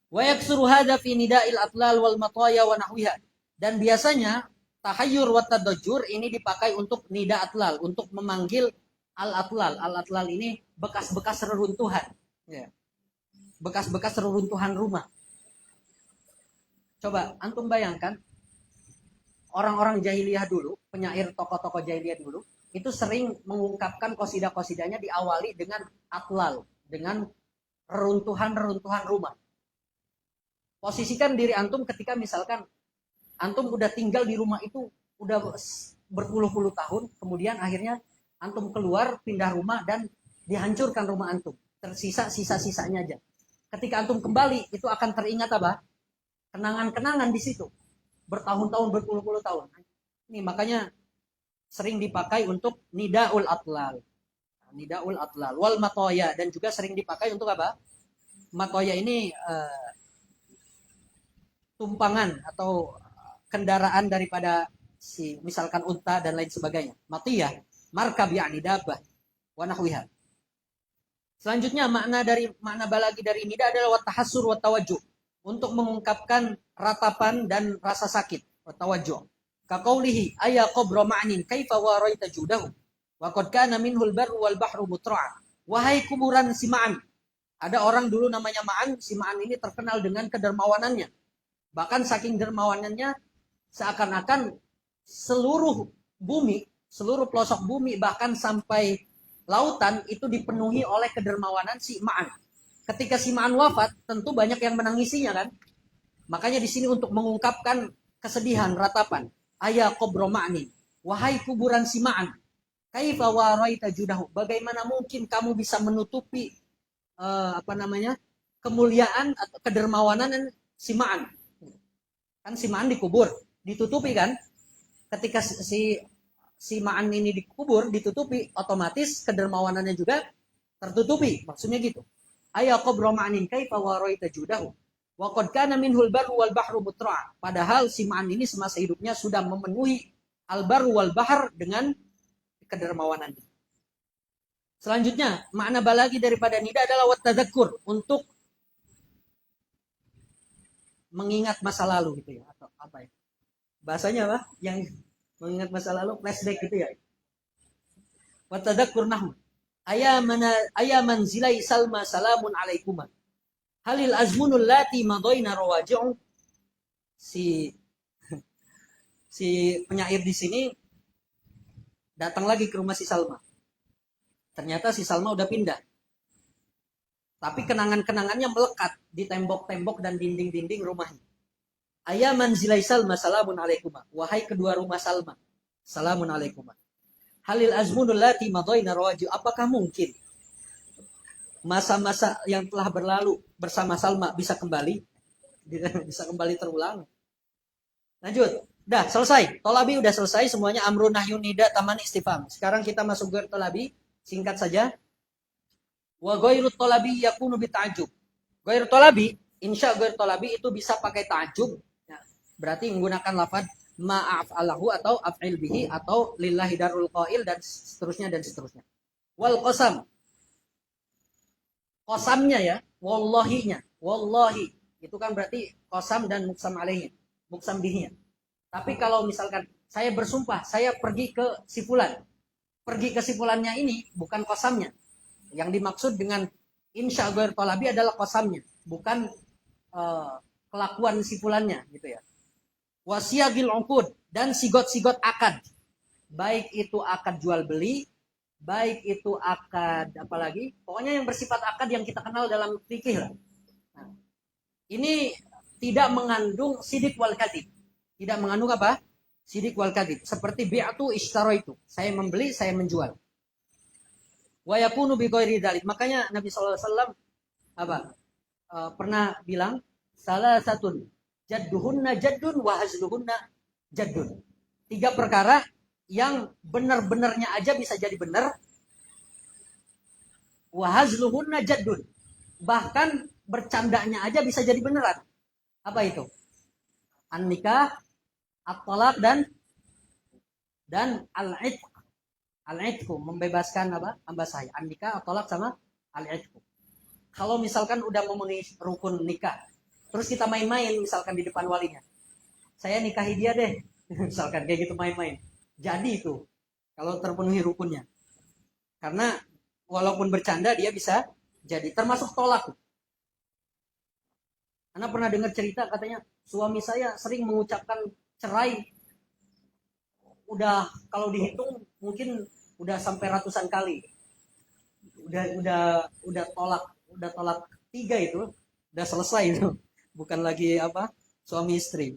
Wa yaksuru hadza fi nida'il atlal wal mataya wa nahwiha. Dan biasanya tahayyur wa tadajjur ini dipakai untuk nida atlal, untuk memanggil al-atlal. Al-atlal ini bekas-bekas reruntuhan. Ya. Bekas-bekas reruntuhan rumah. Coba antum bayangkan orang-orang jahiliyah dulu, penyair tokoh-tokoh jahiliyah dulu, itu sering mengungkapkan qasidah-qasidahnya diawali dengan atlal, dengan reruntuhan-reruntuhan rumah. Posisikan diri antum ketika misalkan antum udah tinggal di rumah itu udah berpuluh-puluh tahun, kemudian akhirnya antum keluar pindah rumah dan dihancurkan rumah antum, tersisa sisa-sisanya aja. Ketika antum kembali itu akan teringat apa? Kenangan-kenangan di situ, bertahun-tahun, berpuluh-puluh tahun. Ini makanya sering dipakai untuk nidaul atlal, nidaul atlal, wal matoya, dan juga sering dipakai untuk apa? Matoya ini tumpangan atau kendaraan daripada si misalkan unta dan lain sebagainya. Matiyah, markab ya'ni dabbah wa nahwiha. Selanjutnya makna balagi dari nida adalah watahassur wa tawajjuh, untuk mengungkapkan ratapan dan rasa sakit, wa tawajjuh. Ka qaulihi aya qabra ma'nin kaifa waraita judahu wa qad kana minhul barru wal bahru mutra'a. Wahai kuburan si Ma'an. Ada orang dulu namanya Ma'an, si Ma'an ini terkenal dengan kedermawanannya. Bahkan saking dermawanannya seakan-akan seluruh bumi, seluruh pelosok bumi bahkan sampai lautan itu dipenuhi oleh kedermawanan si Ma'an. Ketika si Ma'an wafat, tentu banyak yang menangisinya kan. Makanya di sini untuk mengungkapkan kesedihan, ratapan. Aya qabra Ma'ni, wahai kuburan si Ma'an. Kaifa waraita judahu? Bagaimana mungkin kamu bisa menutupi kemuliaan atau kedermawanan si Ma'an? Kan si Ma'an dikubur, ditutupi kan? Ketika si Ma'an ini dikubur, ditutupi, otomatis kedermawanannya juga tertutupi. Maksudnya gitu. Aya qabra Ma'nin kaifa waraita judahu wa qad kana minhul barru wal bahru mutra'a. Padahal si Ma'an ini semasa hidupnya sudah memenuhi al-barru wal bahr dengan kedermawanannya. Selanjutnya, makna balagi daripada nida adalah wat tadzakkur, untuk mengingat masa lalu gitu ya, atau apa ya? Bahasanya apa? Yang mengingat masa lalu, flashback gitu ya. Wa tadzakkur nahu. Aya manzilai salma salamun alaikuma. Halil azmunul lati madaina rawaji'u. Si penyair di sini datang lagi ke rumah si Salma. Ternyata si Salma udah pindah. Tapi kenangan-kenangannya melekat di tembok-tembok dan dinding-dinding rumahnya. Ayah manzilai Salma salamun alaikumah. Wahai kedua rumah Salma, salamun alaikumah. Halil azmunul lati madhaina rawaju. Apakah mungkin masa-masa yang telah berlalu bersama Salma bisa kembali? Bisa kembali terulang. Lanjut. Dah selesai. Tolabi udah selesai semuanya. Amrun nahyun nida taman istifham. Sekarang kita masuk ke tolabi. Singkat saja. Wa ghairu tolabi yakunu bi ta'jub. Ghairu tolabi, insya ghairu tolabi itu bisa pakai ta'jub. Ya, berarti menggunakan lafaz ma'af'alahu atau af'il bihi atau lillahi darul qail dan seterusnya dan seterusnya. Wal qasam. Qasamnya ya, wallahinya. Wallahi. Itu kan berarti qasam dan muqsam alaihi. Muqsam bihinya. Tapi kalau misalkan saya bersumpah, saya pergi ke si fulan. Pergi ke si fulannya ini bukan qasamnya. Yang dimaksud dengan insya ghair talabi adalah qasamnya, bukan kelakuan si fulannya gitu ya. Wasiyagil uqud dan sigot-sigot akad. Baik itu akad jual beli, baik itu akad apalagi, pokoknya yang bersifat akad yang kita kenal dalam fikih lah. Nah, ini tidak mengandung sidik wal kadhib. Tidak mengandung apa? Sidik wal kadhib. Seperti bi'atu ishtaraitu. Saya membeli, saya menjual. Wa yakunu bi ghairi dzalik. Makanya Nabi sallallahu alaihi wasallam apa? Pernah bilang salah satu jadduhunna jaddun wa hazluhunna jaddun. 3 perkara yang benar-benarnya aja bisa jadi benar. Wa hazluhunna jaddun. Bahkan bercandanya aja bisa jadi beneran. Apa itu? An-nikah, at-talaq dan al-'itq. Al-'itq membebaskan apa? Hamba saya. An-nikah, at-talaq sama al-'itq. Kalau misalkan udah memenuhi rukun nikah, terus kita main-main misalkan di depan walinya. Saya nikahi dia deh. Misalkan kayak gitu main-main. Jadi itu kalau terpenuhi rukunnya. Karena walaupun bercanda dia bisa jadi termasuk tolak. Anda pernah dengar cerita katanya suami saya sering mengucapkan cerai. Udah kalau dihitung mungkin udah sampai ratusan kali. Udah tolak 3 itu, udah selesai itu. Bukan lagi apa? Suami istri.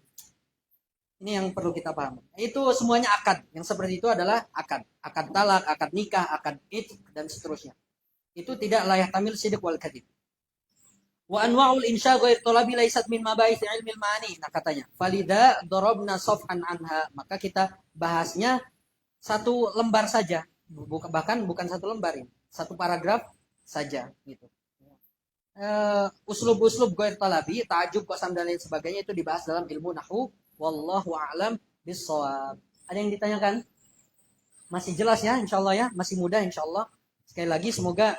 Ini yang perlu kita paham. Itu semuanya akad. Yang seperti itu adalah akad. Akad talak, akad nikah, akad itq dan seterusnya. Itu tidak layak tamil sidik wal kadhib. Wa anwa'ul insya ghair talabi laysat min mabahits ilmil ma'ani. Nah katanya, falida darabna safhan anha. Maka kita bahasnya 1 lembar saja. Bahkan bukan 1 lembar ini. 1 paragraf saja gitu. Uslub-uslub ghair talabi, ta'ajub, qasam dan lain sebagainya itu dibahas dalam ilmu nahwu. Wallahu a'lam bissawab. Ada yang ditanyakan? Masih jelas ya insyaallah ya, masih mudah insyaallah. Sekali lagi semoga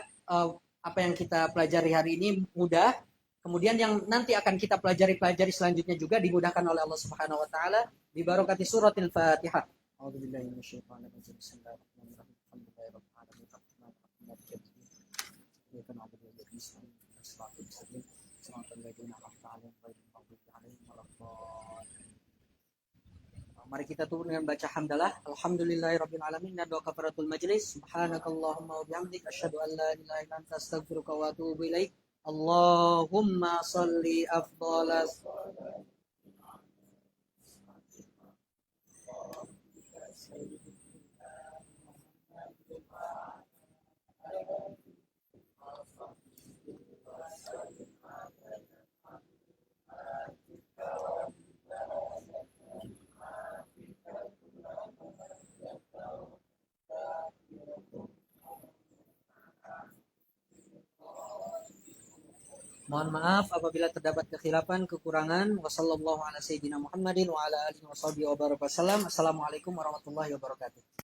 apa yang kita pelajari hari ini mudah. Kemudian yang nanti akan kita pelajari selanjutnya juga dimudahkan oleh Allah Subhanahu wa taala bi barakati suratil Fatihah. A'udzubillahi minasyaitonir rajim. Bismillahirrahmanirrahim. Mari kita tutup dengan baca hamdalah. Alhamdulillahirabbil alamin dan doa kafaratul majlis. Subhanakallahumma wa bihamdika asyhadu an la ilaha illa anta astaghfiruka wa atubu ilaik. Allahumma shalli afdalas. Mohon maaf apabila terdapat kekhilafan, kekurangan. Wassallallahu ala sayyidina Muhammadin wa ala alihi wa sahbihi wa baraka wasallam. Assalamualaikum warahmatullahi wabarakatuh.